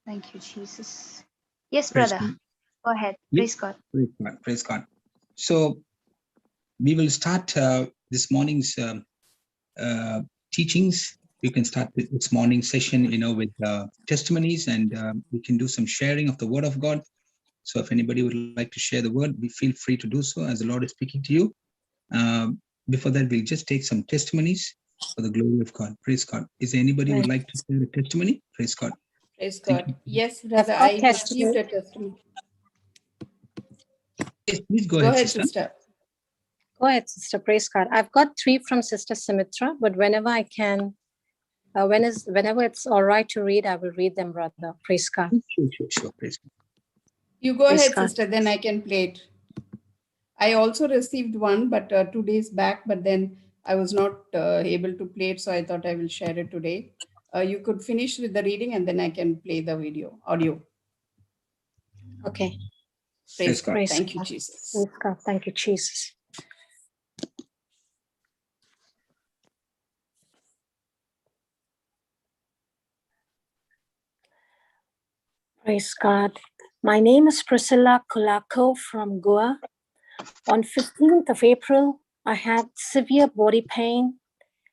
Thank you, Jesus. Yes, Praise brother. God. Go ahead. Yeah. Praise God. Praise God. Praise God. So we will start this morning's teachings. You can start this morning session, with testimonies, and we can do some sharing of the Word of God. So if anybody would like to share the Word, feel free to do so as the Lord is speaking to you. Before that, we'll just take some testimonies for the glory of God. Praise God. Is there anybody who would like to share a testimony? Praise God. Praise Thank God. you. Yes, brother, I received a testimony. Yes, please go Go ahead, ahead, sister. sister. Go ahead, Sister. Praise God. I've got 3 from Sister Sumitra, but whenever I can, whenever it's all right to read, I will read them, brother. Praise God. Sure. Praise God. You go Praise ahead, God. sister, then I can play it. I also received one, but 2 days back, but then I was not able to play it, so I thought I will share it today. You could finish with the reading and then I can play the audio. Okay. Praise God. Praise Thank you, God. Jesus. Praise God. Thank you, Jesus. Praise God. My name is Priscilla Kulako from Goa. On 15th of April, I had severe body pain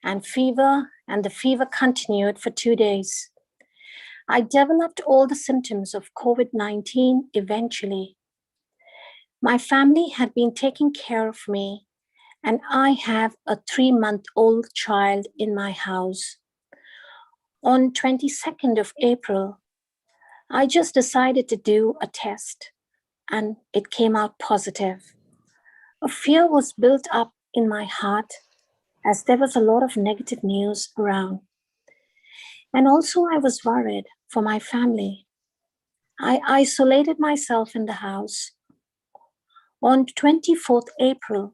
and fever, and the fever continued for 2 days. I developed all the symptoms of COVID-19 eventually. My family had been taking care of me, and I have a 3-month-old child in my house. On 22nd of April, I just decided to do a test, and it came out positive. A fear was built up in my heart as there was a lot of negative news around. And also I was worried for my family. I isolated myself in the house. On 24th April,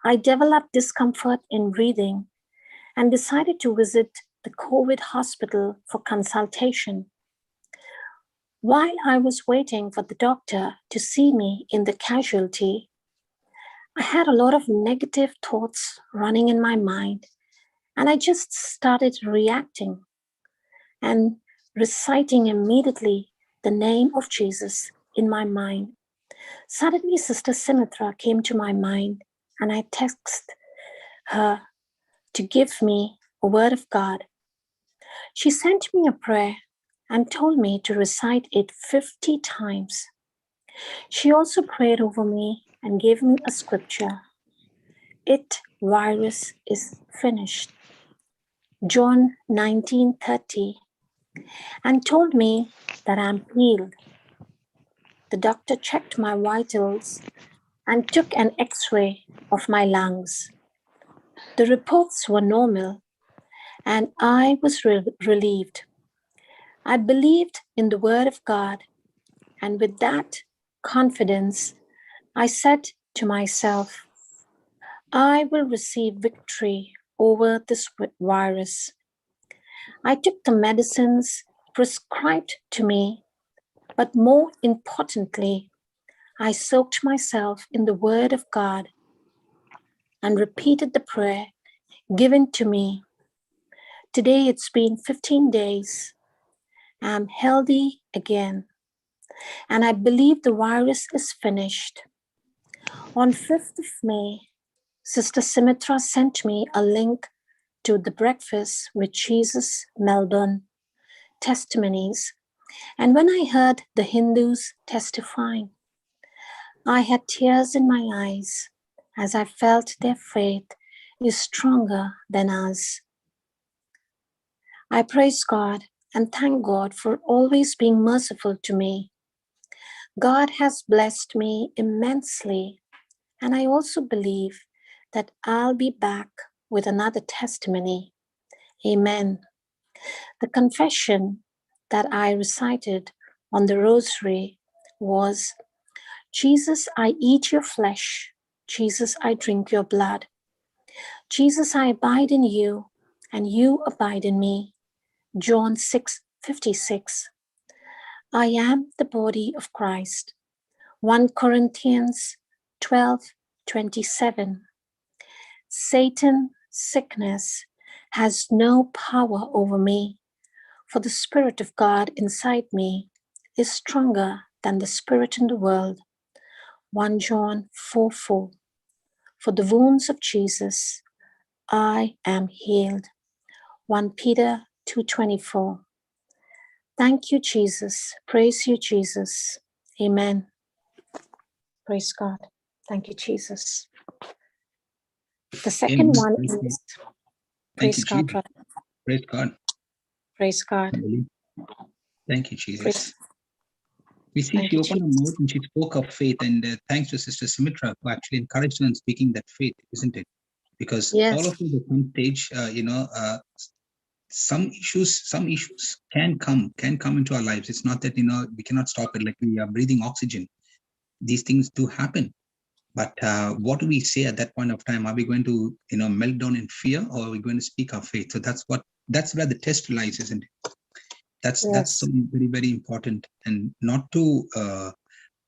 I developed discomfort in breathing and decided to visit the COVID hospital for consultation. While I was waiting for the doctor to see me in the casualty, I had a lot of negative thoughts running in my mind, and I just started reacting and reciting immediately the name of Jesus in my mind. Suddenly, Sister Sumitra came to my mind, and I texted her to give me a word of God. She sent me a prayer and told me to recite it 50 times. She also prayed over me and gave me a scripture. It virus is finished. John 19:30, and told me that I'm healed. The doctor checked my vitals and took an x-ray of my lungs. The reports were normal, and I was relieved. I believed in the word of God, and with that confidence, I said to myself, I will receive victory over this virus. I took the medicines prescribed to me, but more importantly, I soaked myself in the word of God and repeated the prayer given to me. Today it's been 15 days. I'm healthy again, and I believe the virus is finished. On 5th of May, Sister Sumitra sent me a link to the Breakfast with Jesus, Melbourne, Testimonies. And when I heard the Hindus testifying, I had tears in my eyes as I felt their faith is stronger than ours. I praise God and thank God for always being merciful to me. God has blessed me immensely, and I also believe that I'll be back with another testimony. Amen. The confession that I recited on the rosary was, Jesus, I eat your flesh. Jesus, I drink your blood. Jesus, I abide in you, and you abide in me. John 6:56. I am the body of Christ. 1 Corinthians 12:27. Satan, sickness, has no power over me, For the Spirit of God inside me is stronger than the spirit in the world. 1 John 4:4. For the wounds of Jesus, I am healed. 1 Peter 2:24. Thank you, Jesus. Praise you, Jesus. Amen. Praise God. Thank you, Jesus. The second Amen. one Praise God. is, Thank you, praise God, Jesus. brother. Praise God. Praise God. Thank you, Jesus. We see Thank she you, opened her Jesus. mouth and she spoke of faith, and thanks to Sister Sumitra who actually encouraged her in speaking that faith, isn't it? Because all Yes, of us at some stage, some issues can come into our lives. It's not that we cannot stop it, like we are breathing oxygen. These things do happen. But what do we say at that point of time? Are we going to melt down in fear, or are we going to speak our faith? So that's where the test lies, isn't it? That's yes, so very, very important, and not to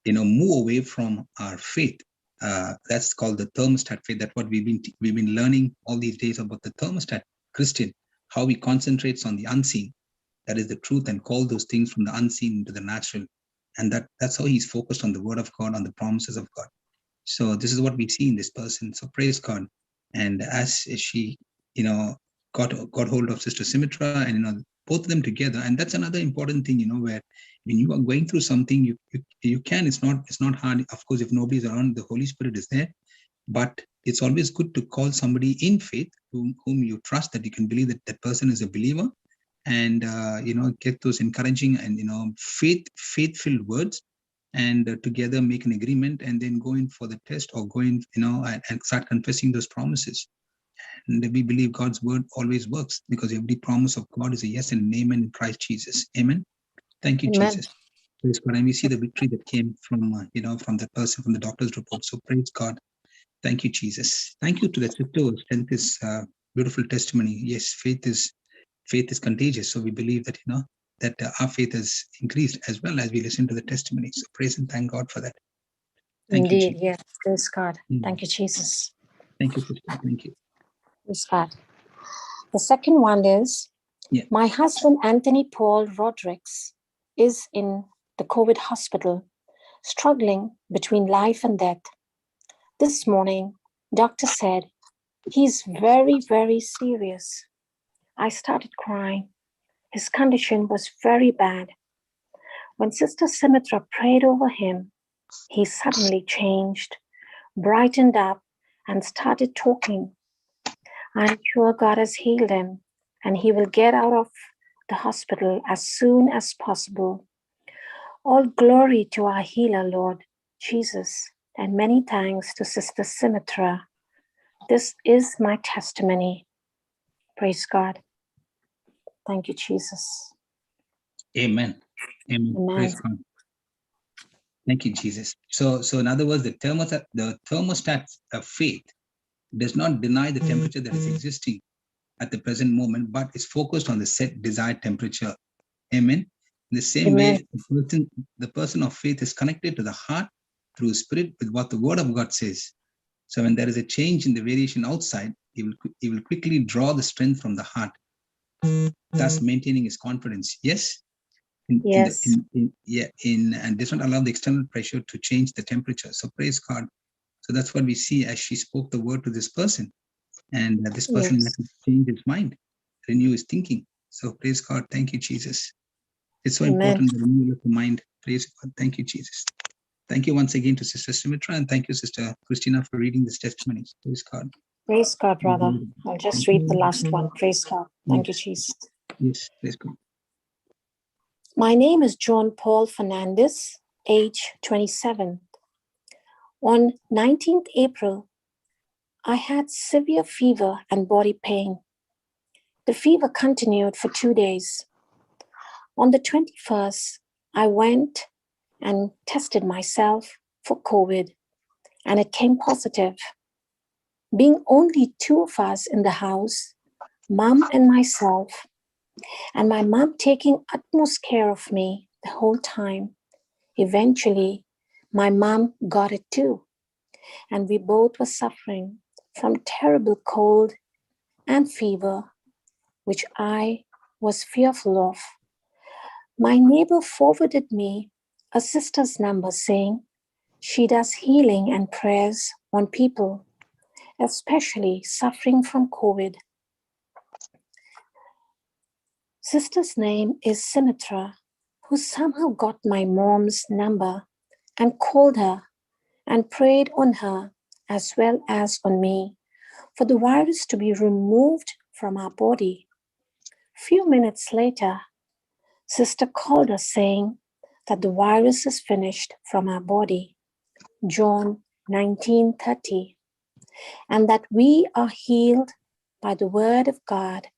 move away from our faith. That's called the thermostat faith. That's what we've been learning all these days about the thermostat Christian, how he concentrates on the unseen. That is the truth, and call those things from the unseen into the natural. And that's how he's focused on the word of God, on the promises of God. So this is what we see in this person. So praise God. And as she, got hold of Sister Sumitra, and both of them together, and that's another important thing, where when you are going through something, you can. It's not hard. Of course, if nobody's around, the Holy Spirit is there. But it's always good to call somebody in faith whom you trust, that you can believe that that person is a believer, and get those encouraging and faith-filled words, and together make an agreement, and then go in for the test, or go in and start confessing those promises. And we believe God's word always works, because every promise of God is a yes and an amen in Christ Jesus. Amen. Thank you, amen. Jesus. Praise God. And we see the victory that came from from that person, from the doctor's report. So praise God. Thank you, Jesus. Thank you to the sister who sent this beautiful testimony. Yes, faith is contagious. So we believe that that our faith has increased as well as we listen to the testimony. So praise and thank God for that. Thank you, Indeed, Jesus. yes. Praise God. Mm. Thank you, Jesus. Thank you, sister. Thank you. Praise God. The second one is, Yeah. my husband, Anthony Paul Rodriguez, is in the COVID hospital, struggling between life and death. This morning, doctor said he's very, very serious. I started crying. His condition was very bad. When Sister Sumitra prayed over him, he suddenly changed, brightened up, and started talking. I'm sure God has healed him, and he will get out of the hospital as soon as possible. All glory to our healer, Lord Jesus, and many thanks to Sister Sumitra. This is my testimony. Praise God. Thank you, Jesus. Amen. Amen. Amen. Praise God. Thank you, Jesus. So in other words, the thermostat of faith does not deny the temperature that is existing at the present moment, but is focused on the set desired temperature. Amen. In the same Amen. way, the person of faith is connected to the heart through spirit with what the word of God says. So when there is a change in the variation outside, he will quickly draw the strength from the heart, thus maintaining his confidence. Yes. Yes. And does not allow the external pressure to change the temperature. So praise God. So that's what we see as she spoke the word to this person, and this person Yes. had to change his mind, renew his thinking. So praise God. Thank you, Jesus. It's so Amen. important, the renewal of the mind. Praise God. Thank you, Jesus. Thank you once again to Sister Sumitra, and thank you, Sister Christina, for reading this testimony. Praise God. Praise God, brother. I'll just read the last one. Praise God. Thank you, Jesus. Yes, praise God. My name is John Paul Fernandez, age 27. On 19th April, I had severe fever and body pain. The fever continued for 2 days. On the 21st, I went and tested myself for COVID, and it came positive. Being only 2 of us in the house, Mom and myself, and my mom taking utmost care of me the whole time, eventually, my mom got it too, and we both were suffering from terrible cold and fever, which I was fearful of. My neighbor forwarded me a sister's number saying she does healing and prayers on people, especially suffering from COVID. Sister's name is Symmetra, who somehow got my mom's number and called her and prayed on her as well as on me for the virus to be removed from our body. Few minutes later, Sister called us saying that the virus is finished from our body, John 19:30, and that we are healed by the word of God,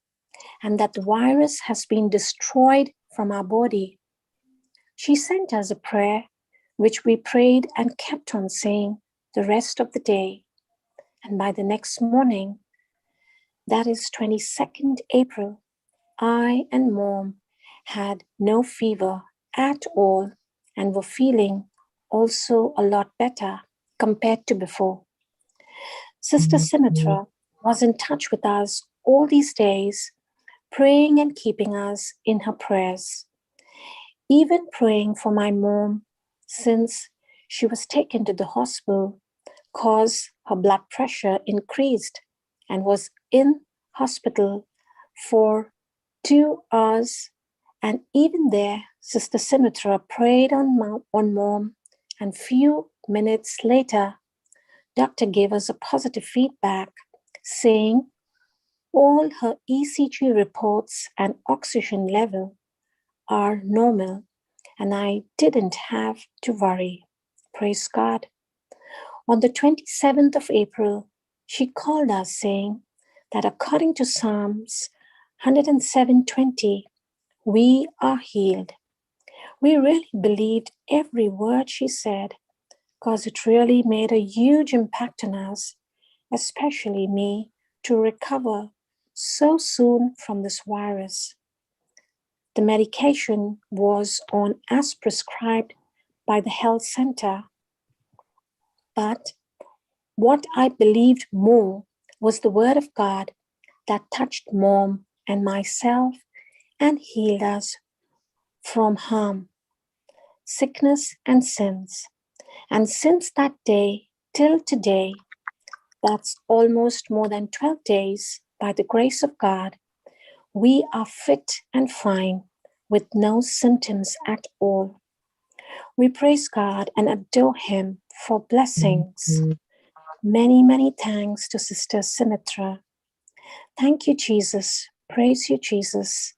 and that the virus has been destroyed from our body. She sent us a prayer, which we prayed and kept on saying the rest of the day. And by the next morning, that is 22nd April, I and Mom had no fever at all and were feeling also a lot better compared to before. Sister Symmetra was in touch with us all these days, praying and keeping us in her prayers, even praying for my mom since she was taken to the hospital because her blood pressure increased and was in hospital for 2 hours. And even there, Sister Symmetra prayed on Mom, and few minutes later, doctor gave us a positive feedback saying all her ECG reports and oxygen level are normal, and I didn't have to worry. Praise God. On the 27th of April, she called us saying that according to Psalms 107:20, we are healed. We really believed every word she said because it really made a huge impact on us, especially me, to recover so soon from this virus. The medication was on as prescribed by the health center, but what I believed more was the word of God that touched Mom and myself and healed us from harm, sickness, and sins. And since that day till today, that's almost more than 12 days, by the grace of God, we are fit and fine with no symptoms at all. We praise God and adore Him for blessings. Many, many thanks to Sister Symmetra. Thank you, Jesus. Praise you, Jesus.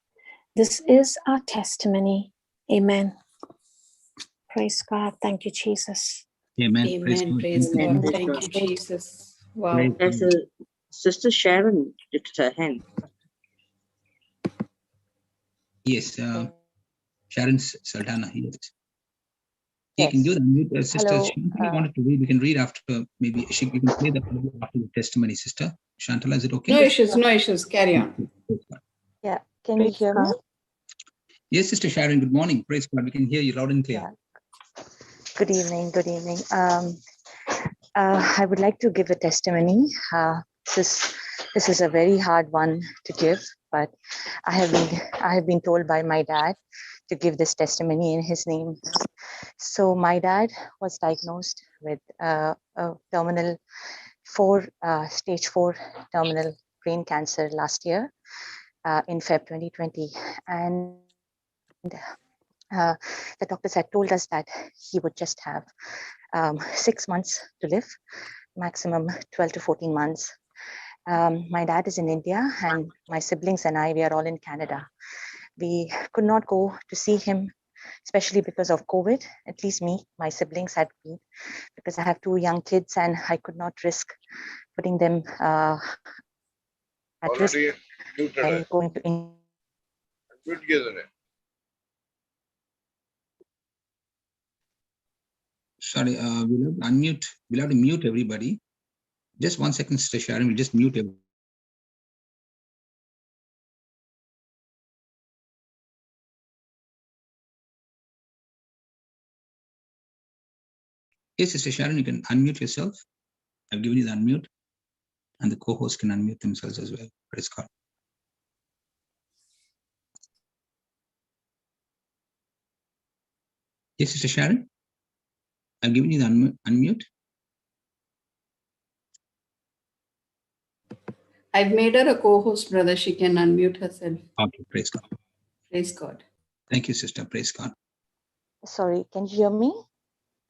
This is our testimony. Amen. Praise God. Thank you, Jesus. Amen. Amen. Praise Amen. God. Praise Thank God. you, Jesus. Wow. Praise There's God. a Sister Sharon lifted her hand. Yes, Sharon Saldana. Yes. You Yes. can do the unmute, Sister. Hello. Shantala wanted to read. We can read after, maybe you can play that after the testimony, Sister. Shantala, is it okay? No issues, no issues. Carry on. Yeah. Can you Praise hear me? God. Yes, Sister Sharon, good morning. Praise God. We can hear you loud and clear. Yeah. Good evening. Good evening. I would like to give a testimony. This is a very hard one to give, but I have been told by my dad to give this testimony in his name. So my dad was diagnosed with a terminal stage 4 terminal brain cancer last year in Feb 2020, and the doctors had told us that he would just have 6 months to live, maximum 12 to 14 months. My dad is in India, and my siblings and I, we are all in Canada. We could not go to see him, especially because of COVID. At least me, my siblings had been, because I have 2 young kids and I could not risk putting them at risk by going to India. Sorry, we'll have to unmute. We'll have to mute everybody. Just 1 second, Sister Sharon. We'll just mute everybody. Yes, Sister Sharon, you can unmute yourself. I've given you the unmute, and the co-host can unmute themselves as well. Praise God. Yes, Sister Sharon? I'm giving you the unmute. I've made her a co-host, brother. She can unmute herself. Okay, praise God. Praise God. Thank you, Sister. Praise God. Sorry, can you hear me?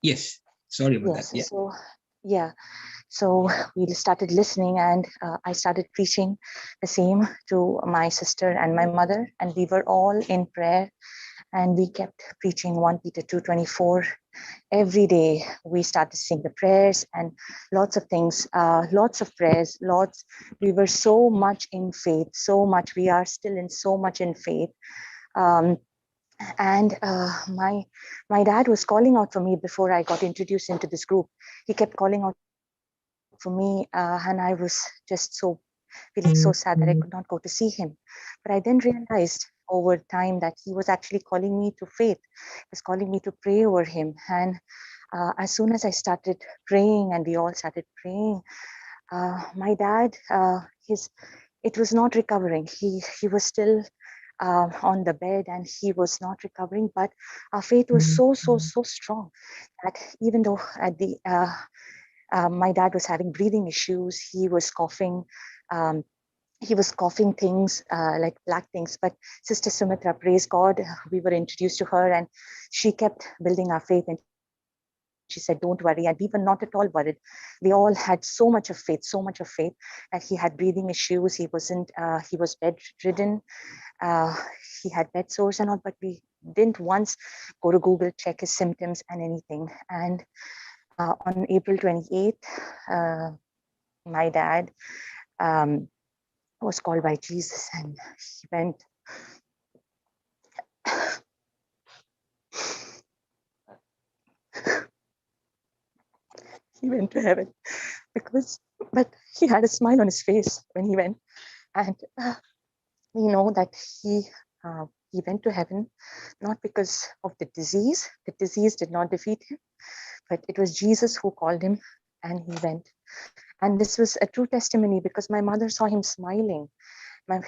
Yes, sorry about Yes. that. Yeah. So, yeah. So we started listening, and I started preaching the same to my sister and my mother, and we were all in prayer, and we kept preaching 1 Peter 2:24. Every day we started saying the prayers and lots of things, lots of prayers, we were so much in faith, so much, we are still in so much in faith. And my dad was calling out for me before I got introduced into this group. He kept calling out for me, and I was just feeling so sad that I could not go to see him. But I then realized over time that he was actually calling me to faith. He was calling me to pray over him. And as soon as I started praying, and we all started praying, my dad, it was not recovering. He was still on the bed, and he was not recovering. But our faith was so strong that even though at the my dad was having breathing issues, he was coughing. He was coughing things like black things. But Sister Sumitra, praise God, we were introduced to her, and she kept building our faith. And she said, don't worry. And we were not at all worried. We all had so much of faith that he had breathing issues. He was bedridden. He had bed sores and all, but we didn't once go to Google, check his symptoms and anything. And on April 28th, my dad was called by Jesus, and he went. He went to heaven but he had a smile on his face when he went, and we know that he went to heaven not because of the disease. The disease did not defeat him, but it was Jesus who called him, and he went. And this was a true testimony because my mother saw him smiling.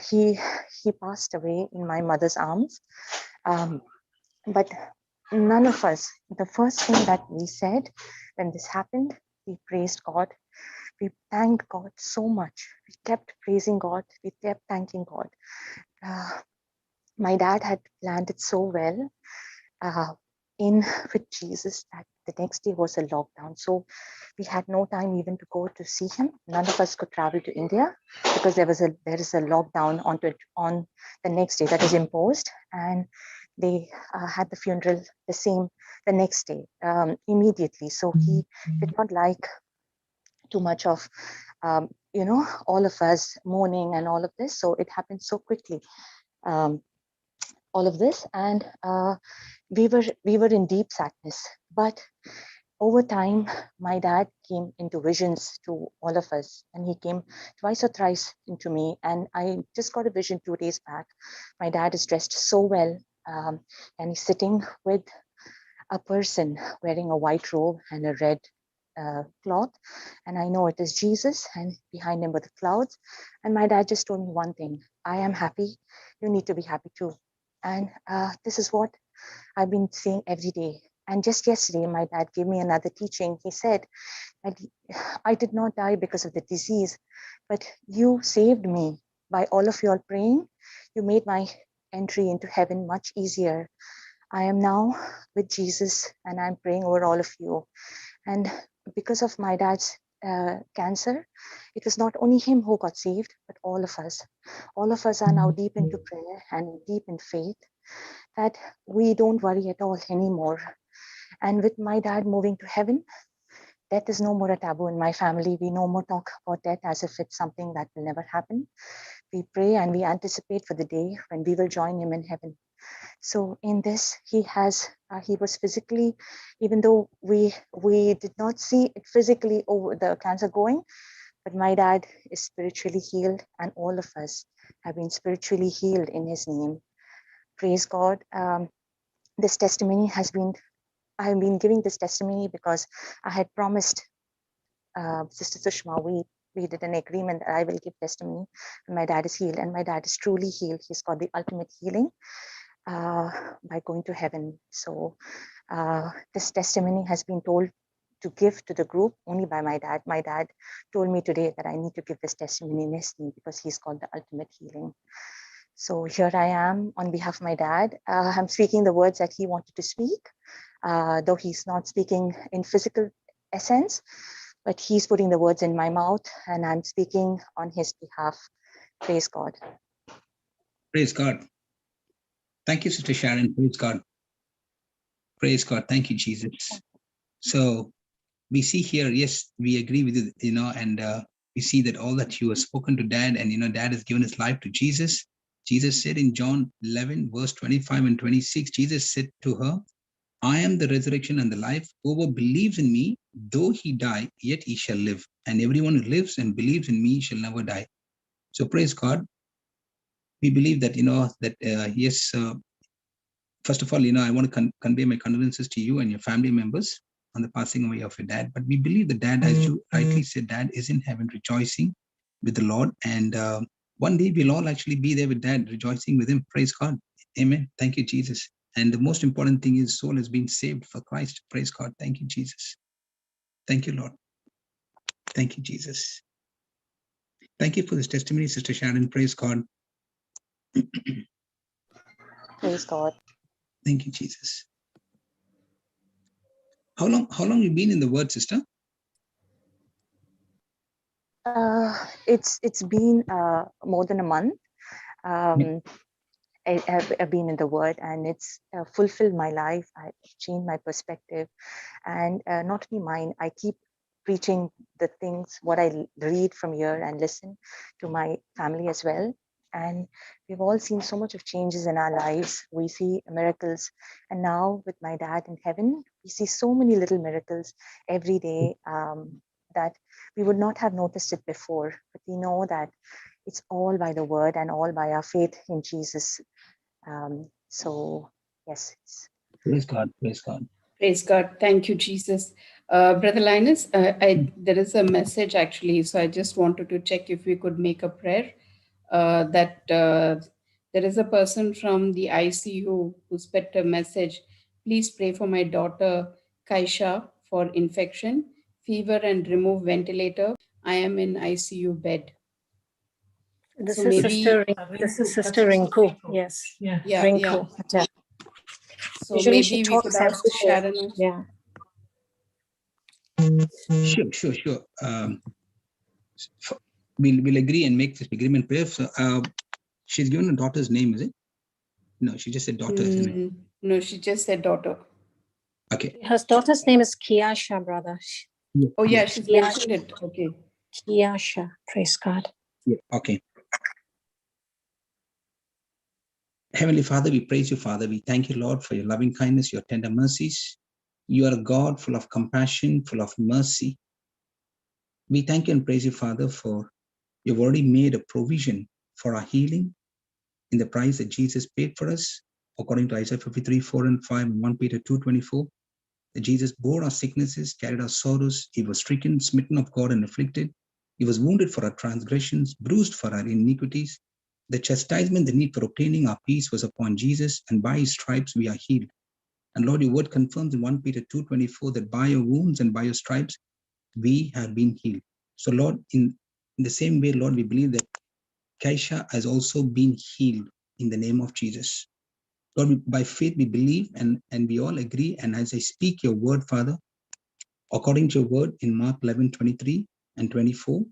He passed away in my mother's arms, but none of us, the first thing that we said when this happened, we praised God. We thanked God so much. We kept praising God. We kept thanking God. My dad had planned it so well in with Jesus that the next day was a lockdown. So we had no time even to go to see him. None of us could travel to India because there is a lockdown on the next day that is imposed, and they had the funeral the next day immediately. So he did not like too much of all of us mourning and all of this. So it happened so quickly. All of this, and we were in deep sadness. But over time, my dad came into visions to all of us, and he came twice or thrice into me. And I just got a vision 2 days back. My dad is dressed so well, and he's sitting with a person wearing a white robe and a red cloth, and I know it is Jesus, and behind him were the clouds. And my dad just told me one thing: I am happy, you need to be happy too. And this is what I've been saying every day. And just yesterday, my dad gave me another teaching. He said, I did not die because of the disease, but you saved me by all of your praying. You made my entry into heaven much easier. I am now with Jesus, and I'm praying over all of you. And because of my dad's cancer, it was not only him who got saved, but all of us. All of us are now deep into prayer and deep in faith that we don't worry at all anymore. And with my dad moving to heaven, death is no more a taboo in my family. We no more talk about death as if it's something that will never happen. We pray and we anticipate for the day when we will join him in heaven. So in this, he was physically, even though we did not see it physically over the cancer going, but my dad is spiritually healed, and all of us have been spiritually healed in his name. Praise God. This testimony I've been giving this testimony because I had promised Sister Sushma, we did an agreement that I will give testimony, and my dad is healed, and my dad is truly healed. He's got the ultimate healing. by going to heaven. So this testimony has been told to give to the group only by my dad. My dad told me today that I need to give this testimony in his name because he's called the ultimate healing. So here I am on behalf of my dad. I'm speaking the words that he wanted to speak, though he's not speaking in physical essence, but he's putting the words in my mouth and I'm speaking on his behalf. Praise God. Praise God. Thank you, Sister Sharon. Praise God. Praise God. Thank you, Jesus. So we see here, yes, we agree with you, and we see that all that you have spoken to Dad, and, Dad has given his life to Jesus. Jesus said in John 11, verse 25 and 26, Jesus said to her, I am the resurrection and the life. Whoever believes in me, though he die, yet he shall live. And everyone who lives and believes in me shall never die. So praise God. We believe that, yes, first of all, I want to convey my condolences to you and your family members on the passing away of your dad. But we believe that Dad, as you rightly said, Dad is in heaven rejoicing with the Lord. And one day we'll all actually be there with Dad, rejoicing with him. Praise God. Amen. Thank you, Jesus. And the most important thing is soul has been saved for Christ. Praise God. Thank you, Jesus. Thank you, Lord. Thank you, Jesus. Thank you for this testimony, Sister Sharon. Praise God. Praise God. Thank you, Jesus. How long you been in the Word, sister? It's been more than a month. I've been in the Word, and it's fulfilled my life. I've changed my perspective, and not only mine. I keep preaching the things what I read from here and listen to my family as well. And we've all seen so much of changes in our lives. We see miracles, and now with my dad in heaven, we see so many little miracles every day that we would not have noticed it before. But we know that it's all by the Word and all by our faith in Jesus. So yes. Praise God. Praise God. Praise God. Thank you, Jesus. Brother Linus, there is a message actually. So I just wanted to check if we could make a prayer that there is a person from the ICU who sent a message. Please pray for my daughter, Kaisha, for infection, fever, and remove ventilator. I am in ICU bed. This So is maybe Sister Rinku. Yes. yeah. Rinku. Yeah. So Usually maybe she we could talks ask every day. Sharon. Yeah. Sure. We'll agree and make this agreement prayer. So, she's given her daughter's name, is it? No, she just said daughter, isn't it? No, she just said daughter. Okay. Her daughter's name is Kiasha, brother. Oh yeah, she's mentioned it. Okay. Kiasha. Praise God. Yeah. Okay. Heavenly Father, we praise you, Father. We thank you, Lord, for your loving kindness, your tender mercies. You are a God full of compassion, full of mercy. We thank you and praise you, Father, for you've already made a provision for our healing in the price that Jesus paid for us, according to Isaiah 53, 4 and 5, and 1 Peter 2:24. That Jesus bore our sicknesses, carried our sorrows. He was stricken, smitten of God, and afflicted. He was wounded for our transgressions, bruised for our iniquities. The chastisement, the need for obtaining our peace was upon Jesus, and by his stripes we are healed. And Lord, your word confirms in 1 Peter 2:24 that by your wounds and by your stripes we have been healed. So Lord, in the same way, Lord, we believe that Kaisha has also been healed in the name of Jesus. Lord, by faith we believe and we all agree. And as I speak your word, Father, according to your word in Mark 11:23 and 24,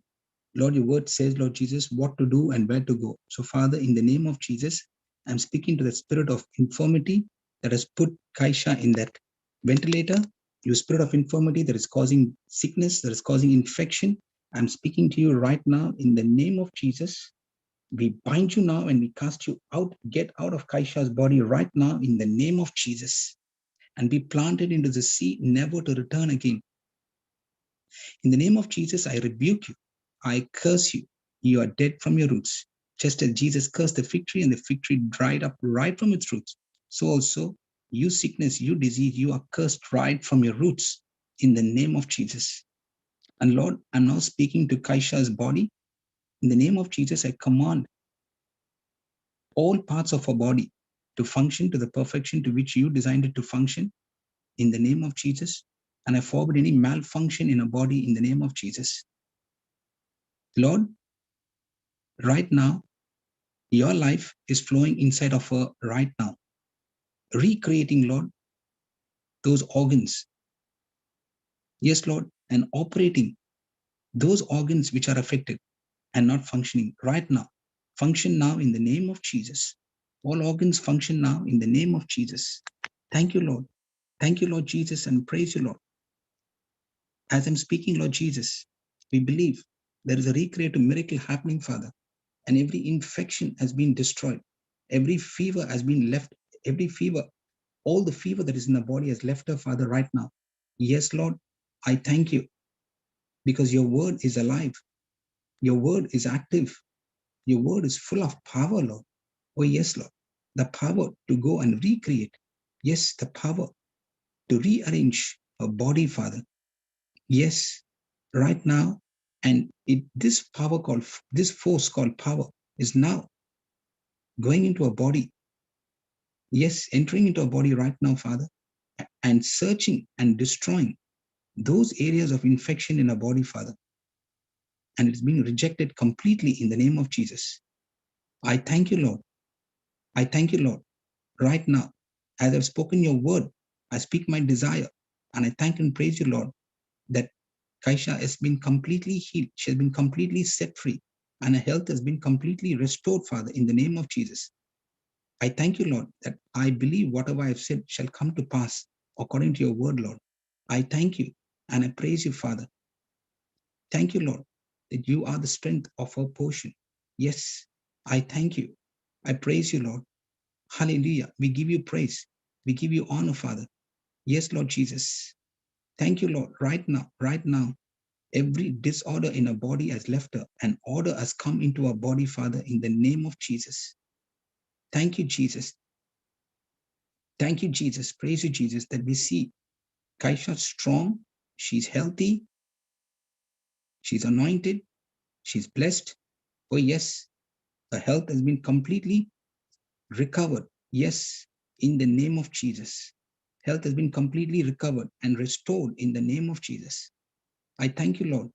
Lord, your word says, Lord Jesus, what to do and where to go. So Father, in the name of Jesus, I'm speaking to the spirit of infirmity that has put Kaisha in that ventilator, your spirit of infirmity that is causing sickness, that is causing infection. I'm speaking to you right now in the name of Jesus. We bind you now and we cast you out. Get out of Kaisha's body right now in the name of Jesus. And be planted into the sea, never to return again. In the name of Jesus, I rebuke you. I curse you. You are dead from your roots. Just as Jesus cursed the fig tree and the fig tree dried up right from its roots, so also you sickness, you disease, you are cursed right from your roots in the name of Jesus. And Lord, I'm now speaking to Kaisha's body. In the name of Jesus, I command all parts of her body to function to the perfection to which you designed it to function in the name of Jesus. And I forbid any malfunction in a body in the name of Jesus. Lord, right now, your life is flowing inside of her right now, recreating, Lord, those organs. Yes, Lord, and operating those organs which are affected and not functioning right now. Function now in the name of Jesus. All organs function now in the name of Jesus. Thank you, Lord. Thank you, Lord Jesus, and praise you, Lord. As I'm speaking, Lord Jesus, we believe there is a recreative miracle happening, Father, and every infection has been destroyed. Every fever has been left. Every fever, all the fever that is in the body has left her, Father, right now. Yes, Lord, I thank you because your word is alive. Your word is active. Your word is full of power, Lord. Oh, yes, Lord. The power to go and recreate. Yes, the power to rearrange her body, Father. Yes, right now. And this force called power is now going into a body. Yes, entering into a body right now, Father, and searching and destroying those areas of infection in a body, Father. And it's being rejected completely in the name of Jesus. I thank you, Lord. I thank you, Lord. Right now, as I've spoken your word, I speak my desire, and I thank and praise you, Lord, that Kaisha has been completely healed. She has been completely set free, and her health has been completely restored, Father, in the name of Jesus. I thank you, Lord, that I believe whatever I have said shall come to pass according to your word, Lord. I thank you, and I praise you, Father. Thank you, Lord, that you are the strength of our portion. Yes, I thank you. I praise you, Lord. Hallelujah. We give you praise. We give you honor, Father. Yes, Lord Jesus. Thank you, Lord. Right now, every disorder in our body has left her, and order has come into our body, Father, in the name of Jesus. Thank you, Jesus. Thank you, Jesus. Praise you, Jesus, that we see Kaisha strong. She's healthy. She's anointed. She's blessed. Oh, yes. Her health has been completely recovered. Yes, in the name of Jesus. Health has been completely recovered and restored in the name of Jesus. I thank you, Lord.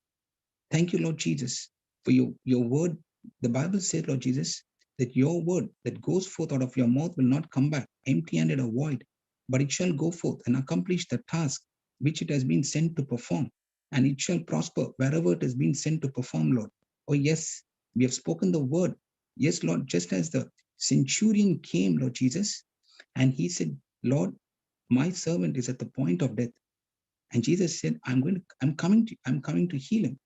Thank you, Lord Jesus, for your word. The Bible said, Lord Jesus, that your word that goes forth out of your mouth will not come back empty-handed or void, but it shall go forth and accomplish the task which it has been sent to perform, and it shall prosper wherever it has been sent to perform, Lord. Oh, yes, we have spoken the word. Yes, Lord, just as the centurion came, Lord Jesus, and he said, Lord, my servant is at the point of death. And Jesus said, I'm coming to heal him.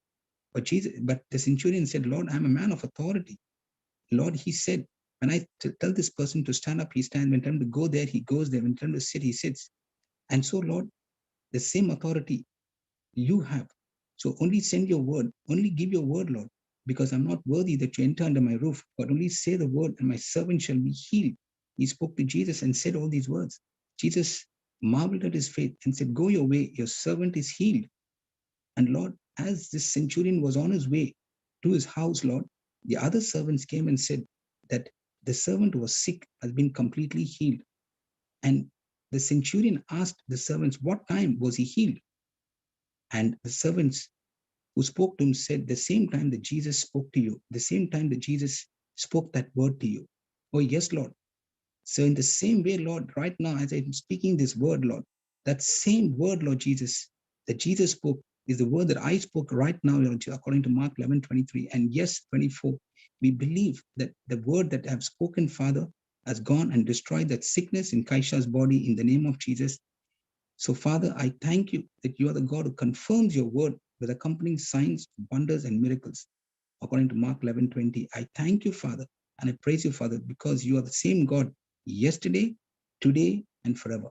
But the centurion said, Lord, I'm a man of authority. Lord, he said, when I tell this person to stand up, he stands. When time to go there, he goes there. When time to sit, he sits. And so, Lord, the same authority you have. So only send your word, only give your word, Lord, because I'm not worthy that you enter under my roof, but only say the word and my servant shall be healed. He spoke to Jesus and said all these words. Jesus marveled at his faith and said, go your way, your servant is healed. And Lord, as this centurion was on his way to his house, Lord, the other servants came and said that the servant was sick, has been completely healed. And the centurion asked the servants, what time was he healed? And the servants who spoke to him said, the same time that Jesus spoke to you, the same time that Jesus spoke that word to you. Oh, yes, Lord. So in the same way, Lord, right now, as I'm speaking this word, Lord, that same word, Lord Jesus, that Jesus spoke is the word that I spoke right now, Lord, according to Mark 11:23, and yes, 24. We believe that the word that I have spoken, Father, has gone and destroyed that sickness in Kaisha's body in the name of Jesus. So, Father, I thank you that you are the God who confirms your word with accompanying signs, wonders, and miracles, according to Mark 11:20. I thank you, Father, and I praise you, Father, because you are the same God yesterday, today, and forever.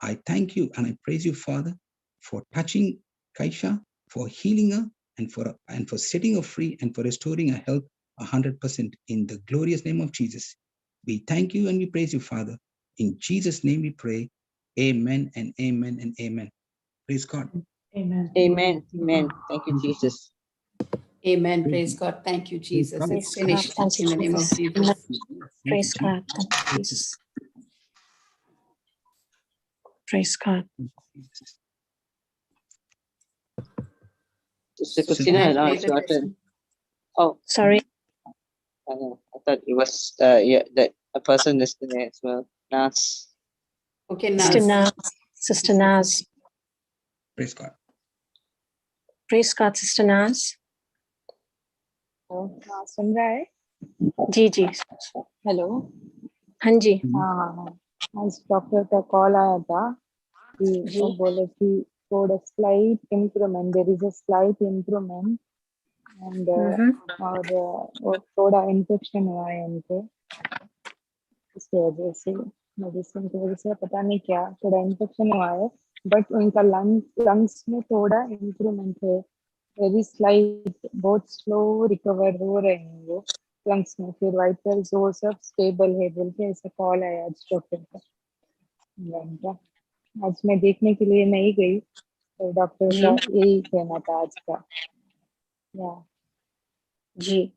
I thank you and I praise you, Father, for touching Kaisha, for healing her, and for setting her free, and for restoring her health 100% in the glorious name of Jesus. We thank you and we praise you, Father. In Jesus' name we pray. Amen and amen and amen. Praise God. Amen. Amen. Amen. Thank you, Jesus. Amen. Praise God. Thank you, Jesus. God. It's Praise God. finished Thank you, in the name of Jesus. Jesus. Amen. Praise God. Thank you, Jesus. Praise God. Sister So- Christina, now Pray it's the your turn. testimony. Oh, Sorry. I thought it was that a person listening as well. Nas. Okay, Sister Naz. Naz. Sister Naz. Praise God. Praise God, Sister Naz. हाँ सुन रहा है जी जी hello हाँ जी हाँ हाँ हाँ आज doctor का call आया था कि जी वो बोले कि थोड़ा slight improvement there is a slight improvement and और वो थोड़ा इन्फेक्शन हुआ है उनको इसकी वजह से मेडिसिन की वजह से पता नहीं क्या थोड़ा इन्फेक्शन हुआ है बट उनका लंग्स में थोड़ा इम्प्रूवमेंट है वेरी स्लाइट बहुत स्लो रिकवर हो रहे हैं वो लंग्स में फिर वाइटल्स वो सब स्टेबल है बोल के ऐसा कॉल आया आज डॉक्टर का आज मैं देखने के लिए नहीं गई तो डॉक्टर जी का यही कहना था आज का या जी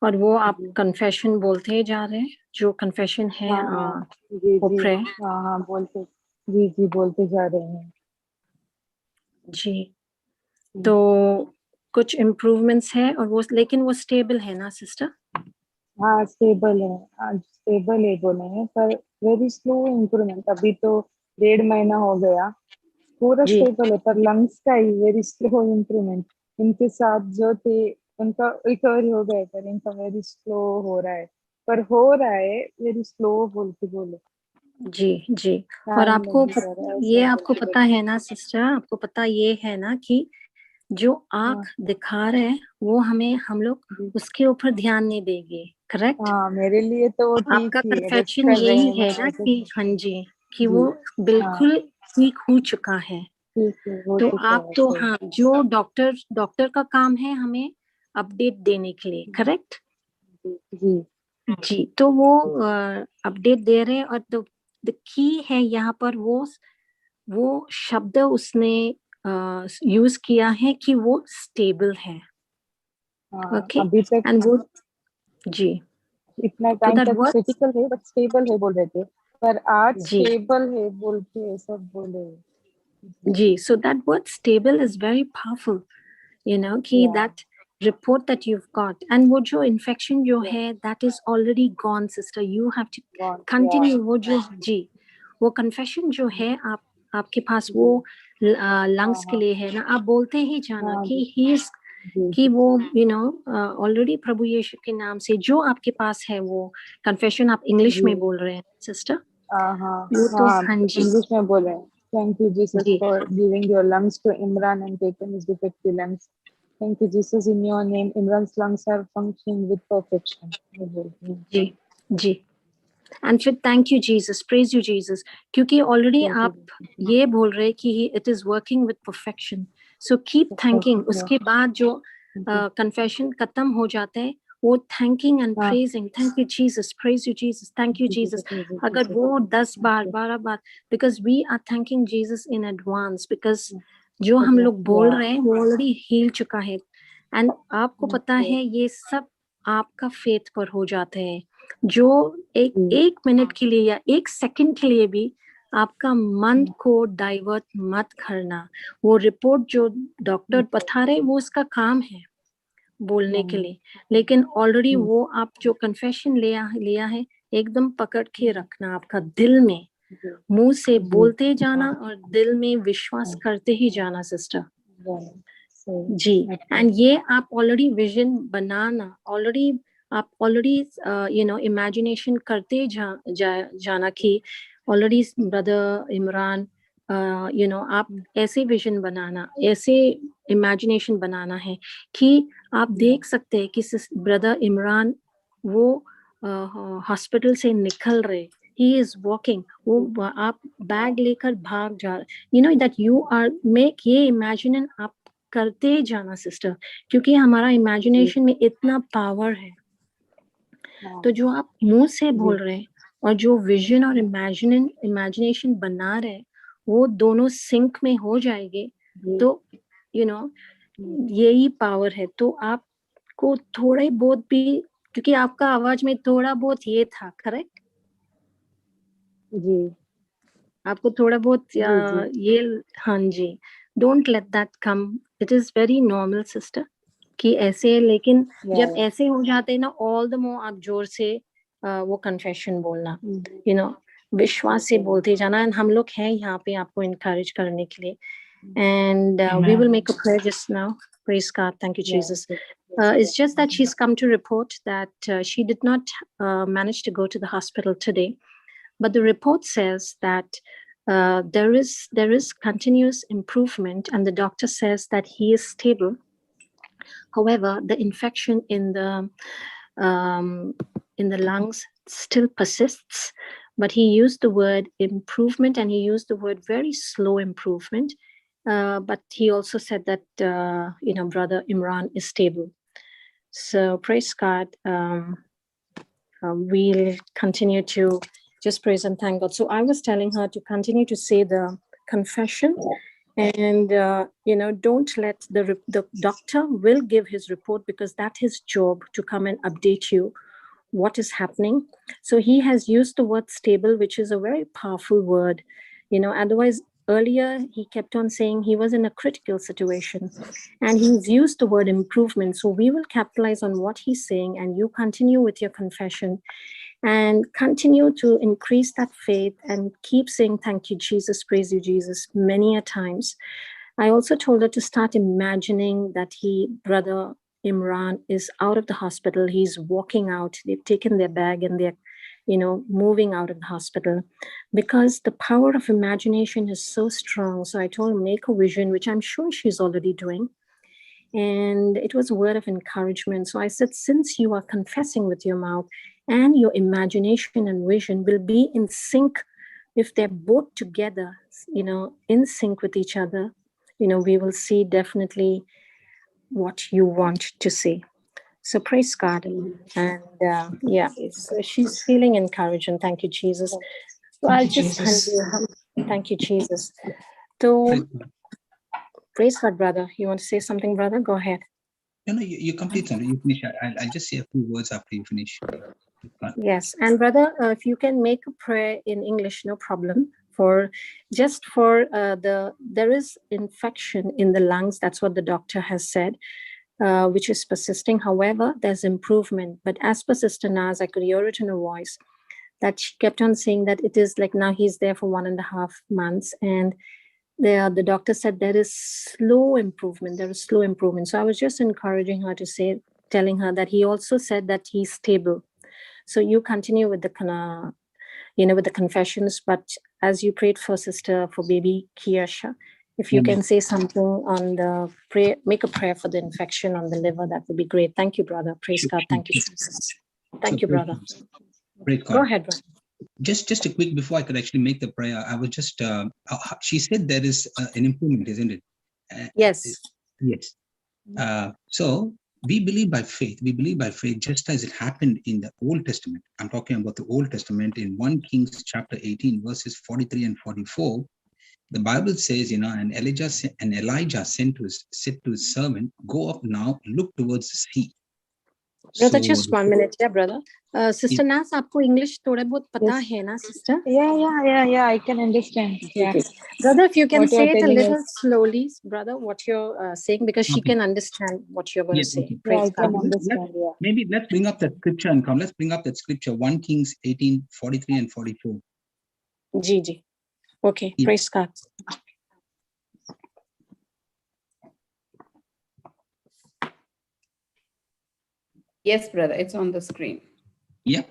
और वो आप जी कन्फेशन बोलते जा रहे हैं जो कन्फेशन है हाँ हाँ जी वो जी प्रे हाँ हाँ बोलते जी बोलते जा रहे हैं जी तो कुछ इम्प्रूवमेंट्स है और वो लेकिन वो स्टेबल है ना सिस्टर हाँ स्टेबल है आज स्टेबल है बोले हैं पर वेरी स्लो इम्प्रूवमेंट अभी तो 1.5 महीना हो गया पूरा जी स्टेबल है पर लंग्स का ही वेरी स्लो इम्प्रूवमेंट इनके साथ जो थे उनका रिकवरी हो गया पर इनका वेरी स्लो हो रहा है पर हो रहा है वेरी स्लो बोल के बोले जी जी और टाइम आपको लगेगा ये ऐसा बोल आपको के पता बोले है ना सिस्टर आपको पता ये है ना कि जो हाँ आंख दिखा रहे हैं वो हम लोग जी उसके ऊपर ध्यान नहीं देंगे करेक्ट हाँ मेरे लिए तो वो ठीक आपका ही है रेस्ट कन्फेशन कर रहे यही हैं है मैं ना ऐसे कि हाँ जी कि जी वो हाँ बिल्कुल ठीक हो चुका है ठीक है हो तो चुका आप है तो सही हाँ जो डॉक्टर का काम है हमें अपडेट देने के लिए करेक्ट जी जी तो वो अपडेट दे रहे हैं और द की है यहाँ पर वो शब्द उसने यूज किया है कि वो स्टेबल है हाँ ओके अभी तक एंड वो जी इतना तो टाइम दैट तक वर्ड क्रिटिकल है बट स्टेबल है बोल रहे थे पर आज जी स्टेबल है बोल के सब बोले जी so that word stable is very powerful you know कि या that report that you've got and वो जो infection जो या है that is already gone sister you have to gone या continue वो जो जी वो confession जो है आपके पास वो जी लंग्स के हाँ लिए है ना आप बोलते ही जाना हाँ कि जी ही इज जी कि वो यू नो ऑलरेडी प्रभु यीशु के नाम से जो आपके पास है वो confession आप इंग्लिश जी में बोल रहे हैं सिस्टर हाँ वो तो हाँ हाँ जी इंग्लिश में बोले thank you Jesus ji for giving your lungs to Imran and taken his defective lungs. Thank you, Jesus. In your name, Imran's lungs are functioning with perfection. मैं बोलती हूँ जी जी एंड फिर thank you Jesus praise you Jesus क्योंकि already thank आप you ये बोल रहे कि it is working with perfection so keep thanking उसके बाद जो कन्फेशन खत्म हो जाते हैं वो थैंकिंग एंड हाँ praising thank you Jesus praise you Jesus thank you Jesus अगर वो 10 बार 12 बार because we are thanking Jesus in advance because जो हम लोग बोल रहे हैं वो ऑलरेडी हील चुका है एंड आपको पता है ये सब आपका फेथ पर हो जाते हैं जो एक मिनट के लिए या एक सेकंड के लिए भी आपका मन को डाइवर्ट मत करना वो रिपोर्ट जो डॉक्टर बता रहे वो उसका काम है बोलने के लिए लेकिन ऑलरेडी वो आप जो कन्फेशन लिया है एकदम पकड़ के रखना आपका दिल में मुंह से बोलते जाना और दिल में विश्वास करते ही जाना सिस्टर जी एंड ये आप ऑलरेडी विजन बनाना ऑलरेडी आप ऑलरेडी यू नो इमेजिनेशन करते जाना कि already brother Imran you know आप ऐसे विजन बनाना ऐसे इमेजिनेशन बनाना है कि आप देख सकते हैं कि ब्रदर इमरान वो हॉस्पिटल से निकल रहे ही इज वॉकिंग वो आप बैग लेकर भाग जा you know that you are make ये इमेजिन आप करते जाना सिस्टर क्योंकि हमारा इमेजिनेशन में इतना पावर है तो जो आप मुंह से बोल रहे हैं और जो विजन और इमेजिनेशन बना रहे वो दोनों सिंक में हो जाएंगे तो यू नो यही पावर है तो आपको थोड़ा ही बहुत भी क्योंकि आपका आवाज में थोड़ा बहुत ये था करेक्ट जी आपको थोड़ा बहुत ये हाँ जी, don't let that come. It is very normal sister कि ऐसे, लेकिन जब ऐसे हो जाते हैं ना, all the more आप जोर से वो confession बोलना, you know, विश्वास से बोलते जाना, and हम लोग हैं यहाँ पे आपको encourage करने के लिए, and we will make a prayer just now. Praise God, thank you Jesus. It's just that she's come to report that she did not manage to go to the hospital today, but the report says that there is continuous improvement, and the doctor says that he is stable. However, the infection in the lungs still persists. But he used the word improvement, and he used the word very slow improvement. But he also said that Brother Imran is stable. So praise God. We'll continue to just praise and thank God. So I was telling her to continue to say the confession, and don't let the doctor will give his report, because that's his job to come and update you what is happening. So he has used the word stable, which is a very powerful word. Otherwise, earlier he kept on saying he was in a critical situation, and he's used the word improvement. So we will capitalize on what he's saying, and you continue with your confession and continue to increase that faith and keep saying, thank you, Jesus, praise you, Jesus, many a times. I also told her to start imagining that Brother Imran is out of the hospital. He's walking out. They've taken their bag and they're moving out of the hospital, because the power of imagination is so strong. So I told him, make a vision, which I'm sure she's already doing. And it was a word of encouragement. So I said, since you are confessing with your mouth and your imagination and vision will be in sync, if they're both together, in sync with each other, we will see definitely what you want to see. So praise God. And so she's feeling encouraged, and thank you, Jesus. So I'll just hand you, thank you, Jesus. So praise God, brother. You want to say something, brother? Go ahead. No, you complete something. You finish. I'll just say a few words after you finish. Yes. And brother, if you can make a prayer in English, no problem. There is infection in the lungs. That's what the doctor has said. Which is persisting. However, there's improvement. But as per Sister Naz, I could hear it in her voice that she kept on saying that it is like now he's there for 1.5 months, and the doctor said there is slow improvement. There is slow improvement. So I was just encouraging her to say, telling her that he also said that he's stable. So you continue with the with the confessions. But as you prayed for baby Kiesha, if you can say something on the prayer, make a prayer for the infection on the liver, that would be great. Thank you, brother. Praise God. Thank you, Jesus. Thank you, brother. Go ahead, brother. Just a quick, before I could actually make the prayer, I was just, she said there is an improvement, isn't it? Yes. Yes. So we believe by faith. We believe by faith, just as it happened in the Old Testament. I'm talking about the Old Testament in 1 Kings chapter 18, verses 43 and 44. The Bible says, and Elijah said to his servant, go up now, look towards the sea. Brother, just 1 minute, brother. Sister Nas, आपको English थोड़ा बहुत पता है ना, sister? Yeah, I can understand. Yeah. Brother, if you can say it a little slowly, brother, what you're saying, because she can understand what you're going to say. Okay. Yeah, I can understand. Maybe let's bring up that scripture and come. Let's bring up that scripture, 1 Kings 18, 43 and 44. Ji. Okay, praise God. Yes, brother, it's on the screen. Yeah.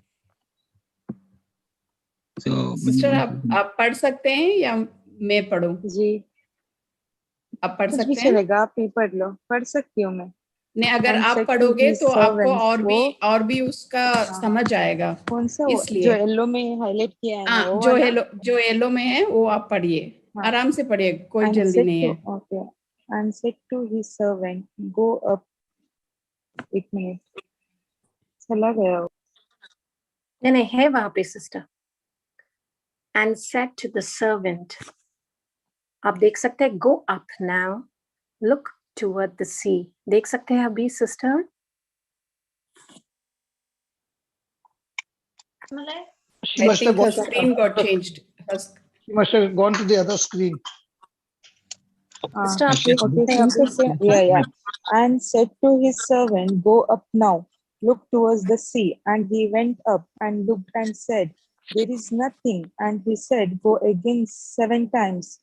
So, sister, आप पढ़ सकते हैं या मैं पढ़ूं? जी, आप पढ़ सकते हैं? चलेगा, आप ही पढ़ लो, पढ़ सकती हूँ मैं। नहीं, अगर आप पढ़ोगे तो आपको और भी उसका समझ आएगा। कौन सा? इसलिए जो येलो में हाईलाइट किया है ना, वो जो येलो में है वो आप पढ़िए। आराम से पढ़िए, कोई जल्दी नहीं है। Okay. And said to his servant, go up. एक मिनट, चला गया। नहीं है वहां पे sister. And said to the servant, आप देख सकते हैं, go up now, look toward the sea. देख सकते हैं अभी sister? I think her screen got changed. You must have gone to the other screen. Stop Okay, it. yeah. And said to his servant, go up now, look towards the sea. And he went up and looked and said, there is nothing. And he said, go again 7 times.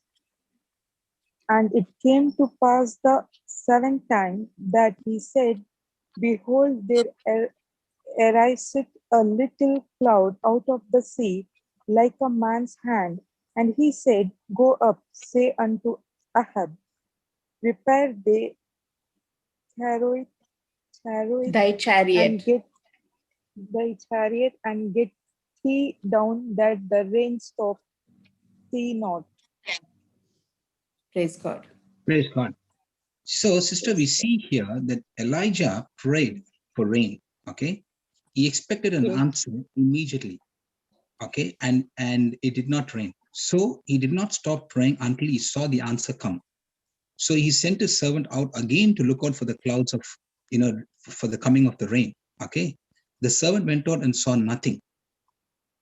And it came to pass the 7th time that he said, behold, there ariseth a little cloud out of the sea, like a man's hand. And he said, go up, say unto Ahab, prepare the chariot Thy chariot. and get thy chariot and get thee down, that the rain stop thee not. Praise God. Praise God. So, sister, we see here that Elijah prayed for rain. Okay, he expected an answer immediately. Okay, and it did not rain. So he did not stop praying until he saw the answer come. So he sent his servant out again to look out for the clouds of, for the coming of the rain. Okay, the servant went out and saw nothing.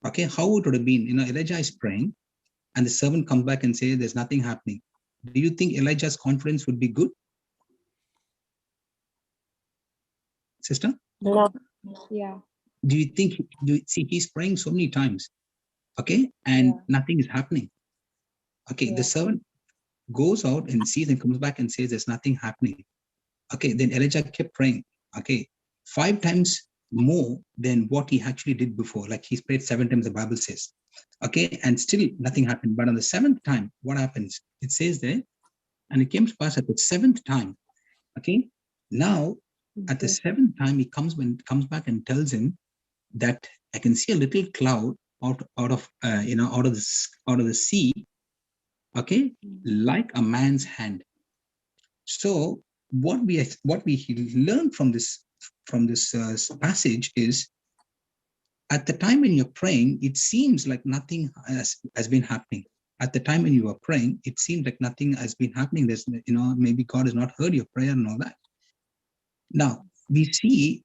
Okay, how it would have been, Elijah is praying, and the servant comes back and says, "There's nothing happening." Do you think Elijah's confidence would be good, sister? No. Yeah. Do you think? See, he's praying so many times, okay, and nothing is happening. Okay, the servant goes out and sees and comes back and says, "There's nothing happening." Okay, then Elijah kept praying. Okay, 5 times more than what he actually did before. Like he's prayed 7 times, the Bible says. Okay, and still nothing happened. But on the 7th time, what happens? It says there, and it came to pass at the 7th time. Okay, now at the 7th time, he comes back and tells him that I can see a little cloud out of the sea. Okay, like a man's hand. So what we learn from this passage is, at the time when you're praying, it seems like nothing has been happening. At the time when you are praying, it seems like nothing has been happening. There's, maybe God has not heard your prayer and all that. Now we see,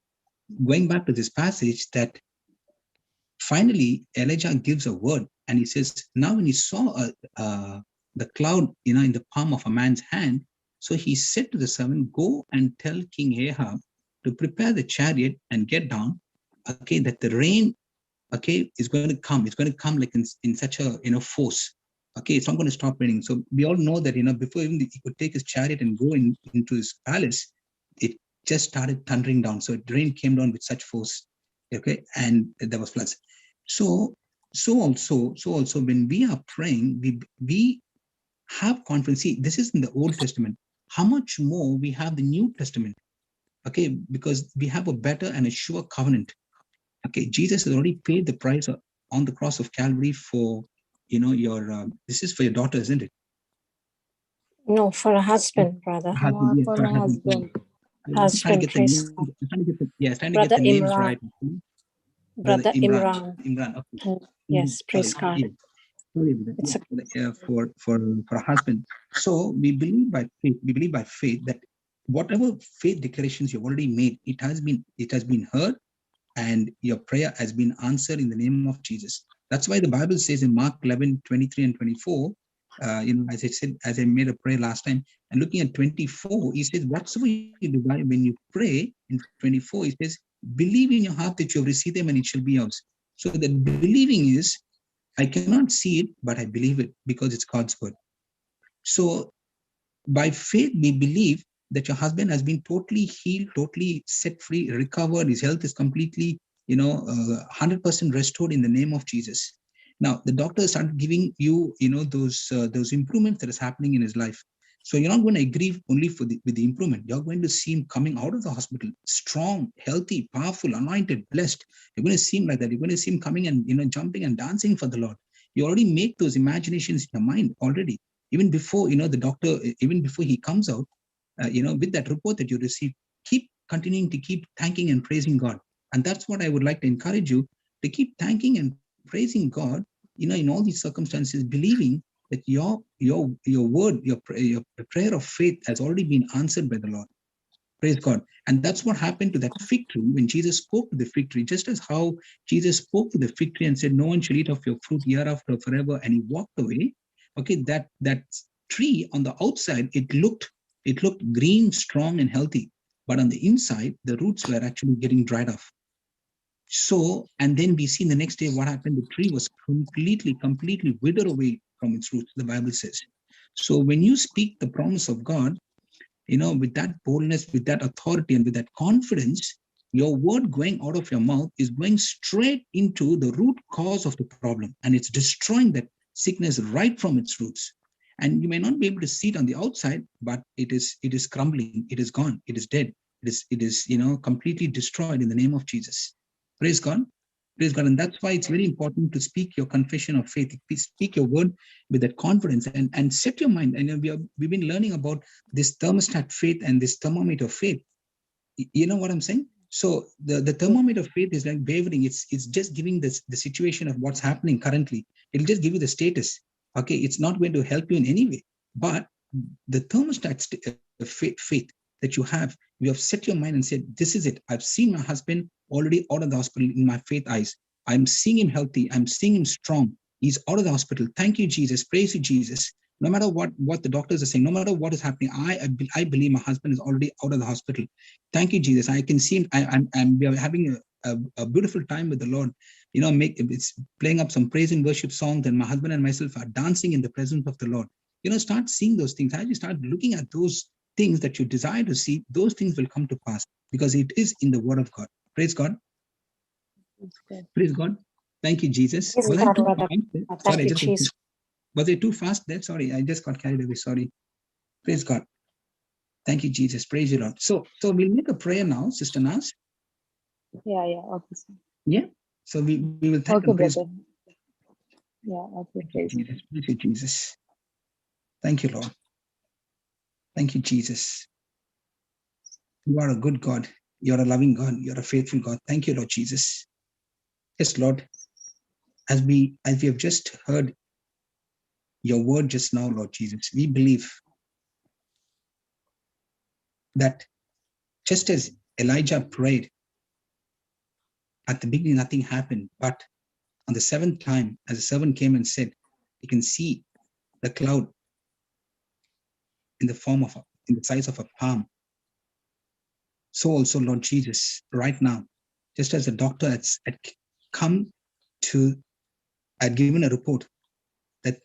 going back to this passage, that finally Elijah gives a word, and he says, now when he saw the cloud, in the palm of a man's hand, so he said to the servant, go and tell King Ahab to prepare the chariot and get down, okay, that the rain, okay, is going to come. It's going to come like in such a, force. Okay, it's not going to stop raining. So we all know that, before even he could take his chariot and go into his palace, it just started thundering down. So the rain came down with such force, okay, and there was floods. So also when we are praying, we have confidence. See, this is in the Old Testament. How much more we have the New Testament? Okay, because we have a better and a sure covenant. Okay, Jesus has already paid the price on the cross of Calvary for, your. This is for your daughter, isn't it? No, for a husband, brother. Husband, For my husband. Husband, praise God. Trying to get the Brother names Imran. right. Brother Imran. Imran. Okay. Yes, praise God. Yeah. It's for a husband. So we believe by faith that whatever faith declarations you've already made, it has been heard, and your prayer has been answered in the name of Jesus. That's why the Bible says in Mark 11:23 and 24, as I said, as I made a prayer last time, and looking at 24, he says, whatsoever you desire when you pray, in 24, he says, believe in your heart that you have received them and it shall be yours. So the believing is, I cannot see it, but I believe it because it's God's word. So by faith, we believe that your husband has been totally healed, totally set free, recovered. His health is completely, 100% restored in the name of Jesus. Now, the doctor started giving you, those improvements that is happening in his life. So you're not going to agree only with the improvement. You're going to see him coming out of the hospital, strong, healthy, powerful, anointed, blessed. You're going to see him like that. You're going to see him coming and, jumping and dancing for the Lord. You already make those imaginations in your mind already. Even before, the doctor, even before he comes out, with that report that you receive, keep continuing to keep thanking and praising God. And that's what I would like to encourage you, to keep thanking and praising God, in all these circumstances, believing that your word, your prayer of faith has already been answered by the Lord. Praise God. And that's what happened to that fig tree when Jesus spoke to the fig tree, just as how Jesus spoke to the fig tree and said, no one shall eat of your fruit hereafter forever. And he walked away. Okay, that tree on the outside, it looked green, strong, and healthy. But on the inside, the roots were actually getting dried off. So, and then we see the next day what happened. The tree was completely withered away from its roots, the Bible says. So when you speak the promise of God, with that boldness, with that authority, and with that confidence, your word going out of your mouth is going straight into the root cause of the problem. And it's destroying that sickness right from its roots. And you may not be able to see it on the outside, but it is crumbling, it is gone, it is dead, it is completely destroyed in the name of Jesus. Praise God. Praise God. And that's why it's very important to speak your confession of faith. Speak your word with that confidence and set your mind. And we've been learning about this thermostat faith and this thermometer faith. You know what I'm saying? So the thermometer faith is like wavering. It's just giving the situation of what's happening currently. It'll just give you the status. Okay, it's not going to help you in any way. But the thermostat faith that you have set your mind and said, this is it. I've seen my husband already out of the hospital in my faith eyes. I'm seeing him healthy. I'm seeing him strong. He's out of the hospital. Thank you, Jesus. Praise you, Jesus. No matter what the doctors are saying, no matter what is happening, I believe my husband is already out of the hospital. Thank you, Jesus. I can see him. We are having a beautiful time with the Lord. It's playing up some praise and worship songs, and my husband and myself are dancing in the presence of the Lord. Start seeing those things. As you start looking at those things that you desire to see, those things will come to pass because it is in the word of God. Praise God. Praise God. Thank you, Jesus. Yes, Was God, I too brother. fast? Thank Sorry, you, Jesus. was it too fast there? Sorry, I just got carried away. Sorry. Praise God. Thank you, Jesus. Praise you, Lord. So we'll make a prayer now, Sister Nas. Yeah, okay, sir. Yeah. So we will thank Okay, and praise. brother. Yeah, okay, praise Jesus. Thank you, Jesus. Thank you, Lord. Thank you, Jesus. You are a good God. You're a loving God. You're a faithful God. Thank you, Lord Jesus. Yes, Lord. As we have just heard your word just now, Lord Jesus, we believe that just as Elijah prayed, at the beginning nothing happened, but on the seventh time, as a servant came and said, you can see the cloud in the size of a palm. So also, Lord Jesus, right now, just as the doctor had given a report that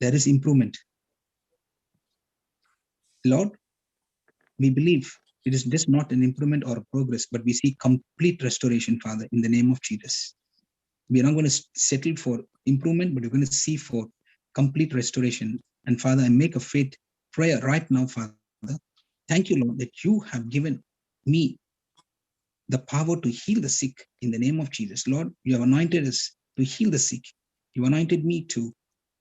there is improvement. Lord, we believe it is just not an improvement or a progress, but we see complete restoration, Father, in the name of Jesus. We are not going to settle for improvement, but we're going to see for complete restoration. And Father, I make a faith prayer right now, Father. Thank you, Lord, that you have given me the power to heal the sick in the name of Jesus. Lord, you have anointed us to heal the sick. You anointed me to,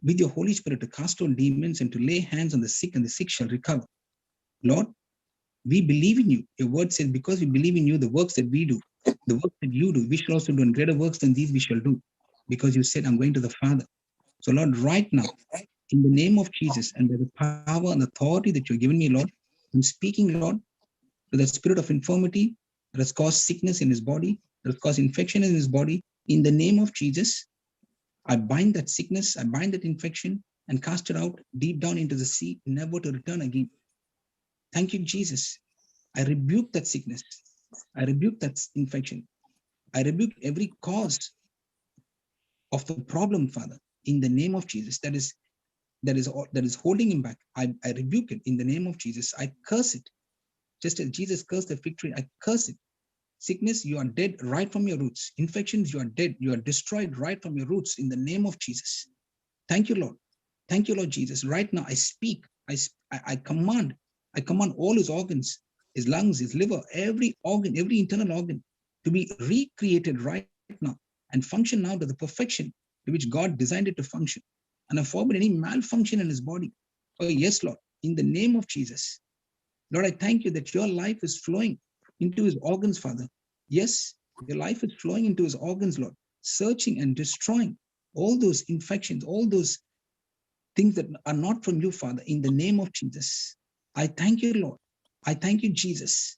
with your Holy Spirit, to cast out demons and to lay hands on the sick, and the sick shall recover. Lord, we believe in you. Your word says, because we believe in you, the works that we do, the works that you do, we shall also do, and greater works than these we shall do, because you said, I'm going to the Father. So Lord, right now, in the name of Jesus, and by the power and authority that you've given me, Lord, I'm speaking, Lord, to that spirit of infirmity that has caused sickness in his body, that has caused infection in his body. In the name of Jesus, I bind that sickness, I bind that infection, and cast it out deep down into the sea, never to return again. Thank you, Jesus. I rebuke that sickness. I rebuke that infection. I rebuke every cause of the problem, Father, in the name of Jesus. That is holding him back. I rebuke it in the name of Jesus. I curse it. Just as Jesus cursed the fig tree, I curse it. Sickness, you are dead right from your roots. Infections, you are dead. You are destroyed right from your roots in the name of Jesus. Thank you, Lord. Thank you, Lord Jesus. Right now, I speak. I command all his organs, his lungs, his liver, every organ, every internal organ to be recreated right now and function now to the perfection to which God designed it to function. And I forbid any malfunction in his body. Oh, yes, Lord, in the name of Jesus. Lord, I thank you that your life is flowing into his organs, Father. Yes, your life is flowing into his organs, Lord, searching and destroying all those infections, all those things that are not from you, Father, in the name of Jesus. I thank you, Lord. I thank you, Jesus.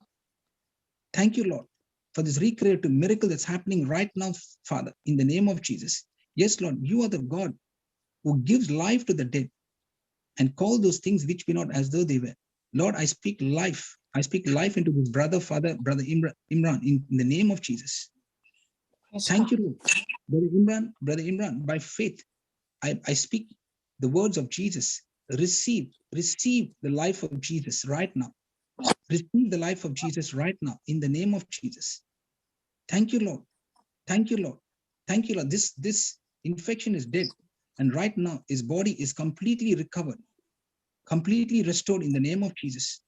Thank you, Lord, for this recreative miracle that's happening right now, Father, in the name of Jesus. Yes, Lord, you are the God who gives life to the dead and call those things which be not as though they were. Lord, I speak life. I speak life into this brother Imran, in the name of Jesus. Praise Thank God. you, Lord. Brother Imran, by faith, I speak the words of Jesus. Receive the life of Jesus right now. Receive the life of Jesus right now in the name of Jesus. Thank you, Lord. Thank you, Lord. Thank you, Lord. This infection is dead. And right now, his body is completely recovered, completely restored in the name of Jesus.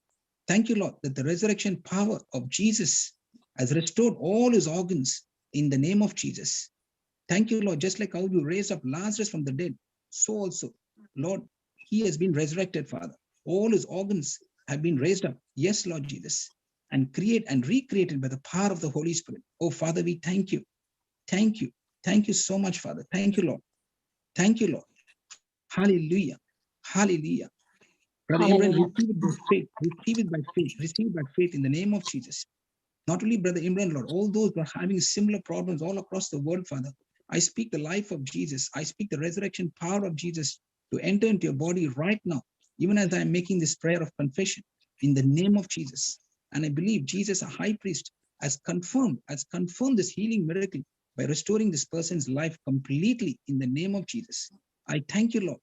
Thank you, Lord, that the resurrection power of Jesus has restored all his organs in the name of Jesus. Thank you, Lord. Just like how you raised up Lazarus from the dead, so also, Lord, he has been resurrected, Father. All his organs have been raised up. Yes, Lord Jesus, and recreated by the power of the Holy Spirit. Oh, Father, we thank you. Thank you. Thank you so much, Father. Thank you, Lord. Thank you, Lord. Hallelujah. Hallelujah. Brother Imran, Hallelujah. receive it by faith. Receive it by faith. Receive it by faith in the name of Jesus. Not only Brother Imran, Lord, all those who are having similar problems all across the world, Father, I speak the life of Jesus. I speak the resurrection power of Jesus to enter into your body right now, even as I am making this prayer of confession in the name of Jesus. And I believe Jesus, a high priest, has confirmed this healing miracle by restoring this person's life completely in the name of Jesus. I thank you, Lord.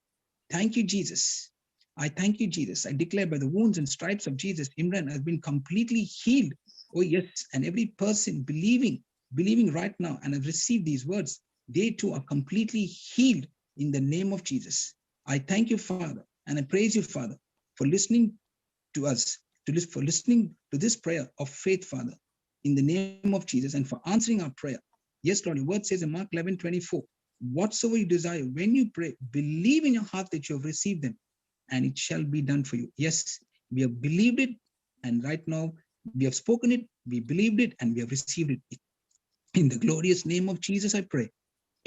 Thank you, Jesus. I thank you, Jesus. I declare by the wounds and stripes of Jesus, Imran has been completely healed. Oh, yes. And every person believing right now and have received these words, they too are completely healed in the name of Jesus. I thank you, Father, and I praise you, Father, for listening to us, for listening to this prayer of faith, Father, in the name of Jesus, and for answering our prayer. Yes, Lord, your word says in Mark 11:24, whatsoever you desire, when you pray, believe in your heart that you have received them, and it shall be done for you. Yes, we have believed it, and right now we have spoken it, we believed it, and we have received it. In the glorious name of Jesus, I pray.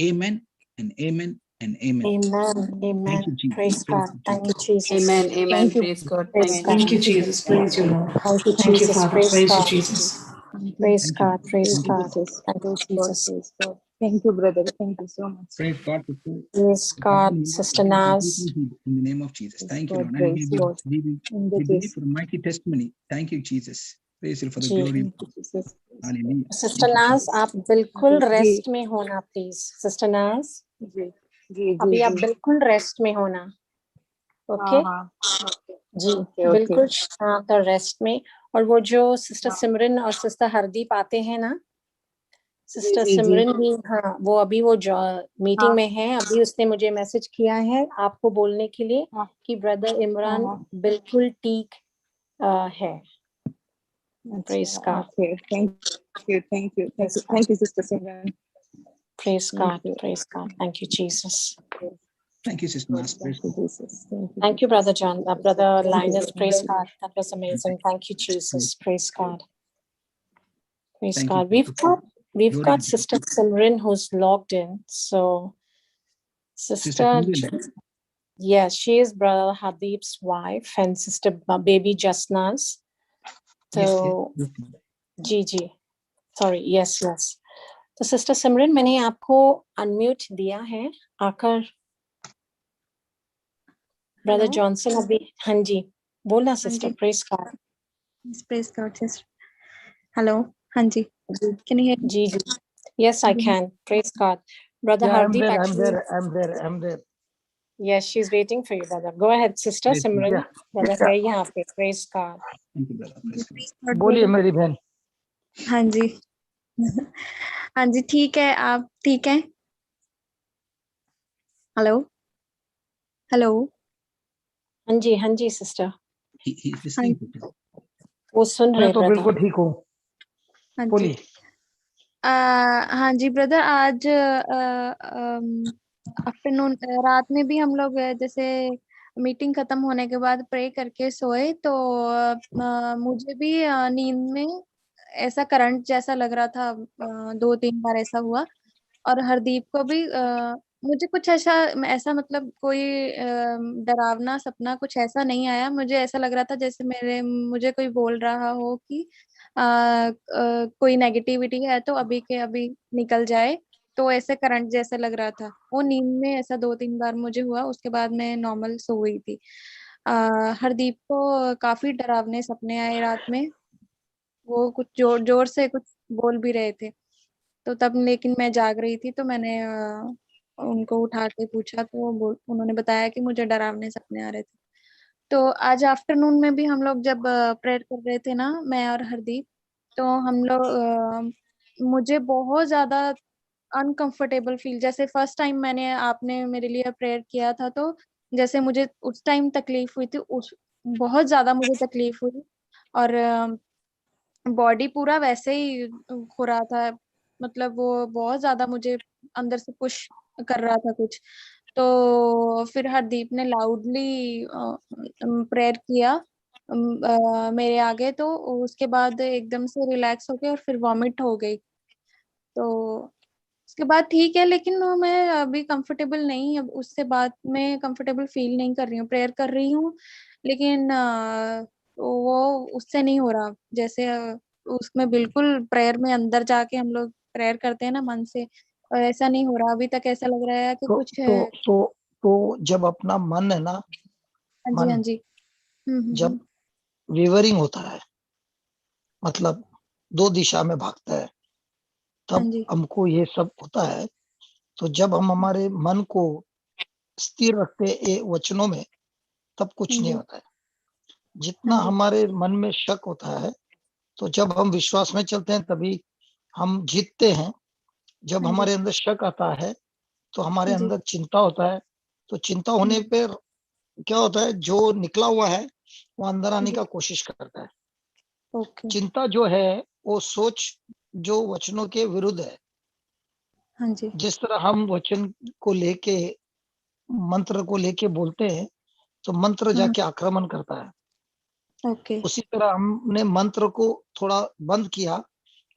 Amen and amen and amen. Amen. Amen. Thank you, Jesus. Praise God. Thank you, Jesus. Amen. Amen. Thank you. Praise God. Praise Thank God. Thank you, Jesus. Praise you, Lord. Thank you, Thank you, Jesus. Father. Praise Praise you, God. Jesus. Thank you. Praise Thank you. God. Praise Thank you. God. Jesus. Thank you, Praise God. Jesus. Praise God. Thank you, brother. Thank you so much. Praise God. Praise God. Sister Naz. In the name of Jesus. Praise Thank you, God. Lord. And Praise God. In the we believe Jesus. for a mighty testimony. Thank you, Jesus. Praise you for the जी glory. Thank you, Jesus. Praise God. Hallelujah. Sister Thank you, नाज Jesus. आप बिल्कुल जी rest में होना please sister नाज जी जी जी अभी आप जी बिल्कुल रेस्ट में होना ओके हाँ हाँ जी ओके ओके बिल्कुल शांत और रेस्ट में और वो जो सिस्टर हाँ सिमरन और सिस्टर हरदीप आते हैं ना जी सिस्टर जी जी सिमरन भी हाँ वो अभी वो मीटिंग हाँ में है अभी उसने मुझे मैसेज किया है आपको बोलने के लिए हाँ कि ब्रदर इमरान हाँ बिल्कुल ठीक है प्रेज अच्छा God okay thank you sister Simran praise thank God you praise God thank you Jesus Thank you, Sister Nas. Praise thank you God. Jesus Thank you, Brother John. Brother thank Linus, praise you God. That was amazing. Thank you, Jesus. Praise God. Praise Thank you. God. We've Glory to got God. Sister Simran who's logged in. So, Sister Sister, Simran. yes, she is Brother Habib's wife and Sister Baby Jasna's. Yes, So, yes. Gigi. Sorry. Yes. तो sister सिमरन मैंने आपको unmute दिया है आकर brother Johnson अभी हाँ जी बोलना sister praise God Praise God. Yes. Hello. Hanji. Can you hear me? जी yes I can praise God brother Yeah, Hardeep actually I'm there. yes she's waiting for you brother go ahead sister Praise God. Simran Yeah. brother है यहाँ पे praise God Thank you, brother. Praise God. Praise God, बोलिए brother. मेरी बहन हाँ जी हाँ जी ठीक है आप ठीक हैं हेलो हेलो हाँ जी sister He's हाँ listening to you. वो सुन मैं रहे तो बिल्कुल brother ठीक हूँ हाँ जी बोलिए हाँ जी ब्रदर आज आफ्टरनून रात में भी हम लोग जैसे मीटिंग खत्म होने के बाद प्रे करके सोए तो मुझे भी नींद में ऐसा करंट जैसा लग रहा था 2-3 बार ऐसा हुआ और हरदीप को भी मुझे कुछ ऐसा मतलब कोई डरावना सपना कुछ ऐसा नहीं आया मुझे ऐसा लग रहा था जैसे मुझे कोई बोल रहा हो कि कोई नेगेटिविटी है तो अभी के अभी निकल जाए। तो ऐसे करंट जैसा लग रहा था। वो नींद में ऐसा 2-3 बार मुझे हुआ, उसके बाद मैं नॉर्मल सो गई थी। हरदीप को काफी डरावने सपने आए रात में। वो कुछ जोर जोर से कुछ बोल भी रहे थे। तो तब लेकिन मैं जाग रही थी, तो मैंने उनको उठा के पूछा, तो उन्होंने बताया कि मुझे डरावने सपने आ रहे थे। तो आज आफ्टरनून में भी हम लोग जब प्रेयर कर रहे थे ना, मैं और हरदीप, तो हम लोग मुझे बहुत ज्यादा अनकंफर्टेबल फील, जैसे फर्स्ट टाइम मैंने आपने मेरे लिए प्रेयर किया था, तो जैसे मुझे उस टाइम तकलीफ हुई थी, उस बहुत ज्यादा मुझे तकलीफ हुई। और बॉडी पूरा वैसे ही हो रहा था। मतलब वो बहुत ज्यादा मुझे अंदर से पुश कर रहा था कुछ। तो फिर हरदीप ने लाउडली प्रेयर किया मेरे आगे। तो उसके बाद एकदम से रिलैक्स हो गए और फिर वॉमिट हो गई। तो उसके बाद ठीक है, लेकिन मैं अभी कंफर्टेबल नहीं, अब उससे बाद में कंफर्टेबल फील नहीं कर रही हूँ। प्रेयर कर रही हूँ, लेकिन वो उससे नहीं हो रहा। जैसे उसमें बिल्कुल प्रेयर में अंदर जाके हम लोग प्रेयर करते हैं ना मन से, और ऐसा नहीं हो रहा अभी तक। ऐसा लग रहा है कि तो कुछ तो तो तो जब अपना मन है ना, हाँ जी, हाँ मन जी। जब वेवरिंग होता है, मतलब दो दिशा में भागता है, हाँ तब जी, हमको ये सब होता है। तो जब हम हमारे मन को स्थिर रखते हैं ये वचनों में, तब कुछ हाँ नहीं जी, होता है। जितना हाँ जी, हमारे मन में शक होता है, तो जब हम विश्वास में चलते हैं तभी हम जीतते हैं। जब हाँ जी, हमारे अंदर शक आता है, तो हमारे हाँ जी, अंदर चिंता होता है। तो चिंता होने पर क्या होता है, जो निकला हुआ है वो अंदर आने जी, का कोशिश करता है। ओके, चिंता जो है वो सोच जो वचनों के विरुद्ध है। हाँ जी, जिस तरह हम वचन को लेके, मंत्र को लेके बोलते हैं, तो मंत्र जाके आक्रमण करता है। ओके, उसी तरह हमने मंत्र को थोड़ा बंद किया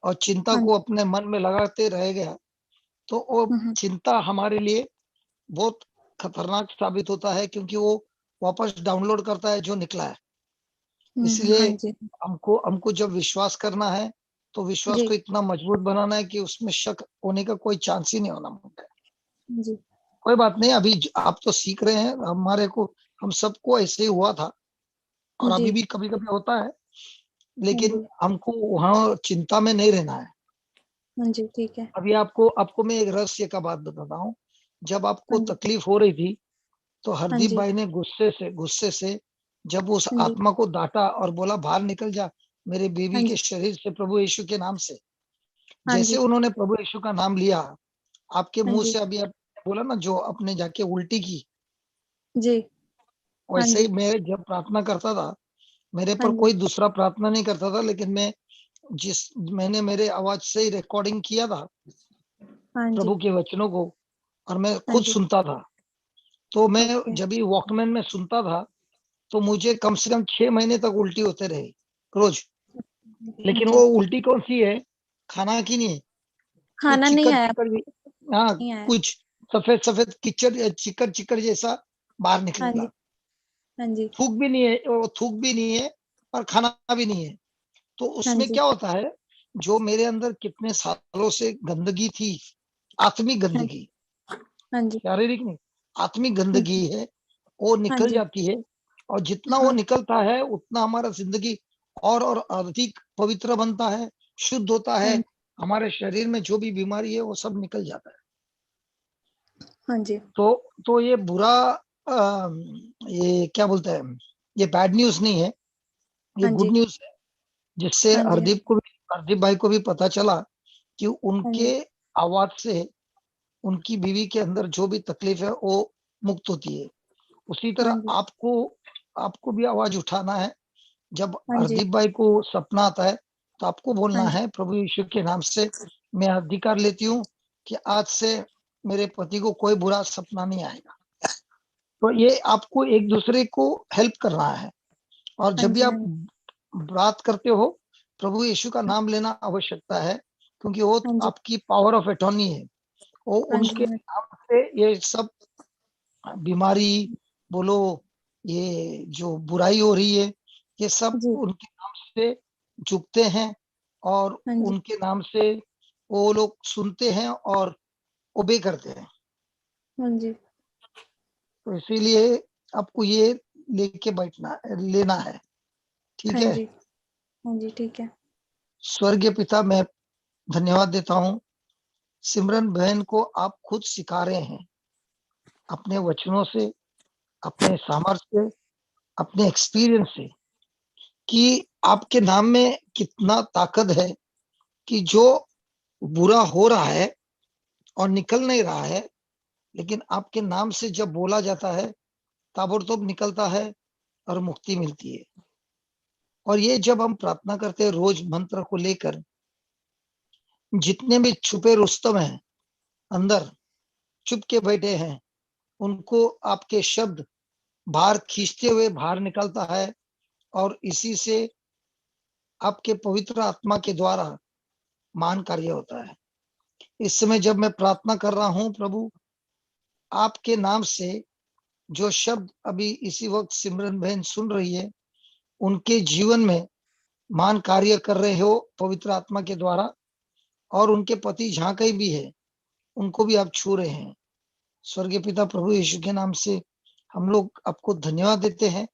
और चिंता हाँ को जी, अपने मन में लगाते रह गया, तो वो चिंता हमारे लिए बहुत खतरनाक साबित होता है, क्योंकि वो वापस डाउनलोड करता है जो निकला है। इसलिए हाँ जी, हमको हमको जब विश्वास करना है, तो विश्वास जी, को इतना मजबूत बनाना है कि उसमें शक होने का कोई चांस ही नहीं होना मुझे। जी, कोई बात नहीं, अभी आप तो सीख रहे हैं, हमारे को, हम सबको ऐसे ही हुआ था और जी, अभी भी कभी कभी होता है। हाँ लेकिन जी, हमको वहां चिंता में नहीं रहना है। हाँ जी, ठीक है, अभी आपको आपको मैं एक रहस्य का बात बताता हूँ। जब आपको हाँ जी, तकलीफ हो रही थी, तो हाँ हरदीप जी, भाई ने गुस्से से जब उस हाँ जी, आत्मा को डांटा और बोला, बाहर निकल जा मेरे हाँ बीवी के जी, शरीर से, प्रभु यीशु के नाम से। हाँ जैसे जी, उन्होंने प्रभु यीशु का नाम लिया, आपके हाँ मुंह जी, से अभी आप बोला ना, जो आपने जाके उल्टी की, जी, हाँ वैसे ही जी, मैं जब प्रार्थना करता था, मेरे हाँ पर जी, कोई दूसरा प्रार्थना नहीं करता था, लेकिन मैंने मेरे आवाज से ही रिकॉर्डिंग किया था हाँ जी, प्रभु के वचनों को, और मैं हाँ खुद जी, सुनता था। तो मैं ओके, जब भी वॉकमैन में सुनता था, तो मुझे कम से कम 6 महीने तक उल्टी होते रहे रोज। हाँ लेकिन वो जी, उल्टी कौन सी है, खाना की नहीं है, कुछ खाना नहीं चिकन आया, चिकन, हाँ, नहीं आया, कुछ सफेद सफेद कीचड़ चिकन चिकन जैसा बाहर हाँ निकला। जी, हाँ जी, थूक भी नहीं है, वो थूक भी नहीं है और खाना भी नहीं है। तो हाँ उसमें जी, क्या होता है, जो मेरे अंदर कितने सालों से गंदगी थी, आत्मिक हाँ गंदगी, हाँ जी, शारीरिक नहीं, आत्मिक हाँ गंदगी है, वो हाँ निकल जी, जाती है। और जितना वो हाँ निकलता है, उतना हमारा जिंदगी और अधिक पवित्र बनता है, शुद्ध होता हाँ है। हमारे शरीर में जो भी बीमारी है वो सब निकल जाता है। हाँ जी, तो ये बुरा, ये क्या बोलते हैं, ये बैड न्यूज नहीं है, ये हाँ गुड जी, न्यूज है। जिससे हाँ जी, हरदीप भाई को भी पता चला कि हाँ उनके जी, आवाज से उनकी बीवी के अंदर जो भी तकलीफ है वो मुक्त होती है। उसी हाँ तरह जी, आपको आपको भी आवाज उठाना है। जब हाँ जी, हरदीप भाई को सपना आता है, तो आपको हाँ बोलना जी, है, प्रभु यीशु के नाम से मैं अधिकार लेती हूँ कि आज से मेरे पति को कोई बुरा सपना नहीं आएगा। तो ये आपको एक दूसरे को हेल्प करना है। और हाँ जब भी जी, आप बात करते हो, प्रभु यीशु का नाम लेना आवश्यकता है, क्योंकि वो हाँ जी, आपकी पावर ऑफ अटॉर्नी है। वो हाँ उनके जी, नाम से ये सब बीमारी बोलो, ये जो बुराई हो रही है, ये सब जी, उनके नाम से झुकते हैं और हाँ जी। उनके नाम से वो लोग सुनते हैं और ओबे करते हैं। हाँ जी। तो इसीलिए आपको ये लेके लेना है, ठीक हाँ है। जी। हाँ जी, ठीक है। स्वर्गीय पिता, मैं धन्यवाद देता हूँ, सिमरन बहन को आप खुद सिखा रहे हैं अपने वचनों से, अपने सामर्थ्य से, अपने एक्सपीरियंस से, कि आपके नाम में कितना ताकत है, कि जो बुरा हो रहा है और निकल नहीं रहा है, लेकिन आपके नाम से जब बोला जाता है ताबड़तोड़ निकलता है और मुक्ति मिलती है। और ये जब हम प्रार्थना करते हैं रोज मंत्र को लेकर, जितने भी छुपे रुस्तम हैं अंदर, चुप के बैठे हैं, उनको आपके शब्द बाहर खींचते हुए बाहर निकलता है, और इसी से आपके पवित्र आत्मा के द्वारा महान कार्य होता है। इस समय जब मैं प्रार्थना कर रहा हूं प्रभु, आपके नाम से जो शब्द अभी इसी वक्त सिमरन बहन सुन रही है, उनके जीवन में महान कार्य कर रहे हो पवित्र आत्मा के द्वारा, और उनके पति जहां कहीं भी है उनको भी आप छू रहे हैं। स्वर्गीय पिता, प्रभु यीशु के नाम से हम लोग आपको धन्यवाद देते हैं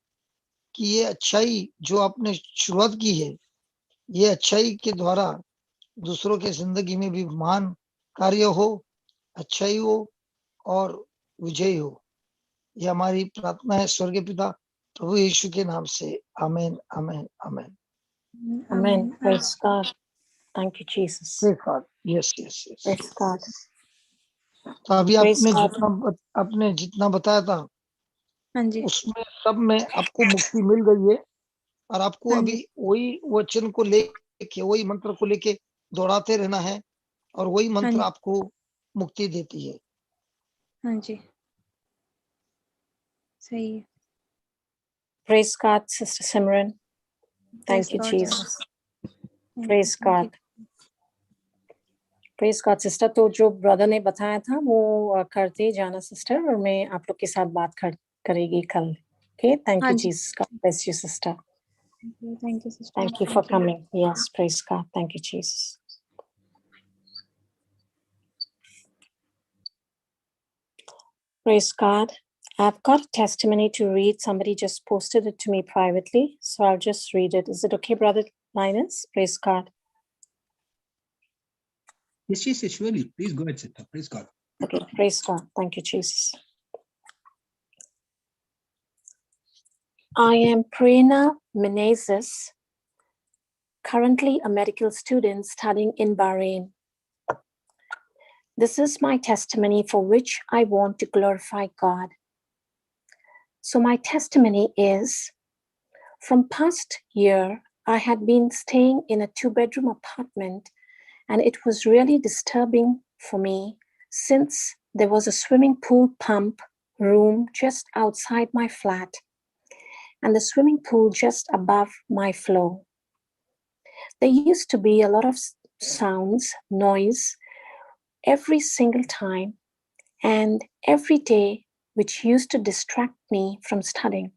कि ये अच्छाई जो आपने शुरुआत की है, ये अच्छाई के द्वारा दूसरों के जिंदगी में भी महान कार्य हो, अच्छाई हो और विजय हो। ये हमारी प्रार्थना है स्वर्गीय पिता, प्रभु यीशु के नाम से। आमीन, आमीन, आमीन। Amen. Praise God. Thank you, Jesus. Praise God. Yes, yes, yes. Praise God. तो अभी Praise आपने जितना बताया था, हाँ जी। उसमें सब में आपको मुक्ति मिल गई है, और आपको हाँ अभी जी। वही वचन को लेके, वही मंत्र को लेके दोहराते रहना है, और वही हाँ मंत्र जी। आपको मुक्ति देती है। हाँ जी, सही है। Praise God, Sister Simran. Thank Praise you, God, Jesus. Thank Praise you, thank God. Praise God, sister. तो जो ब्रदर ने बताया था वो करते जाना सिस्टर, और मैं आप लोग के साथ बात करेगी कल। Okay, thank हाँ you, ji. Jesus. God bless you, sister. Thank you, sister. Thank you for coming. Yes, praise God. Thank you, Jesus. Praise God. I've got a testimony to read. Somebody just posted it to me privately, so I'll just read it. Is it okay, Brother Linus? Praise God. Yes, yes, yes, surely. Please go ahead, sister. Praise God. Okay, praise God. Thank you, Jesus. I am Prerna Menezes, currently a medical student studying in Bahrain. This is my testimony for which I want to glorify God. So my testimony is, from past year, I had been staying in a 2-bedroom apartment, and it was really disturbing for me since there was a swimming pool pump room just outside my flat and the swimming pool just above my floor. There used to be a lot of sounds, noise, every single time and every day, which used to distract me from studying.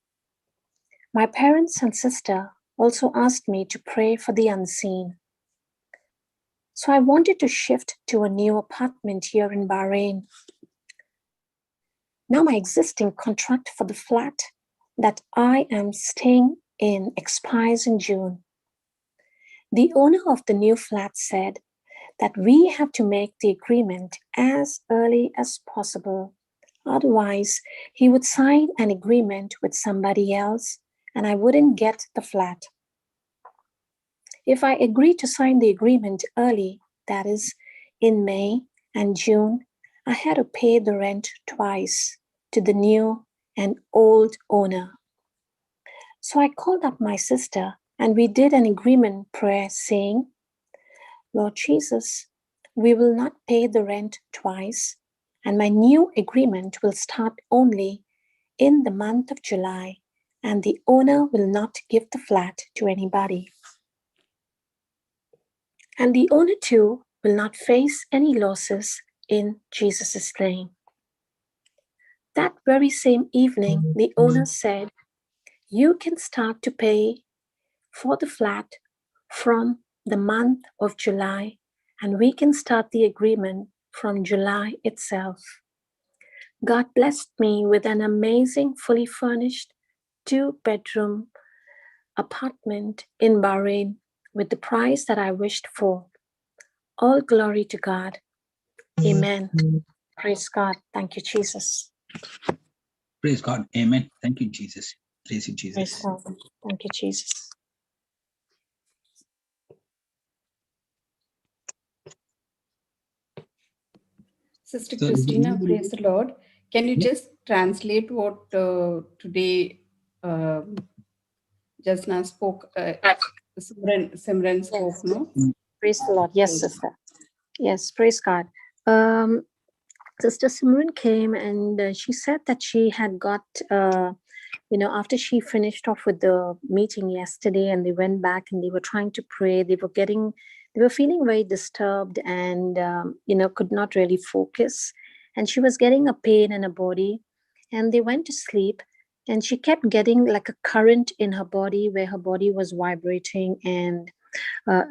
My parents and sister also asked me to pray for the unseen. So I wanted to shift to a new apartment here in Bahrain. Now my existing contract for the flat that I am staying in expires in June. The owner of the new flat said that we have to make the agreement as early as possible. Otherwise, he would sign an agreement with somebody else and I wouldn't get the flat. If I agree to sign the agreement early, that is, in May and June, I had to pay the rent twice to the new and old owner. So I called up my sister and we did an agreement prayer saying, Lord Jesus, we will not pay the rent twice, and my new agreement will start only in the month of July, and the owner will not give the flat to anybody. And the owner too will not face any losses in Jesus' name. That very same evening, the owner said, you can start to pay for the flat from the month of July, and we can start the agreement from July itself. God blessed me with an amazing, fully furnished 2-bedroom apartment in Bahrain with the price that I wished for. All glory to God. Amen. Praise God. Thank you, Jesus. Praise God. Amen. Thank you, Jesus. Praise you, Jesus. Praise God. Thank you, Jesus. Sister So, Christina, praise the Lord. Can you just translate what today just now spoke, Simran spoke, Yes. no? Praise the Lord. Yes, sister. Yes, praise God. Sister Simran came and she said that she had got, after she finished off with the meeting yesterday and they went back and they were trying to pray, they were feeling very disturbed and, could not really focus. And she was getting a pain in her body and they went to sleep and she kept getting like a current in her body where her body was vibrating and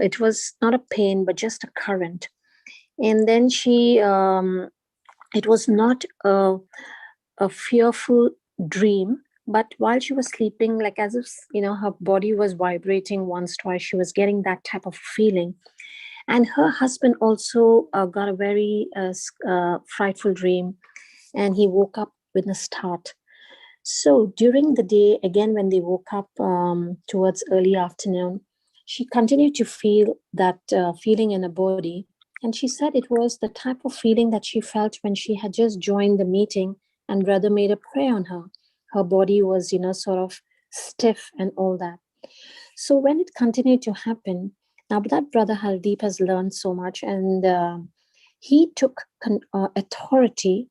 it was not a pain, but just a current. And then it was not a fearful dream, but while she was sleeping, like as if, her body was vibrating once, twice, she was getting that type of feeling. And her husband also got a very frightful dream and he woke up with a start. So during the day, again, when they woke up towards early afternoon, she continued to feel that feeling in her body. And she said it was the type of feeling that she felt when she had just joined the meeting and brother made a prayer on her. Her body was, sort of stiff and all that. So when it continued to happen, now that brother Haldeep has learned so much and he took authority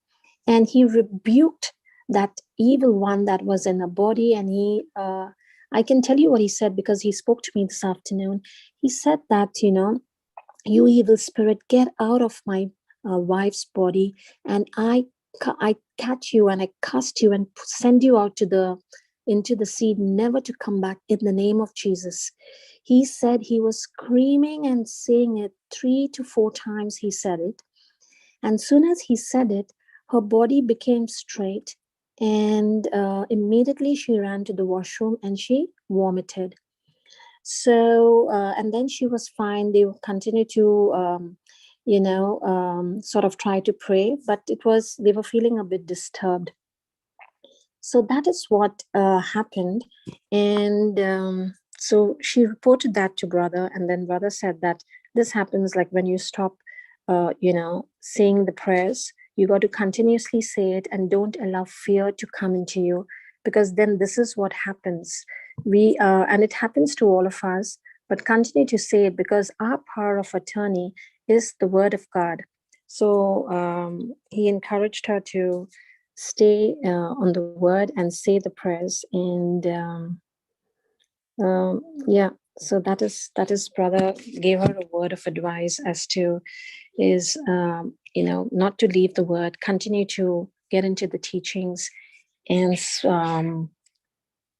and he rebuked that evil one that was in the body. And he, I can tell you what he said because he spoke to me this afternoon. He said that, you evil spirit, get out of my wife's body and I catch you and I cast you and send you out into the sea, never to come back in the name of Jesus. He said he was screaming and saying it 3 to 4 times. He said it. And soon as he said it, her body became straight and immediately she ran to the washroom and she vomited. So, and then she was fine. They continued to, sort of try to pray, but they were feeling a bit disturbed. So that is what happened. And so she reported that to brother. And then brother said that this happens like when you stop, saying the prayers, you got to continuously say it and don't allow fear to come into you, because then this is what happens. And it happens to all of us, but continue to say it because our power of attorney is the word of God. So he encouraged her to stay on the word and say the prayers. And so that is brother gave her a word of advice as to is not to leave the word, continue to get into the teachings and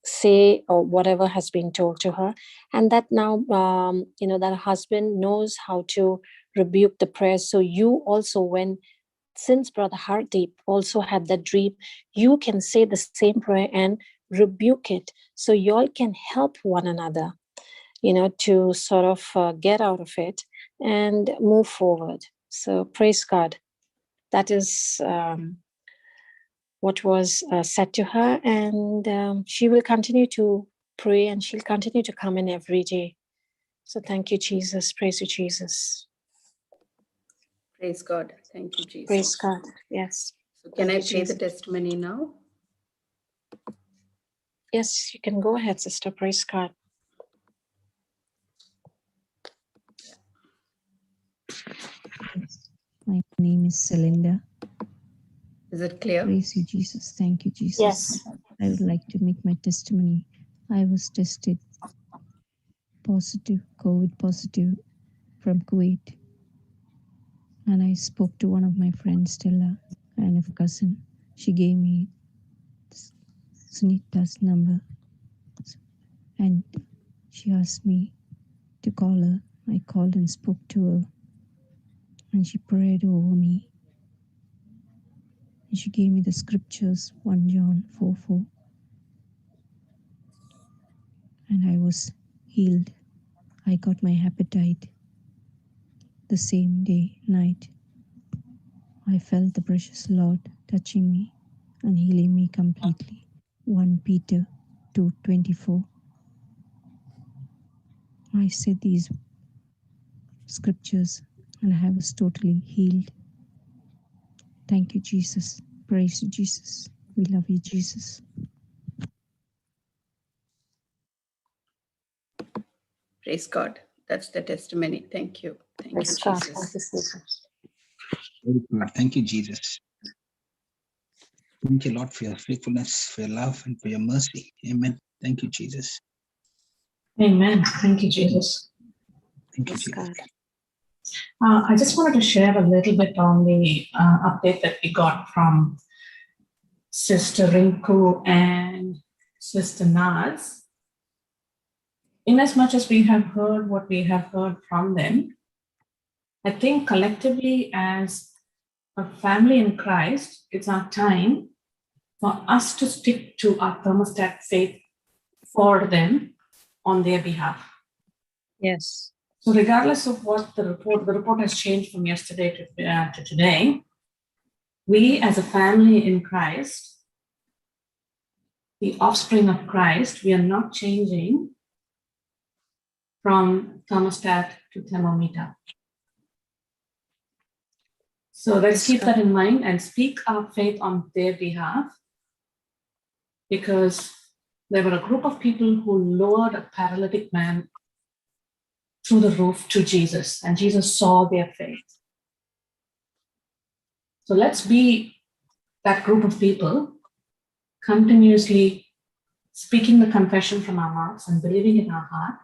say or whatever has been told to her, and that now that her husband knows how to rebuke the prayers. So you also, since brother Hardeep also had that dream, you can say the same prayer and rebuke it, so you all can help one another, to sort of get out of it and move forward. So praise God. That is what was said to her, and she will continue to pray and she'll continue to come in every day. So thank you, Jesus. Praise you, Jesus. Praise God. Thank you, Jesus. Praise God. Yes. So can I play the testimony now? Yes, you can go ahead, sister. Praise God. My name is Celinda. Is it clear? Praise you, Jesus. Thank you, Jesus. Yes. I would like to make my testimony. I was tested positive, COVID positive from Kuwait. And I spoke to one of my friends, Stella, and a cousin. She gave me Sunita's number. And she asked me to call her I called and spoke to her, and she prayed over me. And she gave me the scriptures, 1 John 4:4. And I was healed. I got my appetite the same day, night. I felt the precious Lord touching me and healing me completely. 1 Peter 2:24. I said these scriptures and I was totally healed. Thank you, Jesus. Praise you, Jesus. We love you, Jesus. Praise God. That's the testimony. Thank you. Thank you, Praise God. Jesus. Very good. Thank you, Jesus. Thank you, Lord, for your faithfulness, for your love, and for your mercy. Amen. Thank you, Jesus. Amen. Thank you, Jesus. Thank you, Praise Jesus. God. I just wanted to share a little bit on the update that we got from Sister Rinku and Sister Naz. In as much as we have heard what we have heard from them, I think collectively as a family in Christ, it's our time for us to stick to our thermostat faith for them on their behalf. Yes. So regardless of what the report has changed from yesterday to today, we as a family in Christ, the offspring of Christ, we are not changing from thermostat to thermometer. So let's keep that in mind and speak our faith on their behalf, because there were a group of people who lowered a paralytic man through the roof to Jesus, and Jesus saw their faith. So let's be that group of people, continuously speaking the confession from our mouths and believing in our heart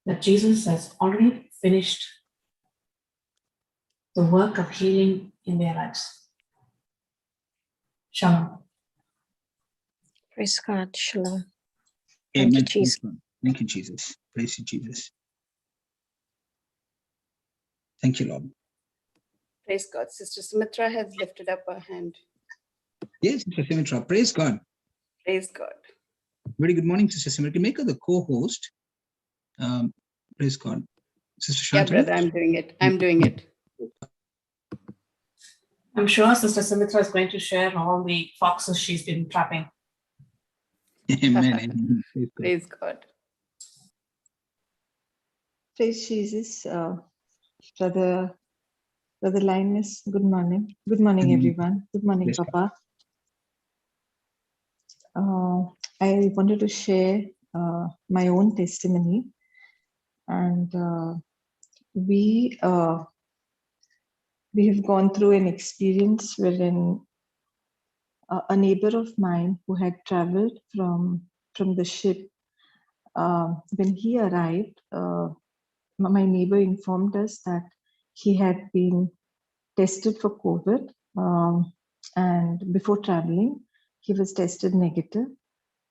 that Jesus has already finished the work of healing in their lives. Shalom. Praise God. Shalom. Thank Amen. you, Jesus. Thank you, Jesus. Praise you, Jesus. Thank you, Lord. Praise God. Sister Sumitra has lifted up her hand. Yes, Sister Sumitra. Praise God. Praise God. Very good morning, Sister Sumitra. Make her the co-host. Praise God. Sister Yeah, Shantanu? brother, I'm doing it. I'm doing it. I'm sure Sister Sumitra is going to share all the foxes she's been trapping. Amen. Amen. Praise God. Praise Jesus. Brother Linus, good morning. Good morning, everyone. Good morning, Yes, Papa. I wanted to share my own testimony. And we have gone through an experience wherein a neighbor of mine who had traveled from the ship, when he arrived, my neighbor informed us that he had been tested for COVID, and before traveling, he was tested negative.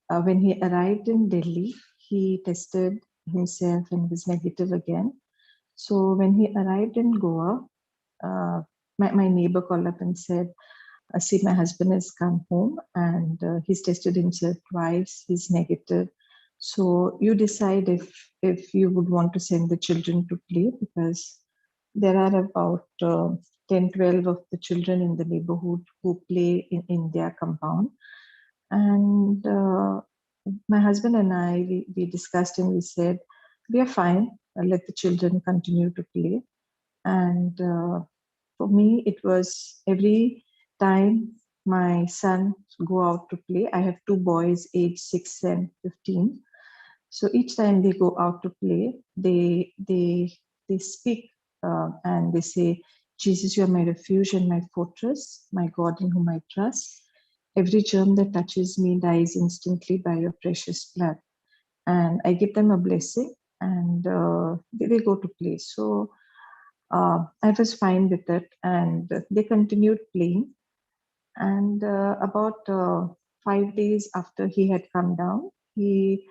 When he arrived in Delhi, he tested himself and was negative again. So when he arrived in Goa, my neighbor called up and said, see, my husband has come home and he's tested himself twice, he's negative. So you decide if you would want to send the children to play, because there are about 10, 12 of the children in the neighborhood who play in their compound. And my husband and I, we discussed and we said, we are fine, let the children continue to play. And for me, it was every time my son go out to play. I have two boys, aged 6 and 15. So each time they go out to play, they speak and they say, Jesus, you are my refuge and my fortress, my God in whom I trust. Every germ that touches me dies instantly by your precious blood. And I give them a blessing, and they go to play. So I was fine with it, and they continued playing. And about 5 days after he had come down, he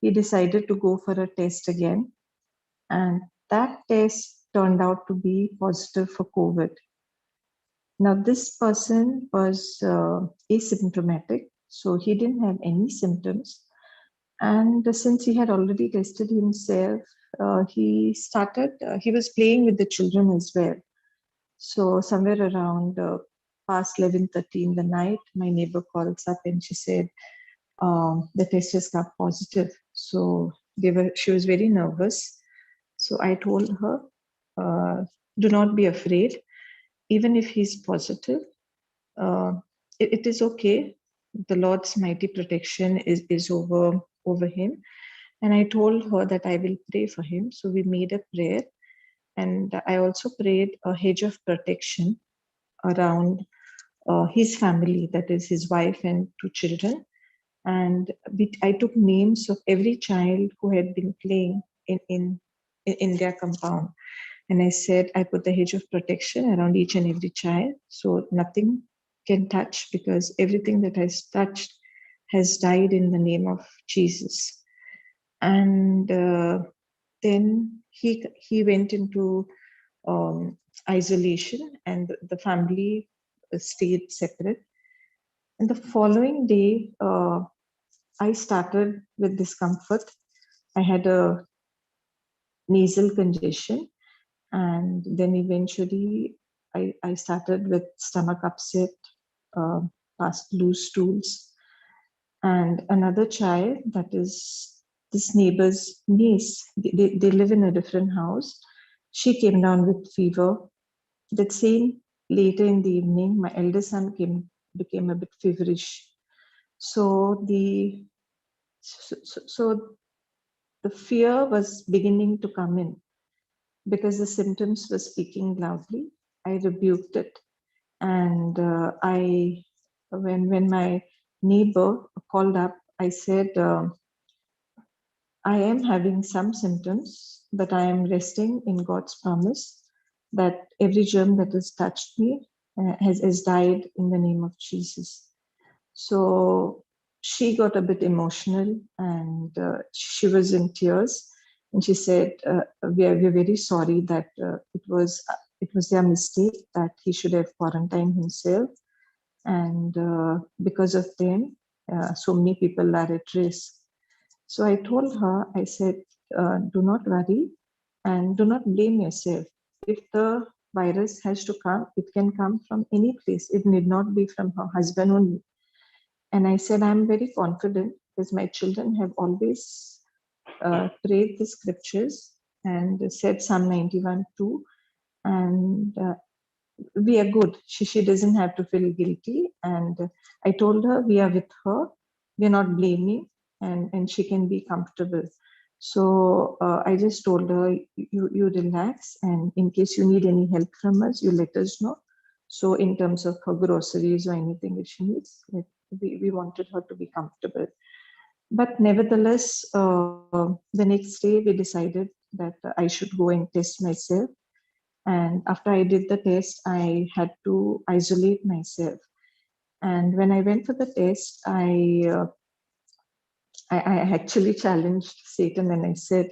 decided to go for a test again. and that test turned out to be positive for COVID. Now, this person was asymptomatic, so he didn't have any symptoms. And since he had already tested himself, he was playing with the children as well. So somewhere around past 11:30 in the night, my neighbor calls up and she said, the test has come positive. So she was very nervous. So I told her, do not be afraid. Even if he's positive, it is okay. The Lord's mighty protection is over him. And I told her that I will pray for him. So we made a prayer. And I also prayed a hedge of protection around his family, that is his wife and 2 children. And I took names of every child who had been playing in their compound. And I said, I put the hedge of protection around each and every child, so nothing can touch, because everything that has touched has died in the name of Jesus. And then he went into isolation, and the family stayed separate. And the following day, I started with discomfort. I had a nasal congestion. And then eventually I started with stomach upset, past loose stools. And another child, that is this neighbor's niece, they live in a different house. She came down with fever. That same later in the evening, my elder son became a bit feverish. So the fear was beginning to come in, because the symptoms were speaking loudly. I rebuked it. And when my neighbor called up, I said, I am having some symptoms, but I am resting in God's promise that every germ that has touched me has died in the name of Jesus. So she got a bit emotional, and she was in tears. And she said, we are very sorry that it was their mistake that he should have quarantined himself. And because of them, so many people are at risk. So I told her, I said, do not worry and do not blame yourself. If the virus has to come, it can come from any place. It need not be from her husband only. And I said, I'm very confident, because my children have always prayed the scriptures and said Psalm 91 too. And we are good. She doesn't have to feel guilty. And I told her, we are with her. We are not blaming, and she can be comfortable. So I just told her, you relax, and in case you need any help from us, you let us know. So in terms of her groceries or anything that she needs, we wanted her to be comfortable. But nevertheless, the next day we decided that I should go and test myself. And after I did the test, I had to isolate myself. And when I went for the test, I actually challenged Satan, and I said,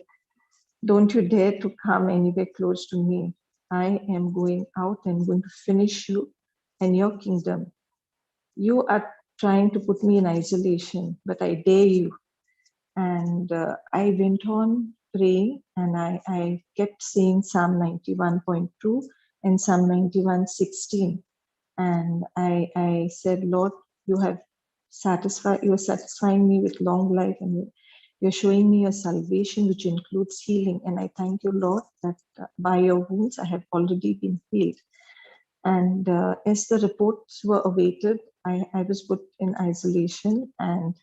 don't you dare to come anywhere close to me. I am going out and going to finish you and your kingdom. You are trying to put me in isolation, but I dare you. And I went on praying, and I kept saying Psalm 91.2 and Psalm 91:16. And I said, Lord, you are satisfying me with long life, and you're showing me your salvation, which includes healing. And I thank you, Lord, that by your wounds I have already been healed. And as the reports were awaited, I was put in isolation, and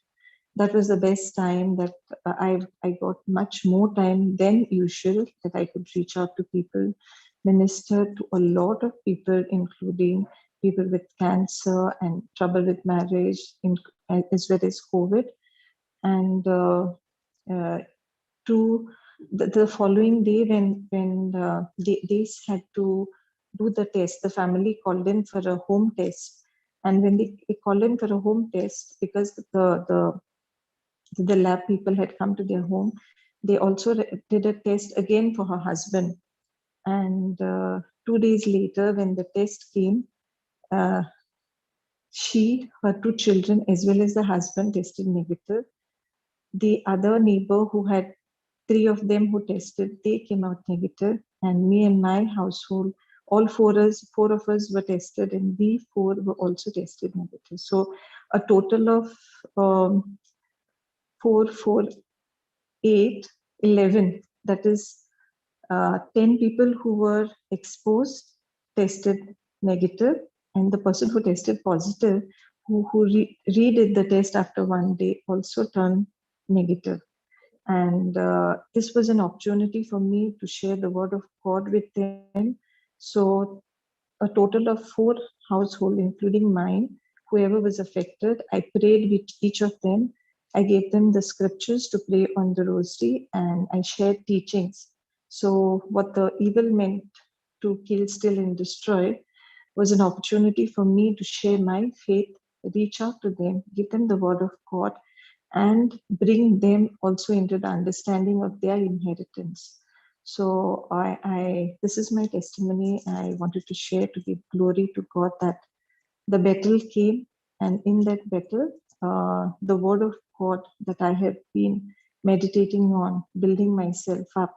that was the best time that I got much more time than usual, that I could reach out to people, minister to a lot of people, including people with cancer and trouble with marriage, as well as COVID. And to the following day, when they had to do the test, the family called in for a home test. And when they called in for a home test, because the lab people had come to their home, they also did a test again for her husband. And 2 days later, when the test came, she, her 2 children, as well as the husband tested negative. The other neighbor who had 3 of them who tested, they came out negative. And me and my household, all 4 of us were tested, and we 4 were also tested negative. So a total of 4, 4, 8, 11. That is 10 people who were exposed tested negative, and the person who tested positive, who redid the test after 1 day, also turned negative. And this was an opportunity for me to share the word of God with them. So a total of 4 households, including mine, whoever was affected, I prayed with each of them. I gave them the scriptures to pray on the rosary, and I shared teachings. So what the evil meant to kill, steal, and destroy was an opportunity for me to share my faith, reach out to them, give them the word of God, and bring them also into the understanding of their inheritance. So this is my testimony. I wanted to share to give glory to God that the battle came, and in that battle, the word of God that I have been meditating on, building myself up,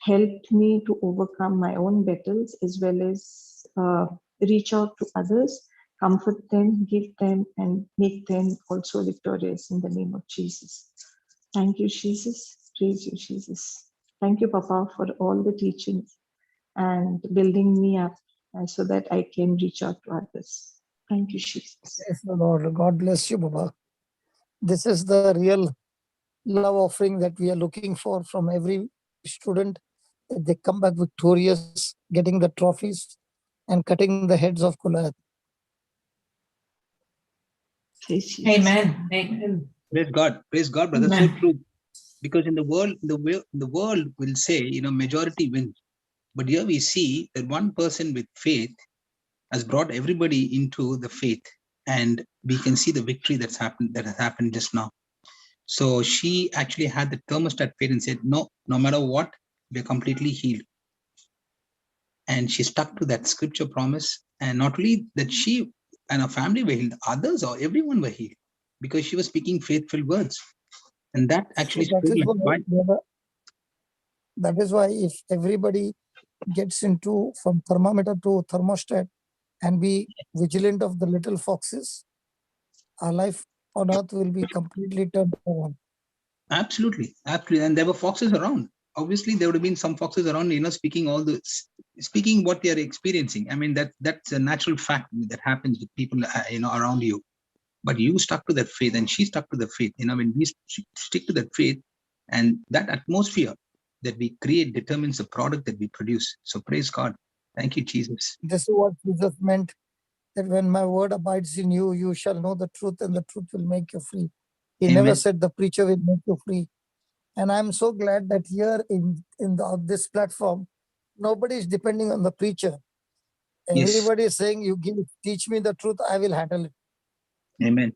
helped me to overcome my own battles, as well as reach out to others, comfort them, give them, and make them also victorious in the name of Jesus. Thank you, Jesus. Praise you, Jesus. Thank you, Papa, for all the teachings and building me up so that I can reach out to others. Thank you, Jesus. Yes, Lord. God bless you, Baba. This is the real love offering that we are looking for from every student. They come back victorious, getting the trophies and cutting the heads of Goliath. Amen. Amen. Praise God, brother. So true. Because in the world, the world will say, majority wins. But here we see that one person with faith has brought everybody into the faith, and we can see the victory that has happened just now. So she actually had the thermostat faith and said, no matter what, we're completely healed. And she stuck to that scripture promise. And not only that, she and her family were healed, others or everyone were healed, because she was speaking faithful words. And that actually So that is why if everybody gets into from thermometer to thermostat and be vigilant of the little foxes, our life on earth will be completely turned around. Absolutely. And there were foxes around. Obviously, there would have been some foxes around, speaking what they are experiencing. I mean, that's a natural fact that happens with people, around you. But you stuck to that faith, and she stuck to the faith. When we stick to that faith, and that atmosphere that we create determines the product that we produce. So praise God. Thank you, Jesus. This is what Jesus meant, that when my word abides in you, you shall know the truth, and the truth will make you free. He Amen. never said the preacher will make you free. And I'm so glad that here in this platform, nobody is depending on the preacher. Everybody is saying, teach me the truth, I will handle it. Amen.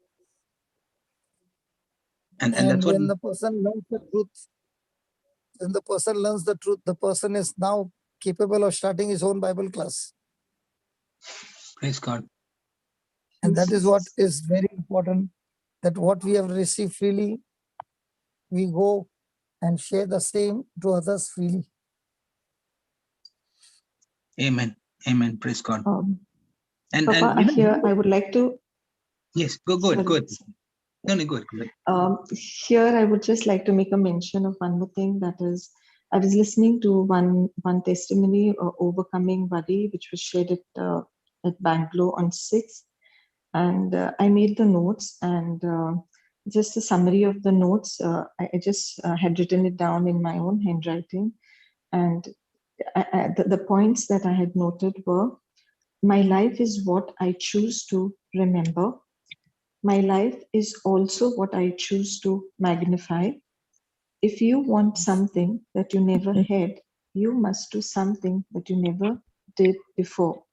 And that's when the person learns the truth, the person is now capable of starting his own Bible class. Praise God. And that is what is very important, that what we have received freely, we go and share the same to others freely. Amen. Praise God. Papa, here I would like to. Yes, go ahead. Go ahead. No, go ahead. Here I would just like to make a mention of one more thing. That is, I was listening to one testimony, overcoming worry, which was shared at Bangalore on 6th, and I made the notes, and just a summary of the notes. I just had written it down in my own handwriting, and the points that I had noted were: my life is what I choose to remember. My life is also what I choose to magnify. If you want something that you never had, you must do something that you never did before.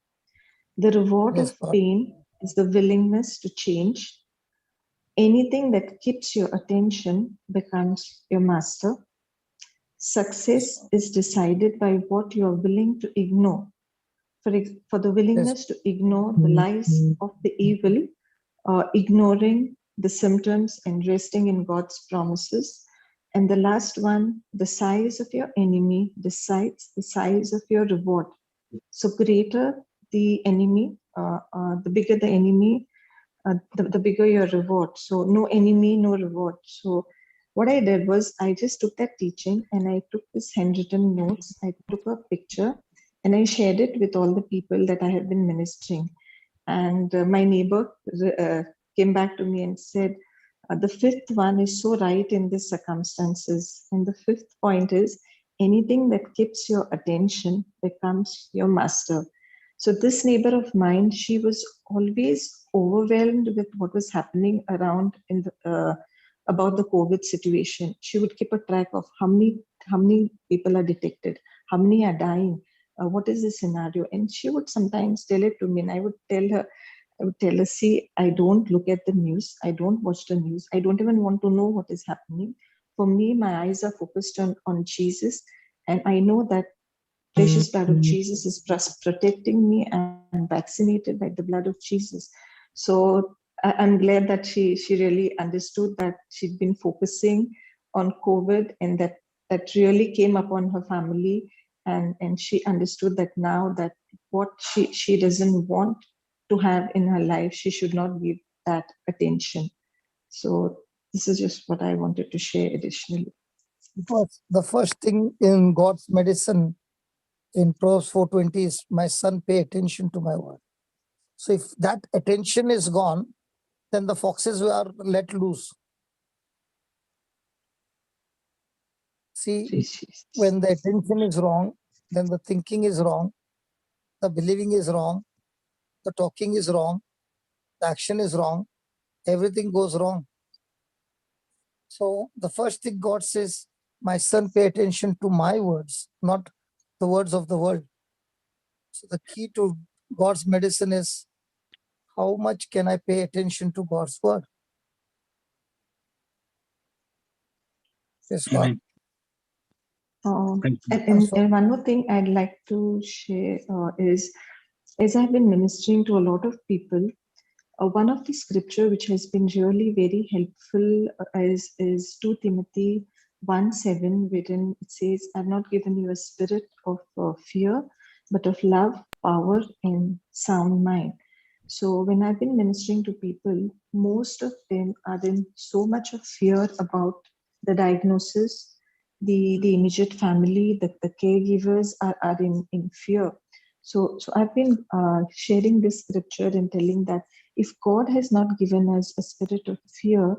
The reward of pain is the willingness to change. Anything that keeps your attention becomes your master. Success is decided by what you are willing to ignore. For the willingness to ignore the lies of the evil, ignoring the symptoms and resting in God's promises. And the last one, the size of your enemy decides the size of your reward. So greater the enemy, the bigger the enemy, the bigger your reward. So no enemy, no reward. So what I did was I just took that teaching and I took this handwritten notes, I took a picture and I shared it with all the people that I have been ministering. And my neighbor came back to me and said, the fifth one is so right in these circumstances. And the fifth point is, anything that keeps your attention becomes your master. So this neighbor of mine, she was always overwhelmed with what was happening around in the, about the COVID situation. She would keep a track of how many people are detected, how many are dying, what is the scenario. And she would sometimes tell it to me, and I would tell her, see, I don't look at the news. I don't watch the news. I don't even want to know what is happening. For me, my eyes are focused on Jesus. And I know that precious blood of Jesus is protecting me and vaccinated by the blood of Jesus. So I'm glad that she really understood that she'd been focusing on COVID and that really came upon her family. And she understood that now that what she doesn't want to have in her life, she should not give that attention. So this is just what I wanted to share additionally. The first thing in God's medicine in Proverbs 4:20 is, my son, pay attention to my word. So if that attention is gone, then the foxes are let loose. See, when the attention is wrong, then the thinking is wrong, the believing is wrong, the talking is wrong, the action is wrong, everything goes wrong. So the first thing God says, my son, pay attention to my words, not the words of the world. So the key to God's medicine is, how much can I pay attention to God's word? Yes, God. And one more thing I'd like to share is, as I've been ministering to a lot of people, one of the scripture which has been really very helpful is 2 Timothy 1:7, wherein it says, I've not given you a spirit of fear, but of love, power, and sound mind. So when I've been ministering to people, most of them are in so much of fear about the diagnosis. The immediate family, the caregivers are in fear. So I've been sharing this scripture and telling that if God has not given us a spirit of fear,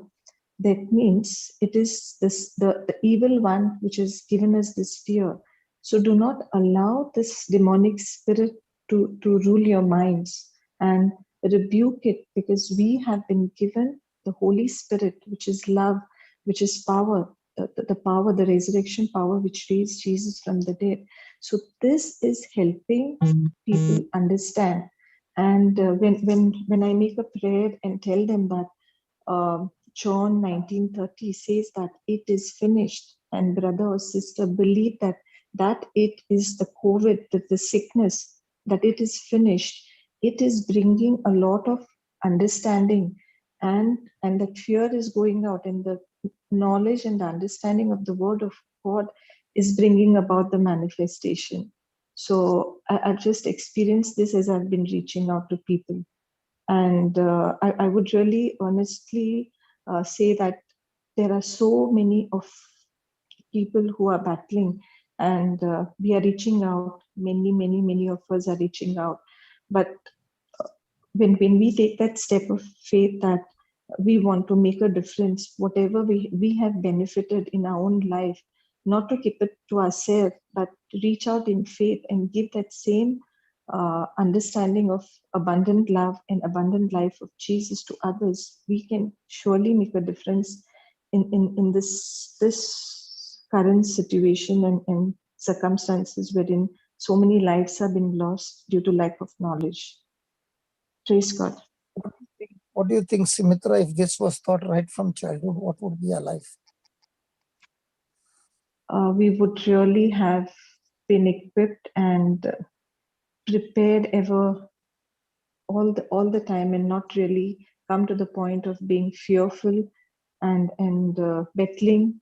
that means it is the evil one which has given us this fear. So do not allow this demonic spirit to rule your minds, and rebuke it, because we have been given the Holy Spirit, which is love, which is power, the power, the resurrection power which raised Jesus from the dead. So this is helping people understand. And when I make a prayer and tell them that John 19:30 says that it is finished, and brother or sister believe that it is the COVID, that the sickness, that it is finished, it is bringing a lot of understanding, and that fear is going out, and the knowledge and the understanding of the word of God is bringing about the manifestation. So I've just experienced this as I've been reaching out to people. And I would really honestly say that there are so many of people who are battling, and we are reaching out. Many of us are reaching out. But when we take that step of faith that we want to make a difference, whatever we have benefited in our own life, not to keep it to ourselves, but to reach out in faith and give that same understanding of abundant love and abundant life of Jesus to others, we can surely make a difference in this current situation and circumstances wherein so many lives have been lost due to lack of knowledge. Praise God. What do you think, Sumitra, if this was taught right from childhood, what would be our life? we would really have been equipped and prepared ever all the time, and not really come to the point of being fearful and battling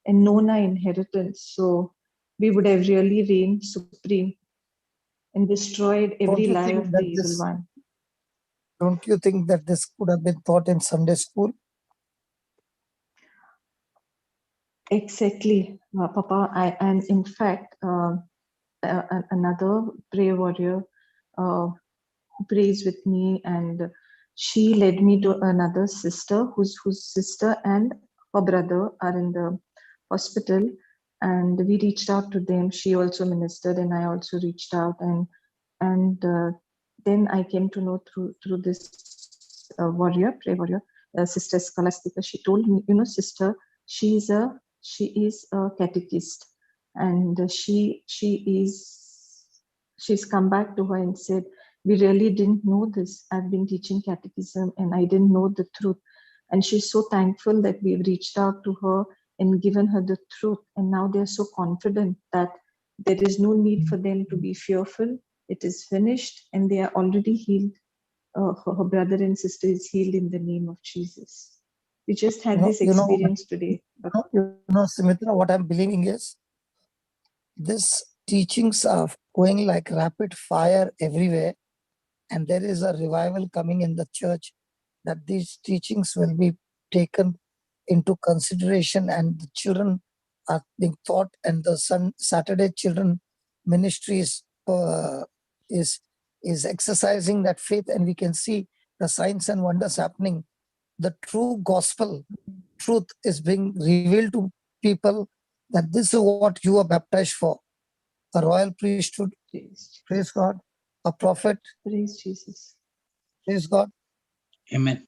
and known our inheritance. So we would have really reigned supreme and destroyed Don't every you lie think of the that evil one. don't you think that this could have been taught in Sunday school? Exactly, Papa. And in fact, another prayer warrior prays with me, and she led me to another sister whose sister and her brother are in the hospital, and we reached out to them. She also ministered, and I also reached out, and then I came to know through this prayer warrior, Sister Scholastica. She told me, sister, she is a catechist, and she's come back to her and said, we really didn't know this. I've been teaching catechism and I didn't know the truth. And she's so thankful that we've reached out to her and given her the truth. And now they're so confident that there is no need for them to be fearful. It is finished and they are already healed. Her brother and sister is healed in the name of Jesus. We just had this experience today. Sumitra, what I'm believing is these teachings are going like rapid fire everywhere, and there is a revival coming in the church, that these teachings will be taken into consideration, and the children are being taught, and the Saturday children ministries is exercising that faith, and we can see the signs and wonders happening. The true gospel truth is being revealed to people, that this is what you are baptized for: a royal priesthood, praise God, a prophet, praise Jesus, praise God, Amen.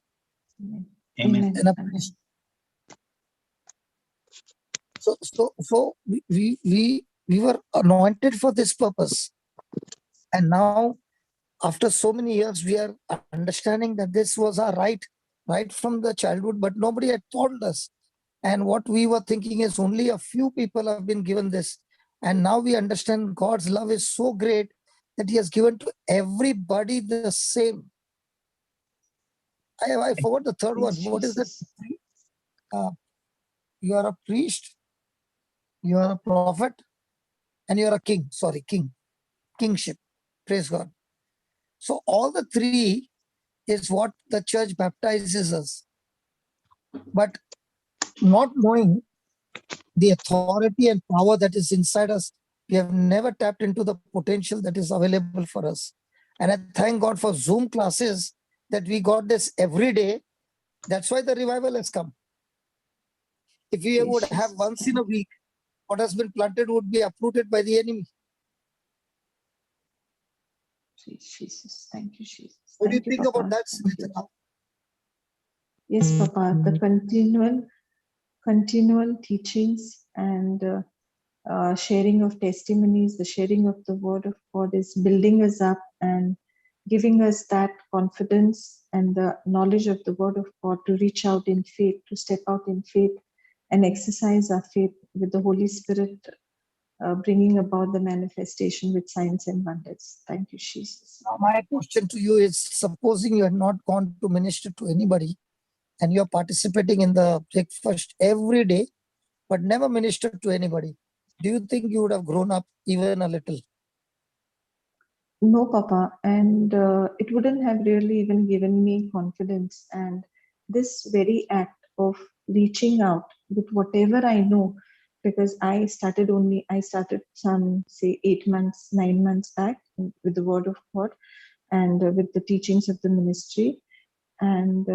Amen. and a priest. So we were anointed for this purpose, and now after so many years we are understanding that this was our right from the childhood, but nobody had told us. And what we were thinking is only a few people have been given this, and now we understand God's love is so great that He has given to everybody the same. I forgot the third one. What is that? You are a priest, you are a prophet, and you are a king. Sorry, kingship. Praise God. So all the three is what the church baptizes us. But not knowing the authority and power that is inside us, we have never tapped into the potential that is available for us. And I thank God for Zoom classes that we got this every day. That's why the revival has come. If we would have once in a week, what has been planted would be uprooted by the enemy. Jesus, thank you, Jesus. What do you think about that, Smita? Yes, Papa, the continual teachings and sharing of testimonies, the sharing of the word of God is building us up and giving us that confidence and the knowledge of the word of God to reach out in faith, to step out in faith and exercise our faith with the Holy Spirit, bringing about the manifestation with signs and wonders. Thank you, Jesus. Now, my question to you is, supposing you had not gone to minister to anybody and you're participating in the breakfast every day, but never ministered to anybody, do you think you would have grown up even a little? No, Papa, and it wouldn't have really even given me confidence. And this very act of reaching out with whatever I know, because I started some, say, 8 months, 9 months back with the word of God and with the teachings of the ministry. And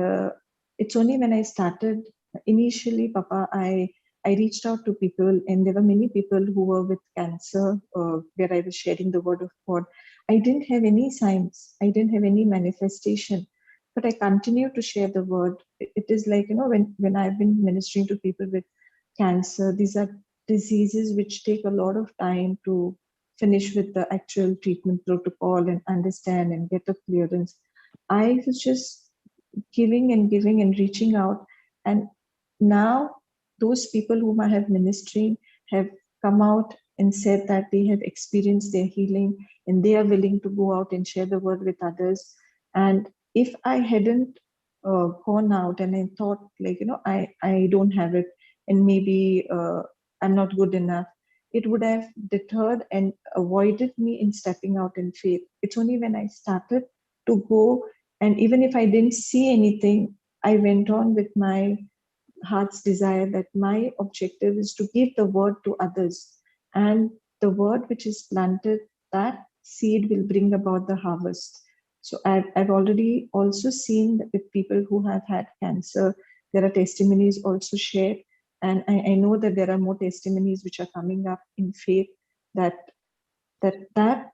it's only when I started initially, Papa, I reached out to people, and there were many people who were with cancer, where I was sharing the word of God. I didn't have any signs, I didn't have any manifestation, but I continue to share the word. It is like, when I've been ministering to people with cancer, these are diseases which take a lot of time to finish with the actual treatment protocol and understand and get a clearance. I was just giving and reaching out, and now those people whom I have ministering have come out and said that they have experienced their healing and they are willing to go out and share the word with others. And if I hadn't gone out and I thought like, I don't have it and maybe I'm not good enough, it would have deterred and avoided me in stepping out in faith. It's only when I started to go, and even if I didn't see anything, I went on with my heart's desire that my objective is to give the word to others. And the word which is planted, that seed will bring about the harvest. So I've already also seen that with people who have had cancer, there are testimonies also shared. And I know that there are more testimonies which are coming up in faith, that the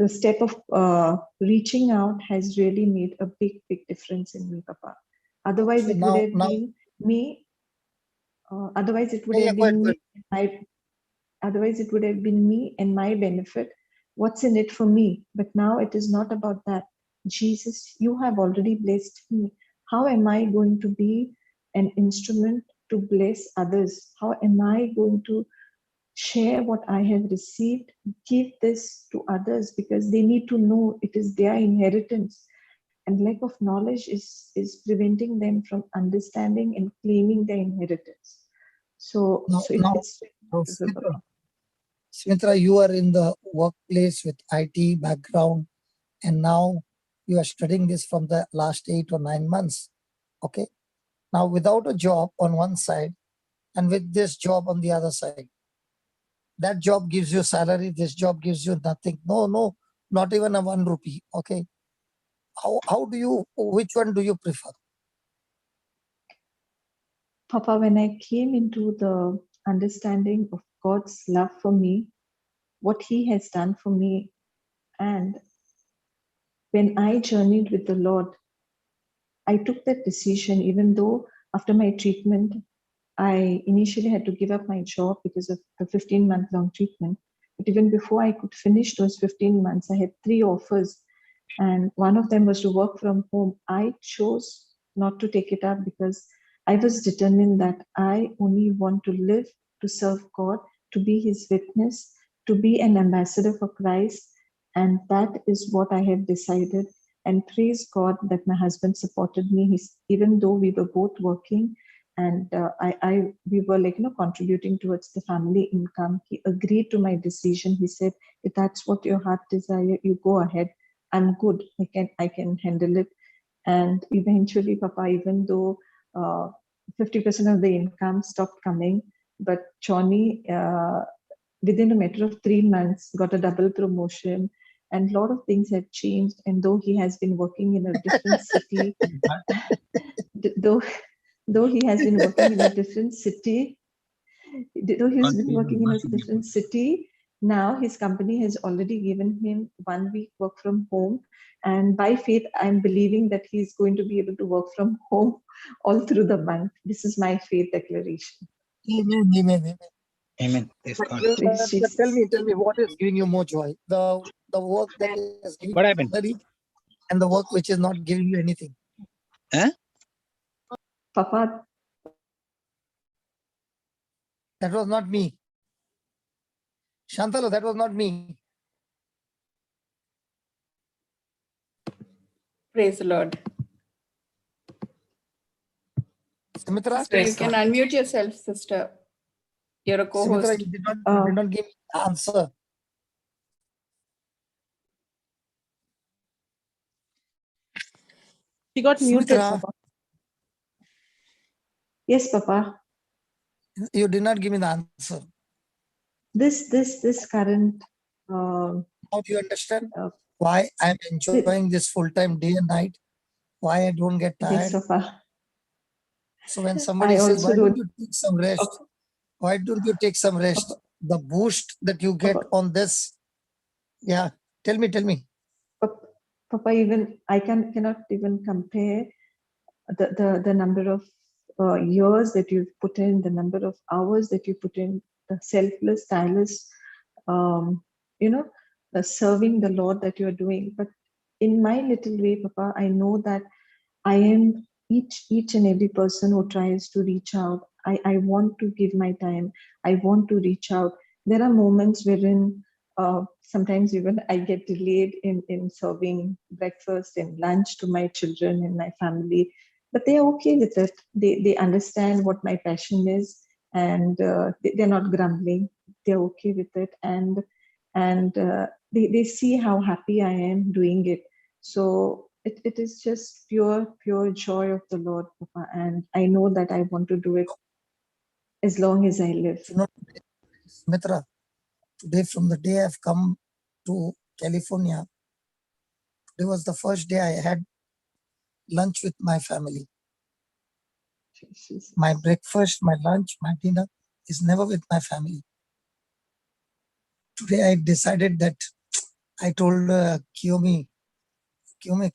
step of reaching out has really made a big difference in me, Papa. Otherwise, it would have been me. Otherwise, it would have been me. Otherwise, it would have been me and my benefit. What's in it for me? But now it is not about that. Jesus, you have already blessed me. How am I going to be an instrument to bless others? How am I going to share what I have received? Give this to others because they need to know it is their inheritance. And lack of knowledge is preventing them from understanding and claiming their inheritance. So it's Smitra, you are in the workplace with IT background, and now you are studying this from the last 8 or 9 months. Okay. Now, without a job on one side and with this job on the other side, that job gives you salary, this job gives you nothing. No, not even a 1 rupee. Okay. Which one do you prefer? Papa, when I came into the understanding of God's love for me, what He has done for me, and when I journeyed with the Lord, I took that decision, even though after my treatment, I initially had to give up my job because of the 15-month-long treatment. But even before I could finish those 15 months, I had 3 offers. And one of them was to work from home. I chose not to take it up because I was determined that I only want to live to serve God, to be His witness, to be an ambassador for Christ. And that is what I have decided. And praise God that my husband supported me. Even though we were both working, and we were contributing towards the family income, he agreed to my decision. He said, if that's what your heart desire, you go ahead. I'm good. I can handle it. And eventually, Papa, even though 50% of the income stopped coming, but Johnny, within a matter of 3 months, got a double promotion. And a lot of things have changed. And though he has been working in a different city, though he has been working in a different city, now his company has already given him 1 week work from home. And by faith, I'm believing that he's going to be able to work from home all through the month. This is my faith declaration. Amen. Amen. Tell me, what is giving you more joy? The work that is giving what you happened? salary, and the work which is not giving you anything. Papa, that was not me. Shantalo, that was not me. Praise the Lord. Sumitra, Sister, you can unmute yourself, sister. You're a co-host. Sumitra, you did not give me the answer. She got muted, Sumitra, Papa. Yes, Papa. You did not give me the answer. This current. How do you understand why I'm enjoying this full-time day and night? Why I don't get tired? Yes, Papa. So when somebody says, why don't you take some rest? Why don't you take some rest? The boost that you get on this. Yeah, tell me. Papa, even I cannot even compare the number of years that you've put in, the number of hours that you put in, the selfless, tireless, serving the Lord that you are doing. But in my little way, Papa, I know that I am each and every person who tries to reach out. I want to give my time. I want to reach out. There are moments wherein sometimes even I get delayed in serving breakfast and lunch to my children and my family, but they are okay with it. They understand what my passion is, and they're not grumbling. They're okay with it, and they see how happy I am doing it. So it is just pure joy of the Lord, Papa, and I know that I want to do it as long as I live. You know, Mitra, today from the day I've come to California, today was the first day I had lunch with my family. My breakfast, my lunch, my dinner is never with my family. Today I decided that I told Kiyomi,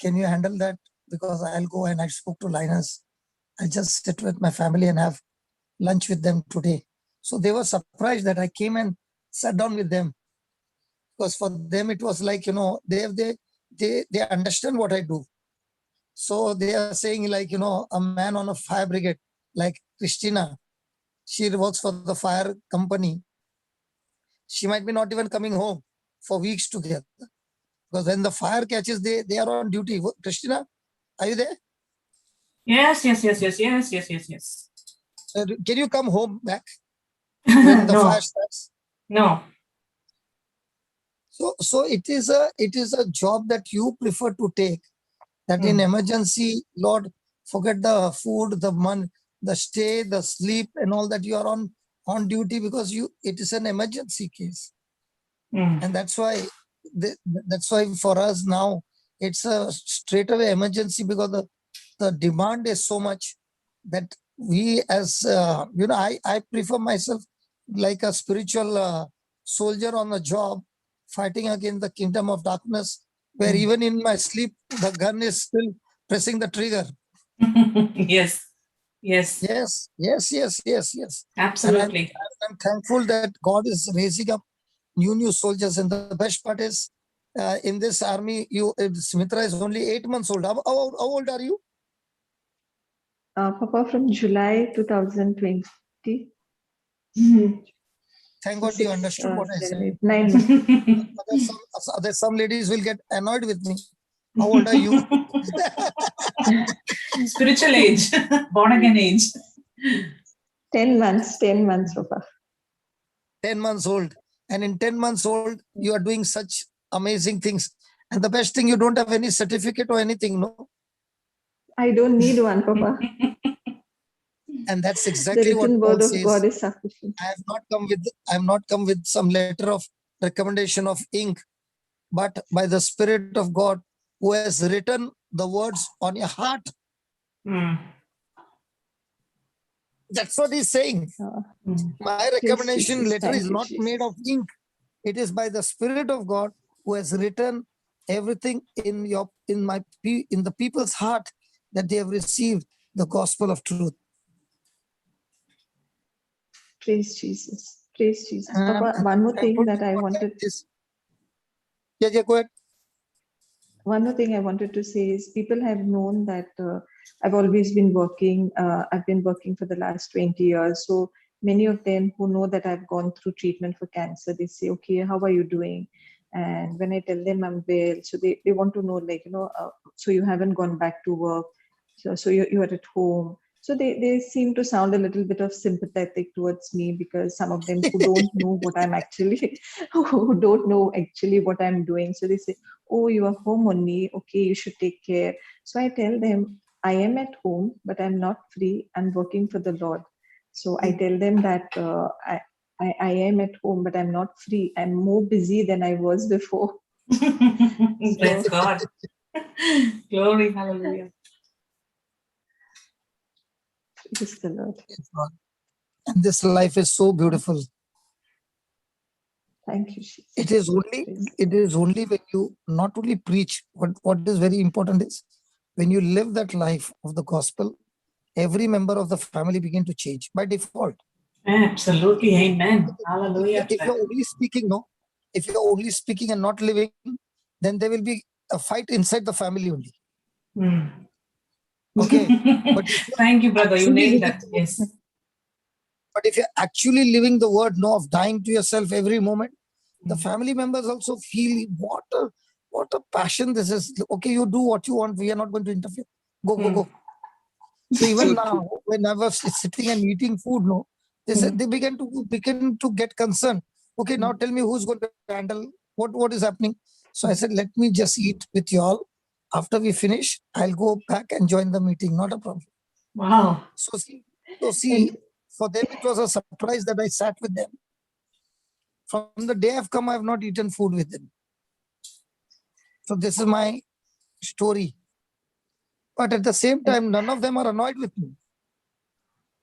can you handle that? Because I'll go, and I spoke to Linus. I'll just sit with my family and have lunch with them today. So they were surprised that I came and sat down with them. Because for them it was like, they understand what I do. So they are saying, like, a man on a fire brigade, like Christina, she works for the fire company. She might be not even coming home for weeks together. Because when the fire catches, they are on duty. Christina, are you there? Yes. Can you come home back when the No. fire starts? No. So it is a job that you prefer to take. That in emergency, Lord, forget the food, the money, the stay, the sleep, and all that. You are on duty because it is an emergency case, and that's why for us now it's a straightaway emergency, because the demand is so much that we, as I prefer myself like a spiritual soldier on a job, fighting against the kingdom of darkness, where even in my sleep the gun is still pressing the trigger. Yes. Absolutely. And I'm thankful that God is raising up new soldiers, and the best part is in this army, Smitra is only 8 months old. How old are you? Papa, from July 2020. Thank God you understood what I said. 9 months. Some ladies will get annoyed with me. How old are you? Spiritual age, born again age. 10 months, Papa. 10 months old. And in 10 months old, you are doing such amazing things. And the best thing, you don't have any certificate or anything, no? I don't need one, Papa. And that's exactly what the written Paul word of says. God is sufficient. I have not come with some letter of recommendation of ink, but by the Spirit of God, who has written the words on your heart. That's what he's saying. My recommendation letter is not made of ink. It is by the Spirit of God, who has written everything in the people's heart, that they have received the gospel of truth. Praise Jesus. Praise Jesus. Papa, one more thing that I wanted. Yeah, go ahead. One more thing I wanted to say is, people have known that I've always been working. I've been working for the last 20 years. So many of them who know that I've gone through treatment for cancer, they say, okay, how are you doing? And when I tell them I'm well, so they want to know, like, so you haven't gone back to work. So you're at home. So they seem to sound a little bit of sympathetic towards me, because some of them who don't know what I'm actually, who don't know actually what I'm doing. So they say, oh, you are home only. Okay, you should take care. So I tell them, I am at home, but I'm not free. I'm working for the Lord. So I tell them that I am at home, but I'm not free. I'm more busy than I was before. Bless God. Glory, hallelujah. Praise the Lord. And this life is so beautiful. Thank you, Jesus. It is only when you not only preach, but what is very important is when you live that life of the gospel, every member of the family begin to change by default. Absolutely, amen. Hallelujah. If you're only speaking, if you're only speaking and not living, then there will be a fight inside the family only. Okay. But thank you, brother. You nailed that. Yes. But if you're actually living the word, no, of dying to yourself every moment, the family members also feel what a passion this is. Okay, you do what you want. We are not going to interfere. Go. So even now, when I was sitting and eating food, no, they said they begin to get concerned. Okay, now tell me who's going to handle what is happening. So I said, let me just eat with you all. After we finish, I'll go back and join the meeting. Not a problem. Wow. So see, for them it was a surprise that I sat with them. From the day I've come, I've not eaten food with them. So this is my story. But at the same time, none of them are annoyed with me.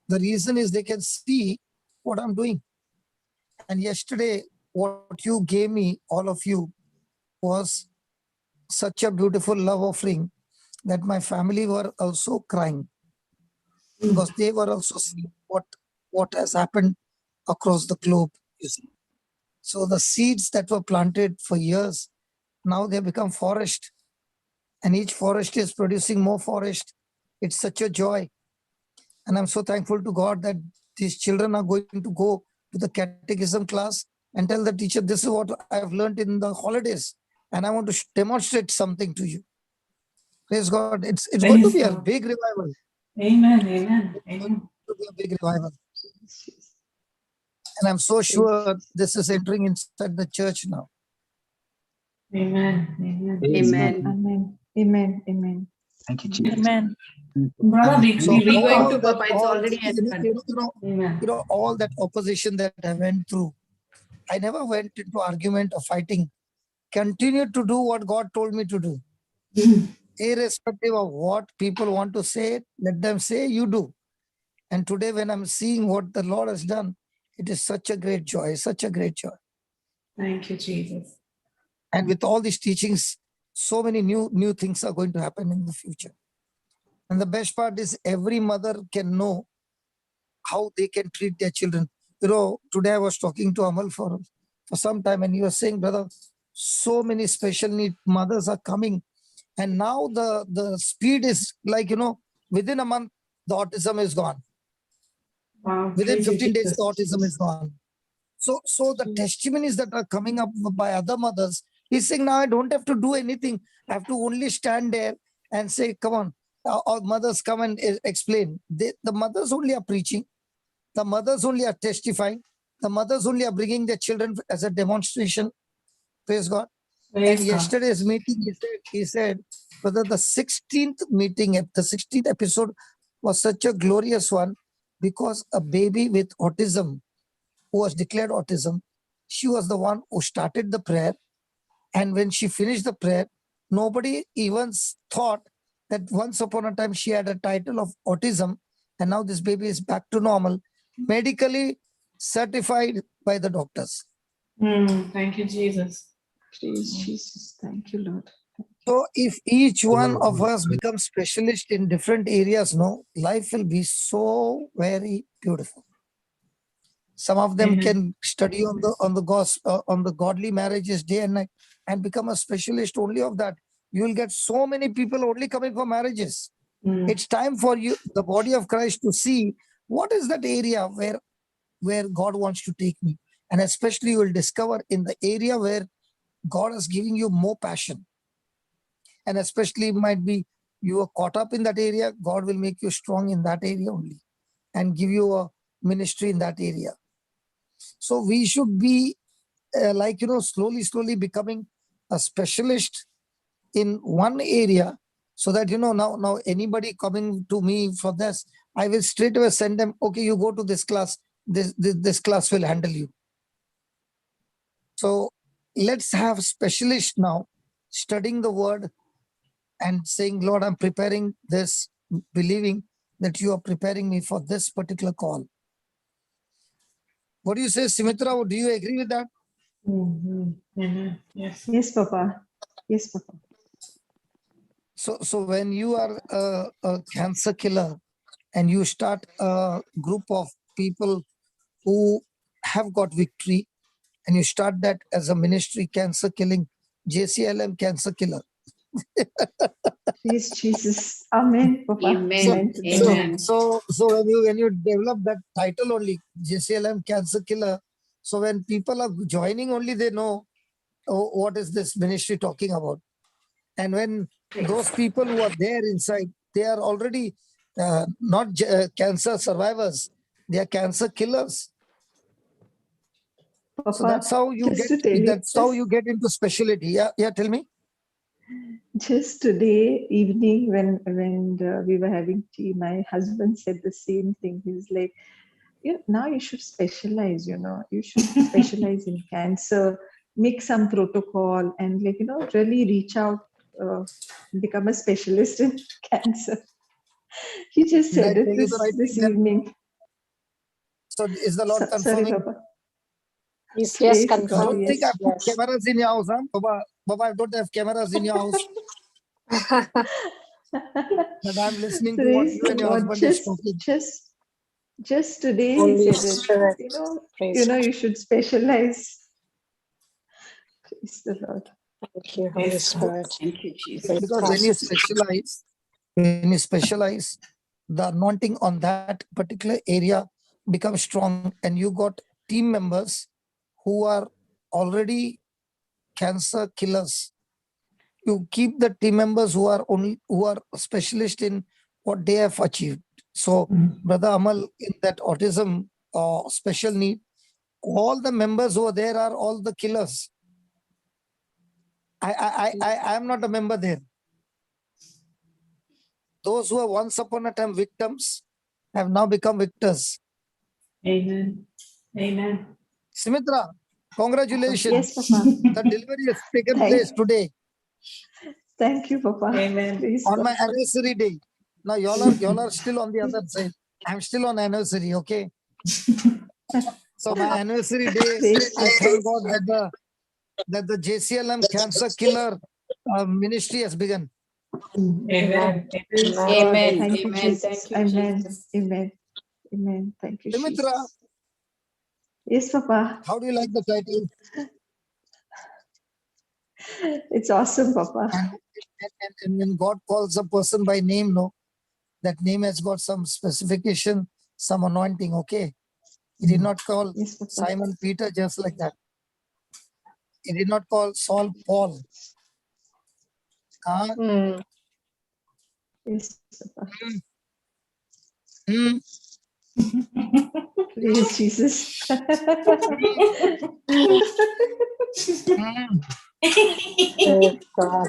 The reason is they can see what I'm doing. And yesterday, what you gave me, all of you, was such a beautiful love offering that my family were also crying because they were also seeing what has happened across the globe. You see. So the seeds that were planted for years, now they have become forest. And each forest is producing more forest. It's such a joy. And I'm so thankful to God that these children are going to go to the catechism class and tell the teacher, this is what I've learned in the holidays. And I want to demonstrate something to you. Praise God. It's going to be a big revival. Amen. Amen. It's going to be a big revival. And I'm so sure this is entering inside the church now. Amen. Amen. Amen. Amen. Thank you, Jesus. Amen. Brother, we going to recall. Papa. It's already all that opposition that I went through. I never went into argument or fighting. Continued to do what God told me to do. Irrespective of what people want to say, let them say, you do. And today when I'm seeing what the Lord has done, it is such a great joy, such a great joy. Thank you, Jesus. And with all these teachings, so many new things are going to happen in the future. And the best part is every mother can know how they can treat their children. You know, today I was talking to Amal for some time and he was saying, brother, so many special need mothers are coming. And now the speed is like, within a month, the autism is gone. Wow. Within Praise you, 15 days, Jesus. the autism is gone. So the testimonies that are coming up by other mothers, he's saying, now I don't have to do anything. I have to only stand there and say, come on, our mothers come and explain. The mothers only are preaching. The mothers only are testifying. The mothers only are bringing their children as a demonstration. Praise God. Praise And God. yesterday's meeting, he said, whether the 16th meeting, the 16th episode was such a glorious one because a baby with autism, who was declared autism, she was the one who started the prayer. And when she finished the prayer, nobody even thought that once upon a time she had a title of autism. And now this baby is back to normal, medically certified by the doctors. Thank you, Jesus. Praise Jesus. Thank you, Lord. So if each one of us becomes specialist in different areas, life will be so very beautiful. Some of them can study on the gospel, on the godly marriages day and night and become a specialist only of that. You will get so many people only coming for marriages. It's time for you, the body of Christ, to see what is that area where God wants to take me. And especially you will discover in the area where God is giving you more passion. And especially it might be you are caught up in that area, God will make you strong in that area only and give you a ministry in that area. So we should be slowly becoming a specialist in one area so that, now anybody coming to me for this, I will straight away send them, okay, you go to this class, this class will handle you. So let's have specialists now studying the word and saying, Lord, I'm preparing this, believing that you are preparing me for this particular call. What do you say, Simitra? Do you agree with that? Amen. Yes. Yes, Papa. Yes, Papa. So when you are a cancer killer and you start a group of people who have got victory and you start that as a ministry, cancer killing, JCILM cancer killer, Praise Jesus. Amen, Papa. Amen. to the Amen. So when you develop that title only, JCILM Cancer Killer, so when people are joining only, they know, oh, what is this ministry talking about? And when those people who are there inside, they are already not cancer survivors, they are cancer killers. Papa, So that's how you just to tell get. you, That's how you get into specialty. Yeah. Tell me. just today evening when we were having tea, my husband said the same thing. He's like, now you should specialize. You should specialize in cancer, make some protocol, and really reach out, become a specialist in cancer. He just Did I said it tell you the right this thing then? evening. So is the Lord Sorry, confirming? Papa. Yes, Praise confirm. God, Don't think I yes. put cameras in your house, huh? Baba, I don't have cameras in your house. But I'm listening to what Praise you the and your Lord. husband is talking. Just today he Holy said it. Spirit. Praise You should specialize. Praise the Lord. Thank you, Holy Spirit. Thank you, Jesus. Praise Because God. when you specialize, the anointing on that particular area becomes strong, and you got team members who are already cancer killers. You keep the team members who are specialist in what they have achieved. So, Brother Amal, in that autism special need, all the members over there are all the killers. I am not a member there. Those who were once upon a time victims have now become victors. Amen. Amen. Sumitra, congratulations. Yes, Papa. The delivery has taken place today Thank you, Papa. Amen. Praise on God. my anniversary day. Now y'all are still on the other side. I'm still on anniversary, okay? So my anniversary day, Praise I God. thank God that the JCILM Cancer Killer ministry has begun. Amen. Praise God. Amen. Thank you, Amen. Jesus. Thank you, Amen. Jesus. Amen. Amen. Thank you, Sumitra, Jesus. Yes, Papa. how do you like the title? It's awesome, Papa. And when God calls a person by name, no, that name has got some specification, some anointing, okay? He did not call Yes, Papa. Simon Peter just like that. He did not call Saul Paul. Yes, Papa. Hmm. Praise Jesus. Praise God.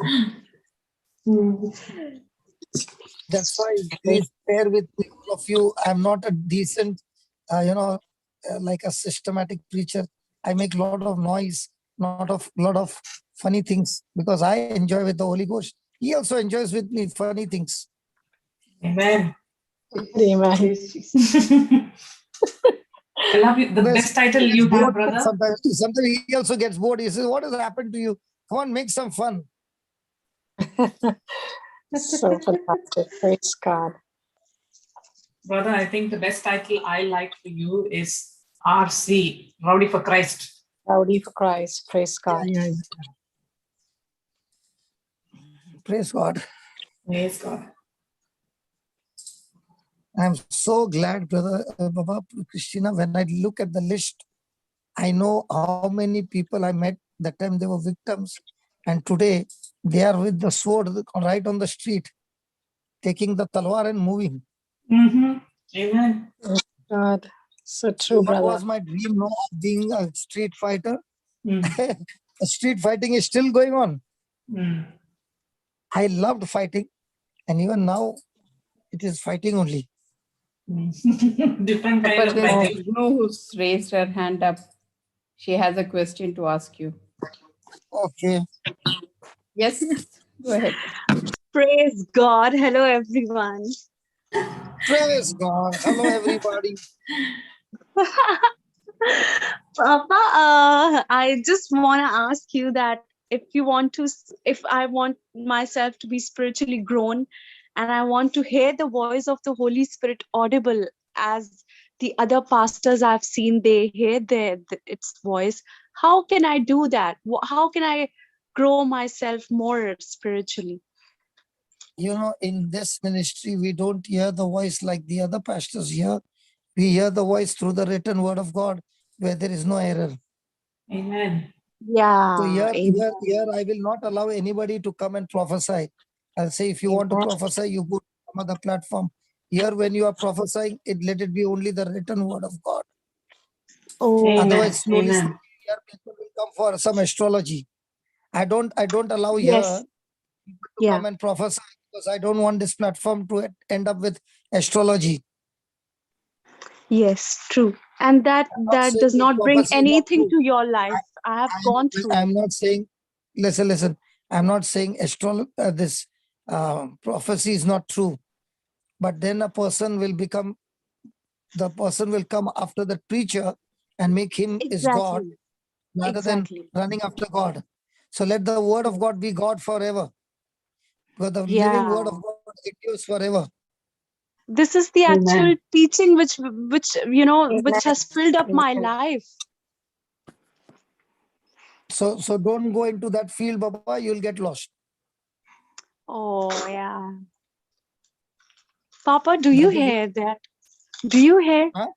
That's why please bear with me, all of you. I'm not a decent, like a systematic preacher. I make a lot of noise, lot of funny things because I enjoy with the Holy Ghost. He also enjoys with me funny things. Amen. Amen. Praise Jesus. I love you. The best title you have, brother. Sometimes he also gets bored. He says, "What has happened to you? Come on, make some fun." So fantastic. Praise God. Brother, I think the best title I like for you is RC, Rowdy for Christ. Rowdy for Christ. Praise God. Yeah. Praise God. Praise God. I'm so glad, brother Baba Christina, when I look at the list, I know how many people I met that time they were victims, and today they are with the sword right on the street, taking the talwar and moving. Amen. God, so true, What brother. was my dream of being a street fighter? Street fighting is still going on. I loved fighting, and even now it is fighting only. Different kind Papa, of there's fighting. Gunu who's raised her hand up. She has a question to ask you. Okay. Yes, go ahead. Praise God. Hello, everyone. Praise God. Hello, everybody. Papa, I just want to ask you that if I want myself to be spiritually grown and I want to hear the voice of the Holy Spirit audible as the other pastors I've seen, they hear its voice. How can I do that? How can I grow myself more spiritually. You know, in this ministry, we don't hear the voice like the other pastors hear. We hear the voice through the written word of God, where there is no error. Amen. Yeah. So here Amen. I will not allow anybody to come and prophesy. I'll say, if you want to Amen. prophesy, you go to some other platform. Here, when you are prophesying, let it be only the written word of God. Oh, Amen. Otherwise, slowly, Amen. slowly, here people will come for some astrology. I don't allow here yes. people to Yeah. come and prophesy, because I don't want this platform to end up with astrology. Yes, true. And that I'm not saying does that not bring prophecy is not anything true. to your life. I have gone through it. I'm not saying, listen, I'm not saying this prophecy is not true, but then the person will come after the preacher and make him is God Exactly. rather than Exactly. running after God. So let the word of God be God forever, because the living word Yeah. of God endures forever. This is the actual Amen. teaching which which has filled up my Amen. life. So don't go into that field, Baba, you'll get lost. Oh, yeah. Papa, do you hear that? Do you hear? Huh?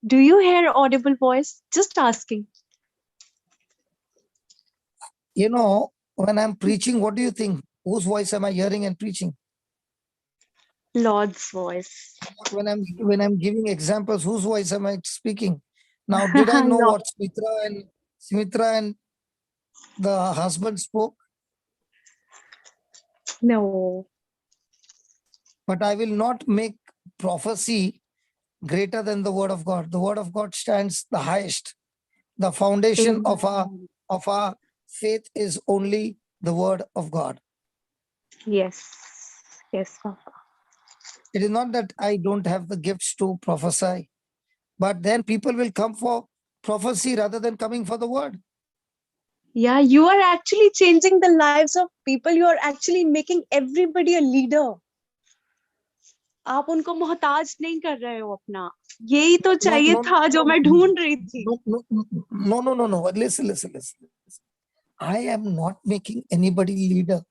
Do you hear audible voice? Just asking. You know, when I'm preaching, what do you think? Whose voice am I hearing and preaching? Lord's voice. When I'm giving examples, whose voice am I speaking? Now, did I know Lord. what Smitra and the husband spoke? No. But I will not make prophecy greater than the word of God. The word of God stands the highest. The foundation of our faith is only the word of God. Yes. Yes, Papa. It is not that I don't have the gifts to prophesy, but then people will come for prophecy rather than coming for the word. Yeah, you are actually changing the lives of people. You are actually making everybody a leader. आप उनको मोहताज नहीं कर रहे हो अपना. यही तो चाहिए था जो मैं ढूंढ रही थी. No. Listen. I am not making anybody leader.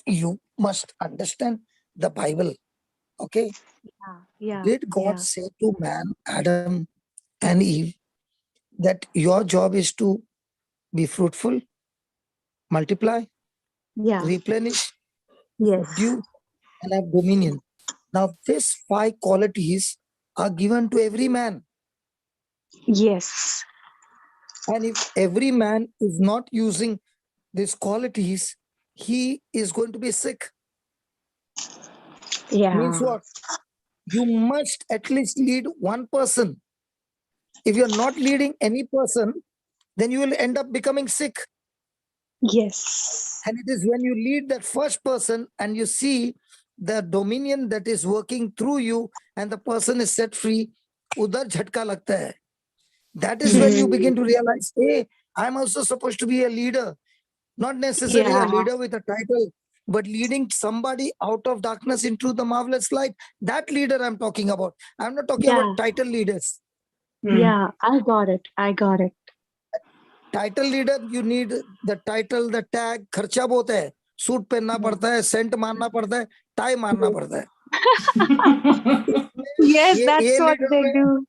You must understand the Bible. Okay? Yeah. Did God say to man, Adam and Eve, that your job is to be fruitful, multiply, replenish, subdue, and have dominion? Now, these 5 qualities are given to every man. Yes. And if every man is not using these qualities, he is going to be sick. Yeah. Means what? You must at least lead one person. If you're not leading any person, then you will end up becoming sick. Yes. And it is when you lead that first person and you see the dominion that is working through you and the person is set free, udhar jhatka lagta hai. That is when you begin to realize, hey, I'm also supposed to be a leader. Not necessarily a leader with a title, but leading somebody out of darkness into the marvelous light. That leader I'm talking about. I'm not talking about title leaders. Yeah, I got it. Title leader, you need the title, the tag, खर्चा बहुत है. Suit पहनना पड़ता है, Saint मारना पड़ता है, tie मारना पड़ता है. Yes, that's what they do.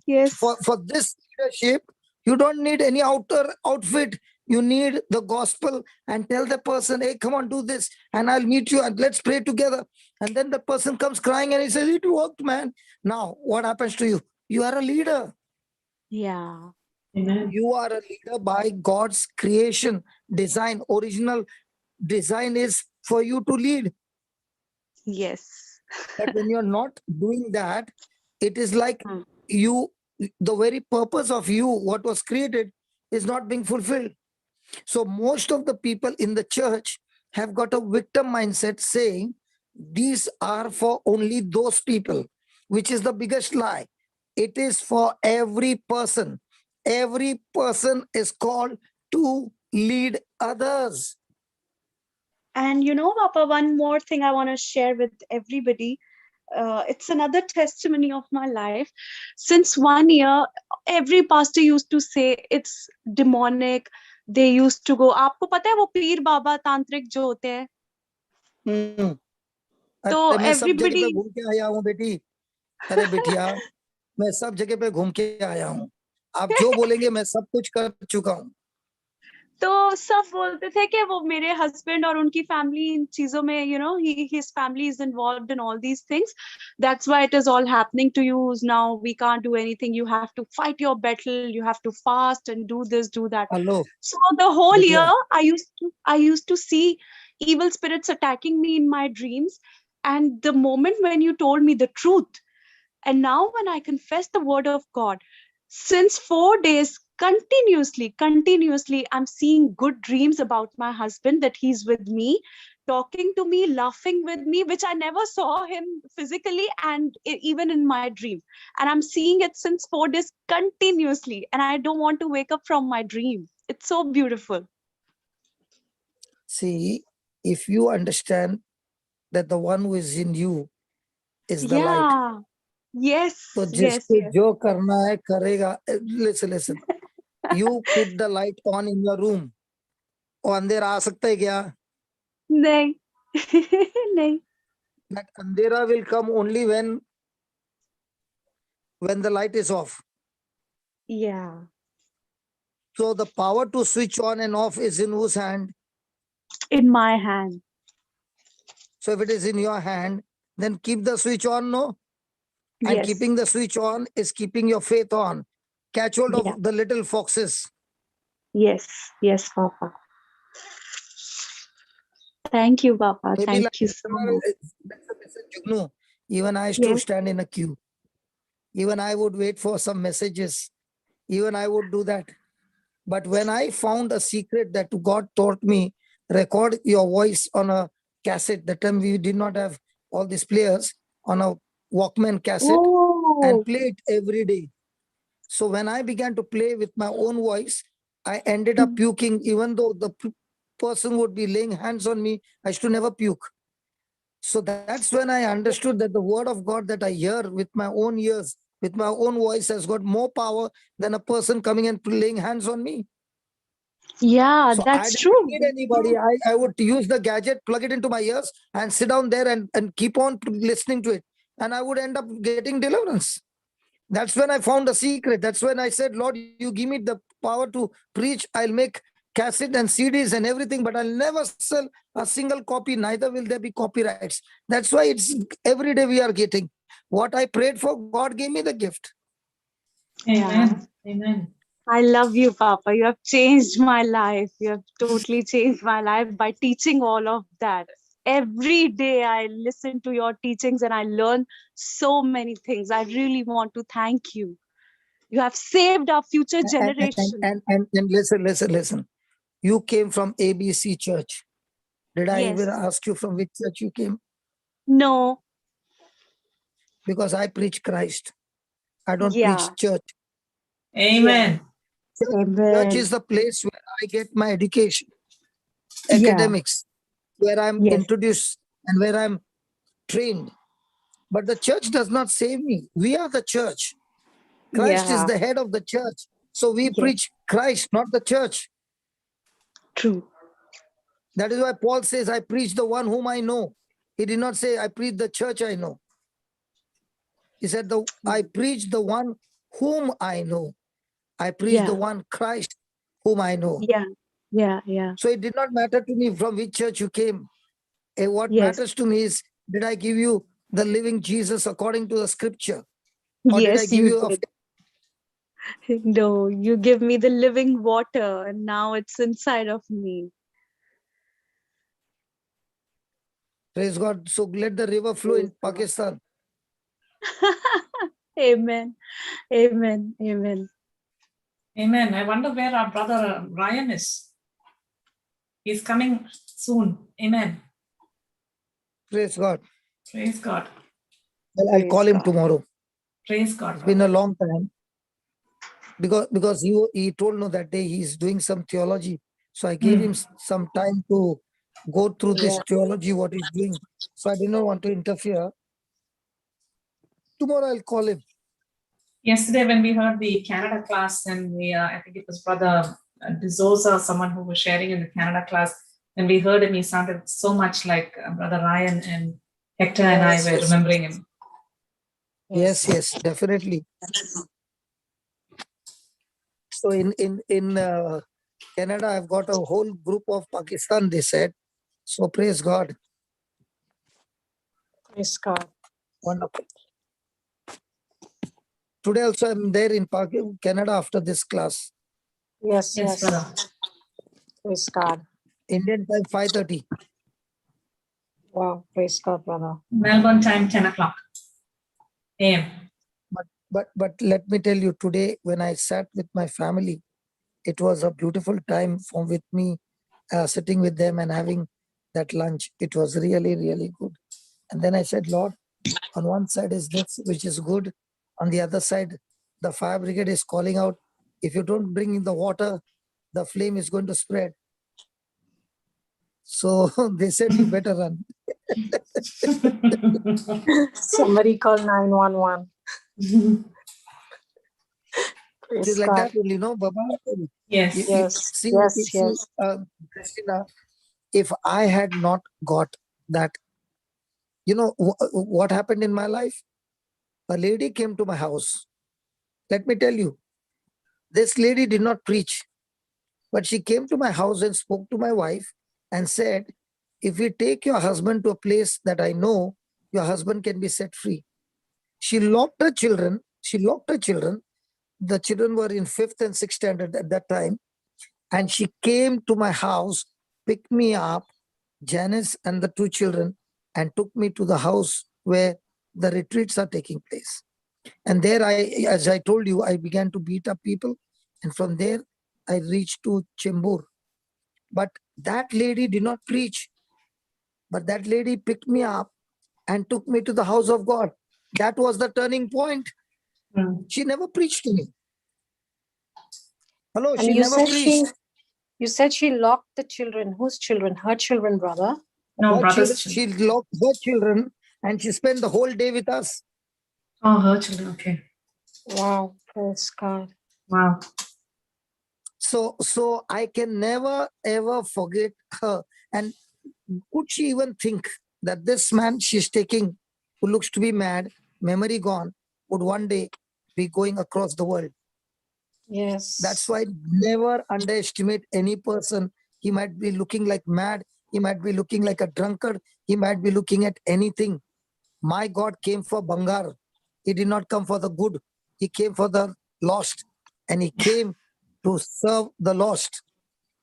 Yes. For this leadership, you don't need any outer outfit. You need the gospel and tell the person, hey, come on, do this, and I'll meet you and let's pray together. And then the person comes crying and he says, it worked, man. Now, what happens to you? You are a leader. Yeah. Amen. You are a leader by God's creation, design. Original design is for you to lead. Yes. But when you're not doing that, it is like the very purpose of you, what was created, is not being fulfilled. So most of the people in the church have got a victim mindset saying, these are for only those people, which is the biggest lie. It is for every person. Every person is called to lead others. And Papa, one more thing I want to share with everybody. It's another testimony of my life. Since 1 year, every pastor used to say it's demonic, they used to go. आपको पता है वो पीर बाबा तांत्रिक जो होते हैं? तो अरे मैं सब जगह everybody पे घूम के आया हूँ बेटी। अरे बिटिया, मैं सब जगह पे घूम के आया हूँ। आप जो बोलेंगे मैं सब कुछ कर चुका हूँ। तो सब बोलते थे कि वो मेरे हस्बैंड और उनकी फैमिली इन चीजों में, you know, his family is involved in all these things. That's why it is all happening to you now. We can't do anything. You have to fight your battle. You have to fast and do this, do that. Hello So the whole बिटिया, year, I used to see evil spirits attacking me in my dreams. And the moment when you told me the truth, and now when I confess the word of God, since 4 days continuously, I'm seeing good dreams about my husband, that he's with me, talking to me, laughing with me, which I never saw him physically and even in my dream. And I'm seeing it since 4 days continuously. And I don't want to wake up from my dream. It's so beautiful. see, if you understand that the one who is in you is the light, Yeah. Yes. तो Yes. जिसको Yes. जो करना है करेगा। Listen, you put the light on in your room, और अंधेरा आ सकता है क्या? नहीं. नहीं. That andhera will come only when the light is off. Yeah. So the power to switch on and off is in whose hand? In my hand. So if it is in your hand, then keep the switch on, no? And Yes. keeping the switch on is keeping your faith on. Catch hold Yeah. of the little foxes. Yes. Yes, Papa. Thank you, Papa. Maybe Thank like you so much. Jugnu, even I used to Yes. stand in a queue. Even I would wait for some messages. Even I would do that. But when I found a secret that God taught me, record your voice on a cassette. That time we did not have all these players, on a Walkman cassette, and Oh. play it every day. So when I began to play with my own voice, I ended up puking, even though the person would be laying hands on me. I used to never puke. So that's when I understood that the word of God that I hear with my own ears, with my own voice, has got more power than a person coming and laying hands on me. Yeah, So I that's didn't true. need anybody. I would use the gadget, plug it into my ears, and sit down there and keep on listening to it. And I would end up getting deliverance. That's when I found the secret. That's when I said, Lord, you give me the power to preach. I'll make cassette and CDs and everything, but I'll never sell a single copy. Neither will there be copyrights. That's why it's every day we are getting. What I prayed for, God gave me the gift. Amen. Amen. I love you, Papa. You have changed my life. You have totally changed my life by teaching all of that. Every day I listen to your teachings and I learn so many things. I really want to thank you. You have saved our future generation. And listen. You came from ABC Church. Did I Yes. even ask you from which church you came? No. Because I preach Christ. I don't Yeah. preach church. Amen. Church is the place where I get my education, Yeah. academics, where I'm Yes. introduced and where I'm trained. But the church does not save me. We are the church. Christ is Yeah. the head of the church. So we Yes. preach Christ, not the church. True. That is why Paul says, I preach the one whom I know. He did not say, I preach the church I know. He said, I preach the one whom I know. I preach Yeah. the one Christ whom I know. Yeah. Yeah. Yeah. So it did not matter to me from which church you came. What Yes. matters to me is, did I give you the living Jesus according to the scripture? Or did I Yes, give you you a did. No, you give me the living water and now it's inside of me. praise God? So let the river flow in Pakistan. Amen. Amen. Amen. Amen. I wonder where our brother Ryan is. He's coming soon. Amen. Praise God. Praise God. I'll call him tomorrow. Praise God. It's been a long time. Because he told me that day he's doing some theology. So I gave him some time to go through this theology, what he's doing. So I did not want to interfere. Tomorrow I'll call him. Yesterday when we heard the Canada class, and I think it was Brother D'Souza, someone who was sharing in the Canada class. When we heard him, he sounded so much like Brother Ryan, and Hector and I were remembering him. Yes, definitely. So in Canada, I've got a whole group of Pakistan, they said. So praise God. Praise God. Wonderful. Today also I'm there in Canada after this class. Yes. Brother. Praise God. Indian time 5:30. Wow, praise God, brother. Melbourne time 10 o'clock a.m. But let me tell you, today when I sat with my family, it was a beautiful time with me, sitting with them and having that lunch. It was really, really good. And then I said, Lord, on one side is this, which is good. On the other side, the fire brigade is calling out, if you don't bring in the water, the flame is going to spread. So they said, you better run. Somebody call 911. It is like that only, no, Baba? Yes. See, Yes. Christina, if I had not got that, you know, what happened in my life? A lady came to my house. Let me tell you, this lady did not preach, but she came to my house and spoke to my wife and said, if we take your husband to a place that I know, your husband can be set free. She locked her children. The children were in 5th and 6th standard at that time. And she came to my house, picked me up, Janice and the 2 children, and took me to the house where the retreats are taking place. And there as I told you, I began to beat up people. And from there, I reached to Chembur. But that lady did not preach. But that lady picked me up and took me to the house of God. That was the turning point. She never preached to me. Hello, And she never preached. You said she locked the children. Whose children? Her children, brother? No, brother's children. She locked her children and she spent the whole day with us. Oh, her children, okay. Wow, praise God. Wow. So I can never ever forget her. And could she even think that this man she's taking, who looks to be mad, memory gone, would one day be going across the world? Yes. That's why never underestimate any person. He might be looking like mad. He might be looking like a drunkard. He might be looking at anything. My God came for Bangar. He did not come for the good. He came for the lost. And he came to serve the lost,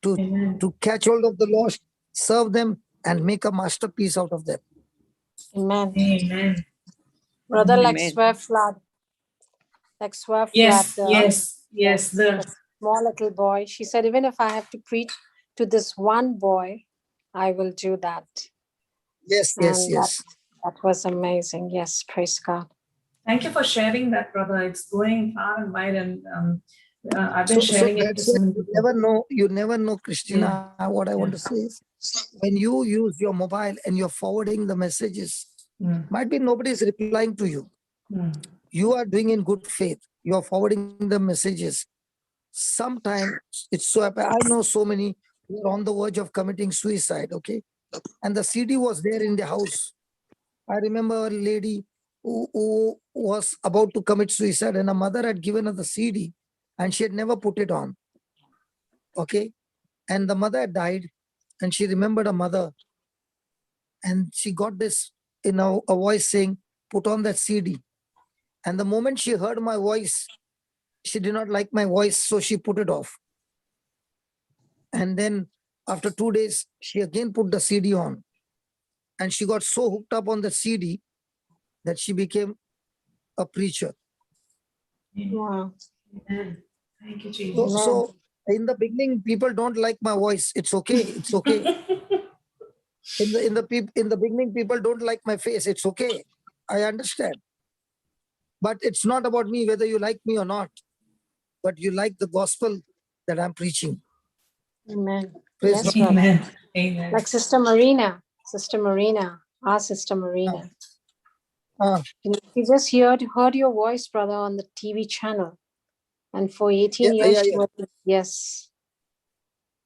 to catch hold of the lost, serve them, and make a masterpiece out of them. Amen. Amen. Brother, Amen. like swear flat. Like swear Yes, flat. yes. The small little boy. She said, even if I have to preach to this one boy, I will do that. Yes. That was amazing. Yes, praise God. Thank you for sharing that, brother. It's going far and wide, and I've been sharing it to so many people. You never know, Christina. What I want to say is, when you use your mobile and you're forwarding the messages, might be nobody is replying to you. You are doing in good faith. You are forwarding the messages. Sometimes it's so happy. I know so many who are on the verge of committing suicide, okay? And the CD was there in the house. I remember a lady who was about to commit suicide, and her mother had given her the CD and she had never put it on. Okay. And the mother had died and she remembered her mother. And she got this in a voice saying, put on that CD. And the moment she heard my voice, she did not like my voice, so she put it off. And then after 2 days, she again put the CD on. And she got so hooked up on the CD that she became a preacher. Wow. Amen. Thank you, Jesus. So in the beginning, people don't like my voice. It's okay. It's okay. In the beginning, people don't like my face. It's okay. I understand. But it's not about me, whether you like me or not. But you like the gospel that I'm preaching. Amen. Praise Yes, God. Amen. Amen. Like Sister Marina, our Sister Marina. We just heard your voice, brother, on the TV channel. And for 18 years, she was, yes.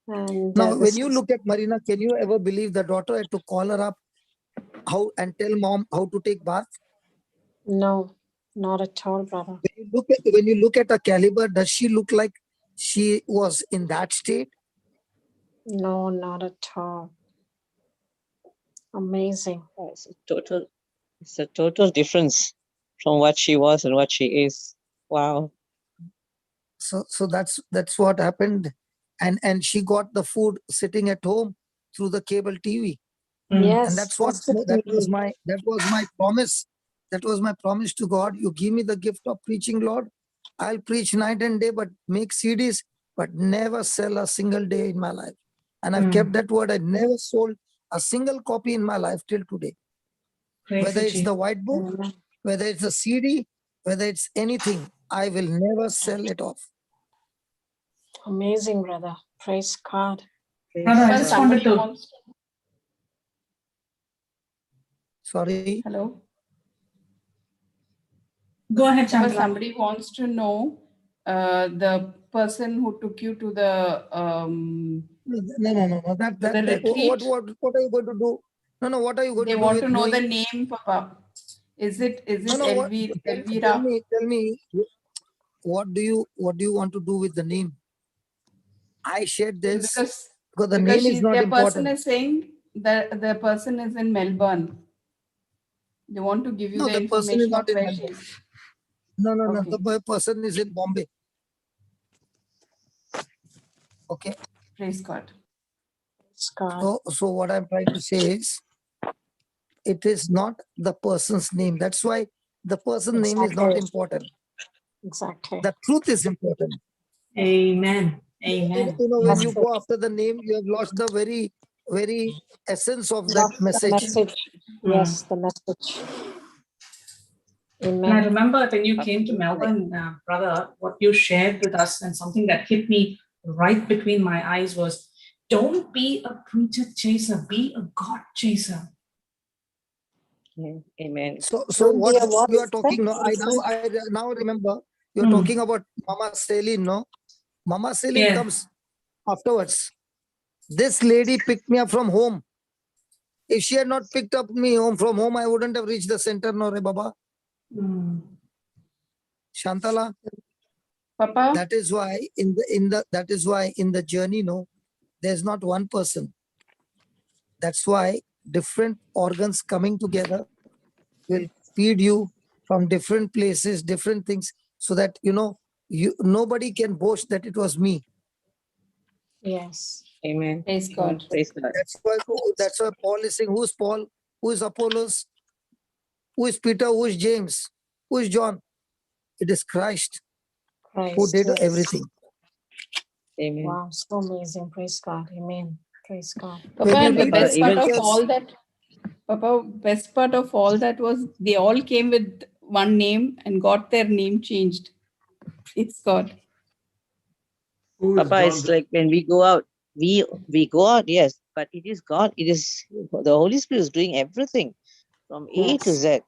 And Now, when you look at Marina, can you ever believe the daughter had to call her up and tell mom how to take bath? No, not at all, brother. When you look at her caliber, does she look like she was in that state? No, not at all. Amazing. It's a total difference from what she was and what she is. Wow. So that's what happened, and she got the food sitting at home through the cable TV. Yes, And that was my promise. That was my promise to God. You give me the gift of preaching, Lord. I'll preach night and day, but make CDs, but never sell a single day in my life. And I've kept that word. I never sold a single copy in my life till today. Whether it's the white book, whether it's a CD, whether it's anything, I will never sell it off. Amazing, brother. Praise God. Brother, I just wanted to. Sorry. Hello. Go ahead, But Chandra. somebody wants to know the person who took you to the No. the retreat. What are you going to do? No. What are you going They to do want with to know the knowing? name, Papa. Is it No. Elvira? Tell me. What do you want to do with the name? I shared this because the name is not the important. person is saying that the person is in Melbourne. They want to give you No, the the person is information not of in where she Melbourne. is. No. Okay. The person is in Bombay. Okay. Praise God. So what I'm trying to say is, it is not the person's name. That's why the person's name is not important. Exactly. The truth is important. Amen. Amen. When you go after the name, you have lost the very, very essence of that message. Yes, the message. Amen. And I remember when you came to Melbourne, brother, what you shared with us and something that hit me right between my eyes was, don't be a preacher chaser, be a God chaser. Amen. So what you are talking now, I now remember you're talking about Mama Celine, no? Mama Celine comes afterwards. This lady picked me up from home. If she had not picked up me from home, I wouldn't have reached the center, no, Re Baba. Shantala. Papa. That is why in the journey, no, there's not one person. That's why different organs coming together will feed you from different places, different things, so that nobody can boast that it was me. Yes. Amen. Praise God. Praise God. That's why Paul is saying, who's Paul? Who is Apollos? Who is Peter? Who is James? Who is John? It is Christ who did everything. Amen. Wow, so amazing. Praise God. Amen. Praise God. Papa, and the best part of all that, Papa, best part of all that was they all came with one name and got their name changed. Praise God. Papa, it's like when we go out, we go out, yes, but it is God. It is the Holy Spirit is doing everything from A to Z.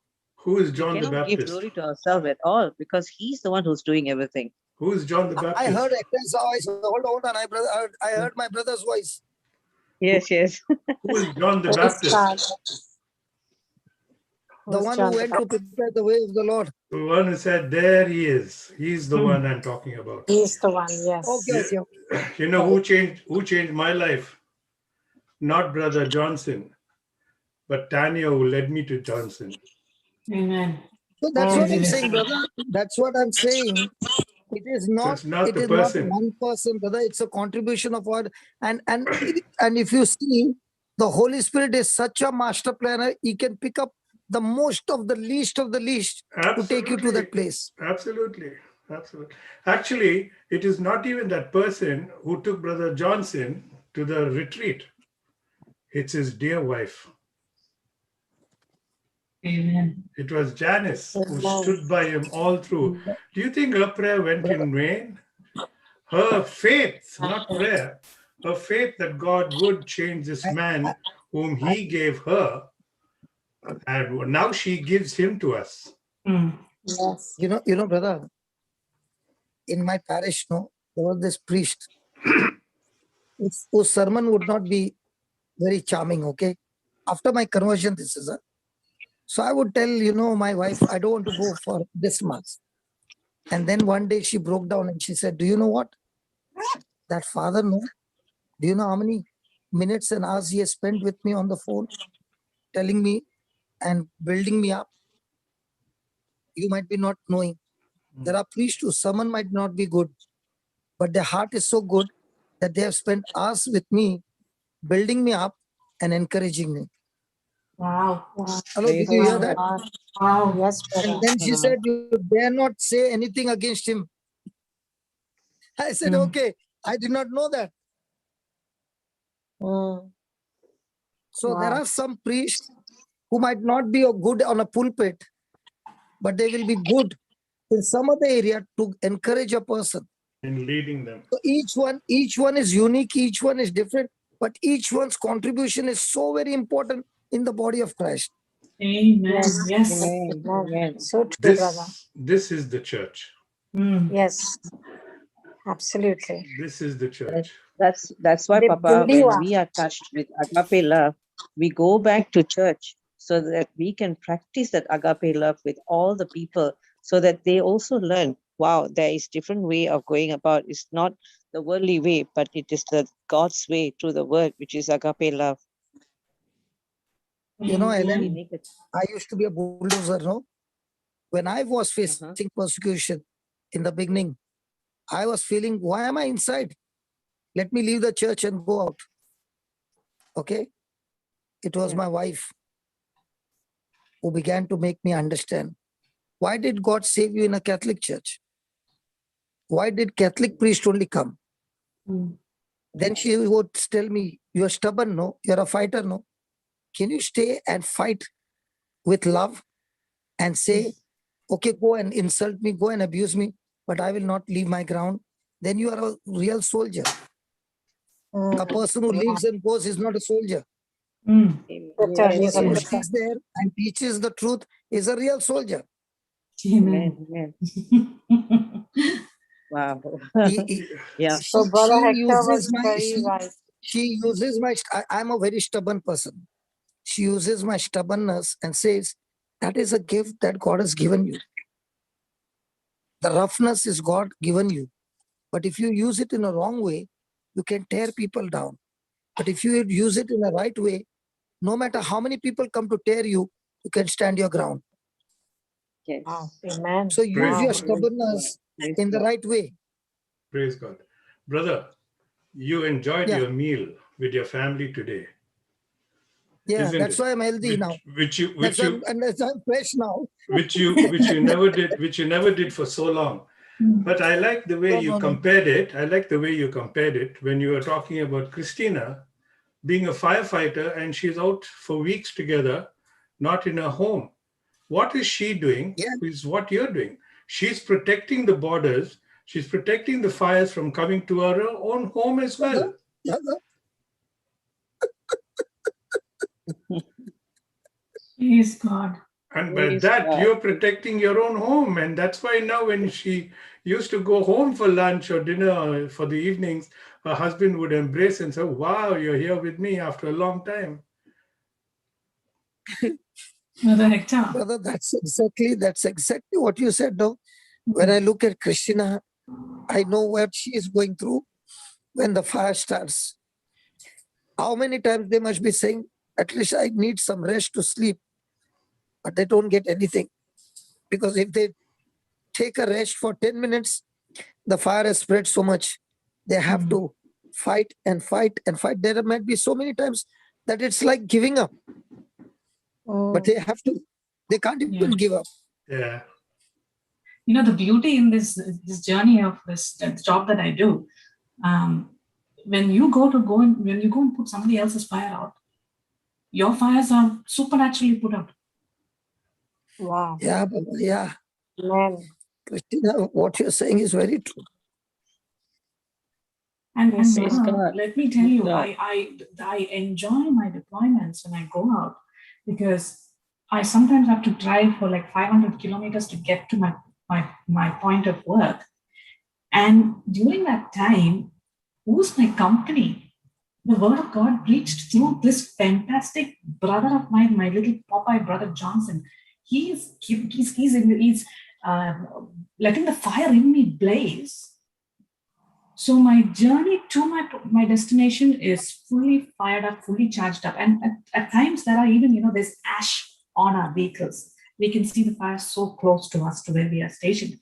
Who is John we the cannot give Baptist? glory to ourselves at all because He's the one who's doing everything. Who is John the Baptist? I heard Eccle's voice. Hold on. I heard my brother's voice. Yes. Who is John the Baptist? The one who went to prepare the way of the Lord. The one who said, there he is. He's the one I'm talking about. He's the one, yes. Okay. You know who changed my life? Not Brother Johnson, but Tanya, who led me to Johnson. Amen. So that's what I'm saying, brother. That's what I'm saying. It is not. So it's it is not one person, brother. It's a contribution of what. And if you see, the Holy Spirit is such a master planner. He can pick up the most of the least to take you to that place. Absolutely. Actually, it is not even that person who took Brother Johnson to the retreat. It's his dear wife. Amen. It was Janice who stood by him all through. Do you think her prayer went in vain? Her faith, not prayer, her faith that God would change this man whom he gave her, and now she gives him to us. Yes. You know, brother, in my parish, there was this priest. whose sermon would not be very charming, okay? After my conversion, this is a. So I would tell, my wife, I don't want to go for this mass. And then one day she broke down and she said, do you know what? That father, no? Do you know how many minutes and hours he has spent with me on the phone, telling me and building me up? You might be not knowing. There are priests whose sermon might not be good, but their heart is so good that they have spent hours with me, building me up and encouraging me. Wow. Hello, did you hear that? Wow. Yes, brother. And then she said, you dare not say anything against him. I said, okay, I did not know that. So there are some priests who might not be good on a pulpit, but they will be good in some other area to encourage a person. In leading them. So each one is unique, each one is different, but each one's contribution is so very important in the body of Christ. Amen. Yes. Amen. So true, brother. This is the church. Yes. Absolutely. This is the church. That's why, They Papa, build you when up. we are touched with agape love, we go back to church so that we can practice that agape love with all the people, so that they also learn, wow, there is different way of going about. It's not the worldly way, but it is the God's way through the word, which is agape love. Ellen, I used to be a bulldozer, no? When I was facing persecution in the beginning, I was feeling, why am I inside? Let me leave the church and go out. Okay? It was my wife who began to make me understand. Why did God save you in a Catholic church? Why did Catholic priest only come? Then she would tell me, you're stubborn, no? You're a fighter, no? Can you stay and fight with love and say, okay, go and insult me, go and abuse me, but I will not leave my ground? Then you are a real soldier. A person who leaves and goes is not a soldier. A person who stays there and teaches the truth is a real soldier. Amen. Wow. So Brother Hector was very right. She uses I'm a very stubborn person. She uses my stubbornness and says, that is a gift that God has given you. The roughness is God given you. But if you use it in a wrong way, you can tear people down. But if you use it in the right way, no matter how many people come to tear you, you can stand your ground. Yes. Amen. So use your stubbornness in the right way. Praise God. Brother, you enjoyed your meal with your family today. Yeah, that's why I'm healthy now. And I'm fresh now. which you never did for so long. But I like the way you compared it. I like the way you compared it when you were talking about Christina being a firefighter and she's out for weeks together, not in her home. What is she doing? Is what you're doing. She's protecting the borders. She's protecting the fires from coming to her own home as well. Praise God. And by that, you're protecting your own home. And that's why now when she used to go home for lunch or dinner or for the evenings, her husband would embrace and say, wow, you're here with me after a long time. Brother, that's exactly what you said, though. When I look at Christina, I know what she is going through when the fire starts. How many times they must be saying, at least I need some rest to sleep. But they don't get anything. Because if they take a rest for 10 minutes, the fire has spread so much. They have to fight and fight and fight. There might be so many times that it's like giving up. But they have to. They can't even give up. Yeah. You know, the beauty in this journey of this job that I do, when you go and put somebody else's fire out, your fires are supernaturally put out. Wow. Yeah, yeah. Amen. Christina, what you're saying is very true. And let me tell you, I enjoy my deployments when I go out, because I sometimes have to drive for like 500 kilometers to get to my point of work. And during that time, who's my company? the word of God preached through this fantastic brother of mine, my little Popeye brother Johnson. He's letting the fire in me blaze. So my journey to my destination is fully fired up, fully charged up. And at times there are even, there's ash on our vehicles. We can see the fire so close to us, to where we are stationed.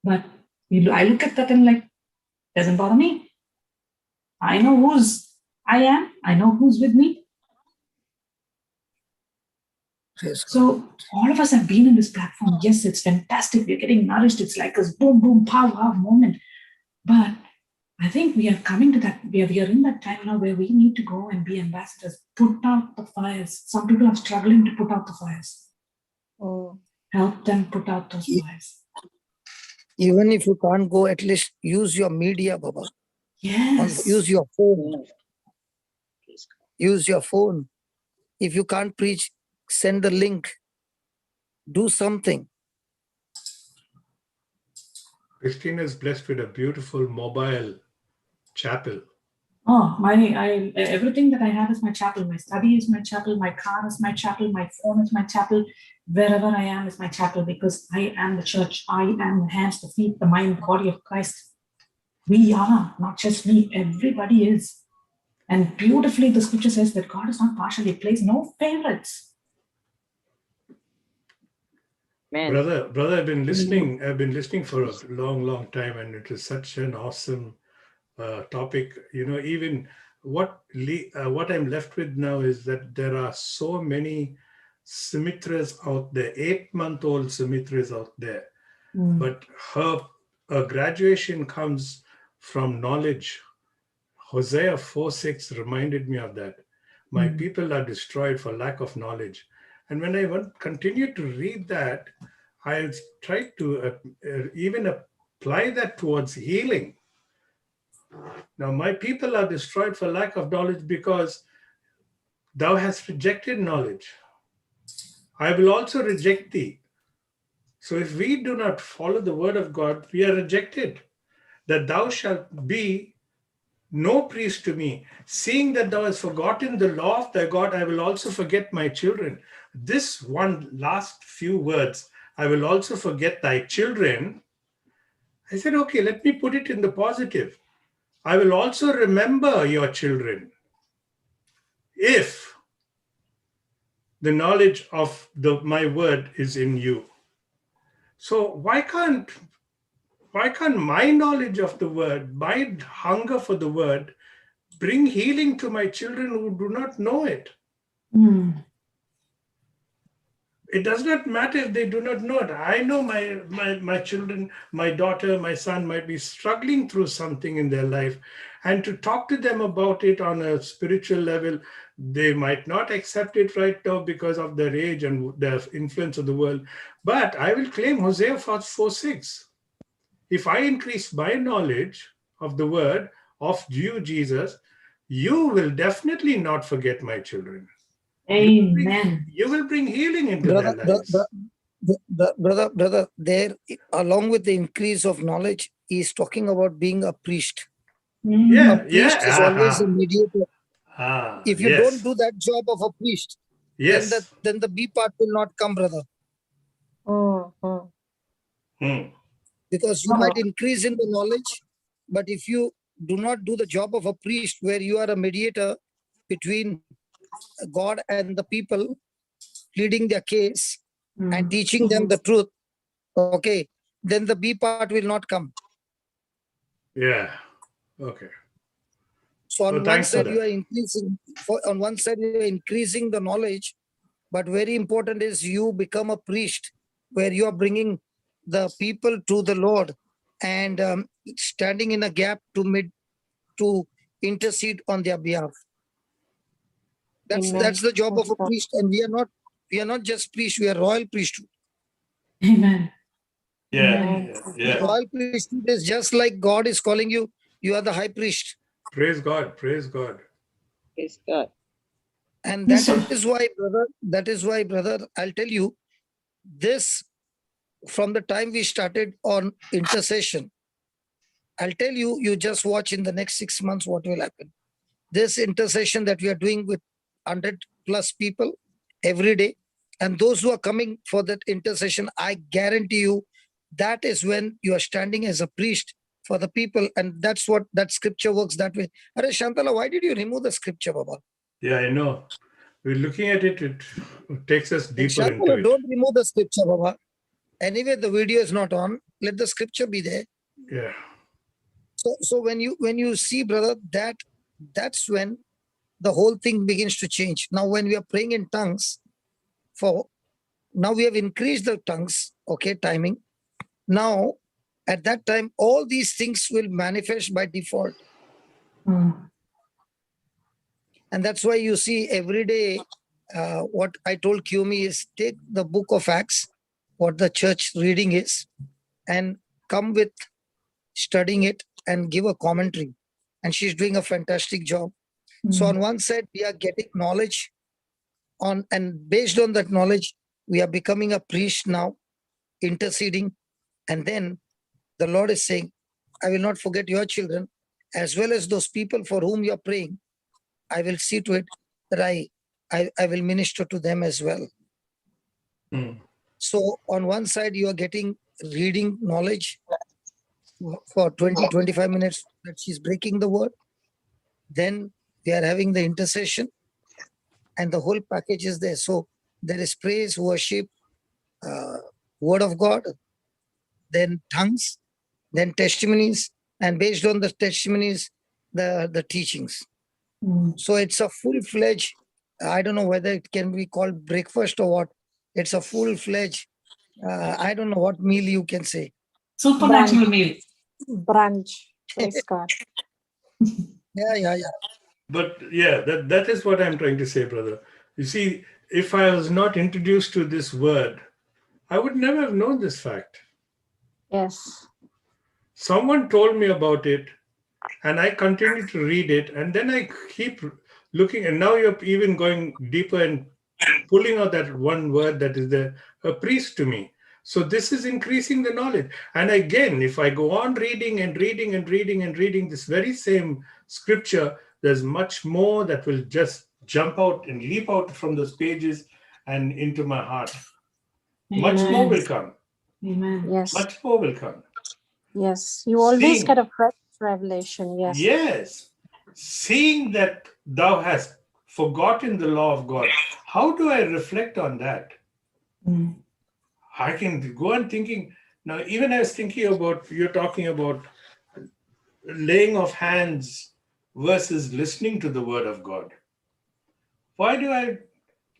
But I look at that and like, doesn't bother me. I know whose I am. I know who's with me. So all of us have been in this platform. Yes, it's fantastic. We're getting nourished. It's like a boom, boom, pow, wow moment. But I think we are coming to that. We are in that time now where we need to go and be ambassadors. Put out the fires. Some people are struggling to put out the fires. Oh. Help them put out those fires. Even if you can't go, at least use your media, Baba. Yes. Use your phone. Use your phone. If you can't preach, send the link. Do something. Christina is blessed with a beautiful mobile chapel. Oh, everything that I have is my chapel. My study is my chapel. My car is my chapel. My phone is my chapel. Wherever I am is my chapel, because I am the church. I am the hands, the feet, the mind, the body of Christ. We are, not just me. Everybody is. And beautifully, the scripture says that God is not partially placed, no favorites. Man. Brother, I've been listening for a long time, and it is such an awesome topic. Even what I'm left with now is that there are so many Sumitras out there, 8-month-old Sumitras out there. But her graduation comes from knowledge. Hosea 4:6 reminded me of that. My people are destroyed for lack of knowledge. And when I continue to read that, I tried to even apply that towards healing. Now, my people are destroyed for lack of knowledge because thou hast rejected knowledge. I will also reject thee. So if we do not follow the word of God, we are rejected. That thou shalt be no priest to me. Seeing that thou hast forgotten the law of thy God, I will also forget my children. This one last few words, I will also forget thy children. I said, okay, let me put it in the positive. I will also remember your children if the knowledge of my word is in you. So why can't my knowledge of the word, my hunger for the word, bring healing to my children who do not know it? It does not matter if they do not know it. I know my children, my daughter, my son might be struggling through something in their life, and to talk to them about it on a spiritual level, they might not accept it right now because of their age and the influence of the world. But I will claim Hosea 4:6. If I increase my knowledge of the word of you, Jesus, you will definitely not forget my children. Amen. You will bring healing into their lives. Brother, there, along with the increase of knowledge, he is talking about being a priest. A priest is always a mediator. If you don't do that job of a priest, then the B part will not come, brother. Because you might increase in the knowledge, but if you do not do the job of a priest, where you are a mediator between God and the people, pleading their case and teaching them the truth, okay, then the B part will not come. Yeah. Okay. So on one side you are increasing, on one side you are increasing the knowledge, but very important is you become a priest, where you are bringing the people to the Lord and standing in a gap to intercede on their behalf. That's the job of a priest, and we are not just priests, we are royal priesthood. Amen. Yeah. Royal priesthood is just like God is calling you. You are the high priest. Praise God. Praise God. Praise God. And that is why, brother, I'll tell you this, from the time we started on intercession, I'll tell you, you just watch in the next 6 months what will happen. this intercession that we are doing with 100 plus people every day, and those who are coming for that intercession, I guarantee you that is when you are standing as a priest for the people, and that's what that scripture works that way. Are Shantala, why did you remove the scripture, Baba? Yeah, I know. We're looking at it, it takes us deeper into Shantala, it. don't remove the scripture, Baba. Anyway, the video is not on. Let the scripture be there. Yeah. So when you see, brother, that's when the whole thing begins to change. Now, when we are praying in tongues, now we have increased the tongues, okay, timing. Now, at that time, all these things will manifest by default. And that's why you see every day, what I told Kyumi is take the book of Acts, what the church reading is, and come with studying it and give a commentary. And she's doing a fantastic job. So on one side, we are getting knowledge and based on that knowledge, we are becoming a priest now, interceding. And then the Lord is saying, I will not forget your children, as well as those people for whom you are praying. I will see to it that I will minister to them as well. So on one side, you are getting reading knowledge for 20-25 minutes that she's breaking the word. Then we are having the intercession and the whole package is there. So there is praise, worship, word of God, then tongues, then testimonies, and based on the testimonies, the teachings. So it's a full-fledged, I don't know whether it can be called breakfast or what. It's a full-fledged, I don't know what meal you can say. Supernatural meal. Brunch. Praise God. Yeah. But yeah, that is what I'm trying to say, brother. You see, if I was not introduced to this word, I would never have known this fact. Yes. Someone told me about it, and I continue to read it, and then I keep looking, and now you're even going deeper and pulling out that one word that is a priest to me. So this is increasing the knowledge. And again, if I go on reading and reading and reading and reading this very same scripture, there's much more that will just jump out and leap out from those pages and into my heart. Amen. Much more will come. Amen. Yes. Much more will come. Yes. You always Seeing, get a fresh revelation. Yes. yes. Seeing that thou hast forgotten the law of God, how do I reflect on that? I can go on thinking. Now, even I was thinking about, you're talking about laying of hands versus listening to the word of God. Why do I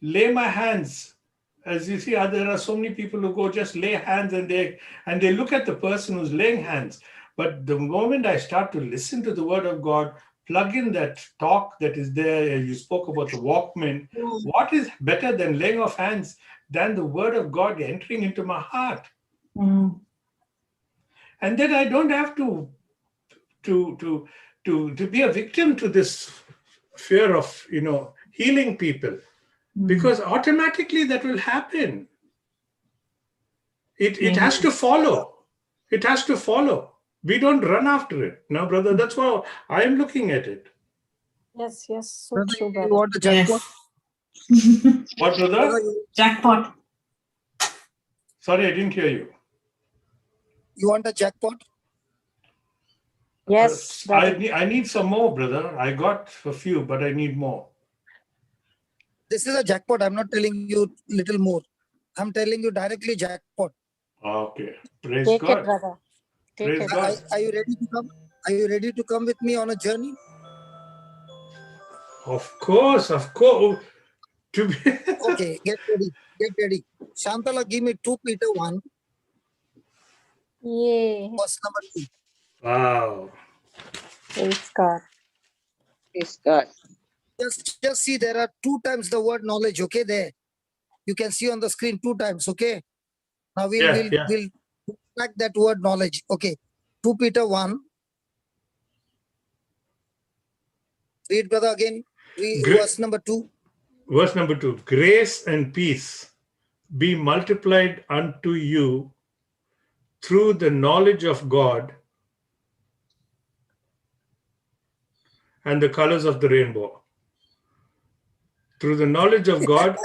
lay my hands? As you see, there are so many people who go just lay hands and they look at the person who's laying hands. But the moment I start to listen to the word of God, plug in that talk that is there, you spoke about the Walkman. What is better than laying of hands than the word of God entering into my heart? And then I don't have to be a victim to this fear of, healing people, because automatically that will happen. It has to follow. It has to follow. We don't run after it. Now, brother, that's how I am looking at it. Yes. So Brother, true, you brother. want a jackpot? What, brother? Jackpot. Sorry, I didn't hear you. You want a jackpot? Yes. I need some more, brother. I got a few, but I need more. This is a jackpot. I'm not telling you little more. I'm telling you directly jackpot. Okay. Praise Take God. it, brother. Take Praise it. God. Are you ready to come? Are you ready to come with me on a journey? Of course. To be Okay, get ready. Shantala, give me 2 Peter 1, Yay. verse number 2. Wow. Praise God. Praise God. Just see, there are 2 times the word knowledge, okay, there. You can see on the screen 2 times, okay? Now we'll track that word knowledge, okay. 2 Peter 1. Read, brother, again. Verse number 2. Verse number 2. Grace and peace be multiplied unto you through the knowledge of God and the colors of the rainbow. Through the knowledge of God.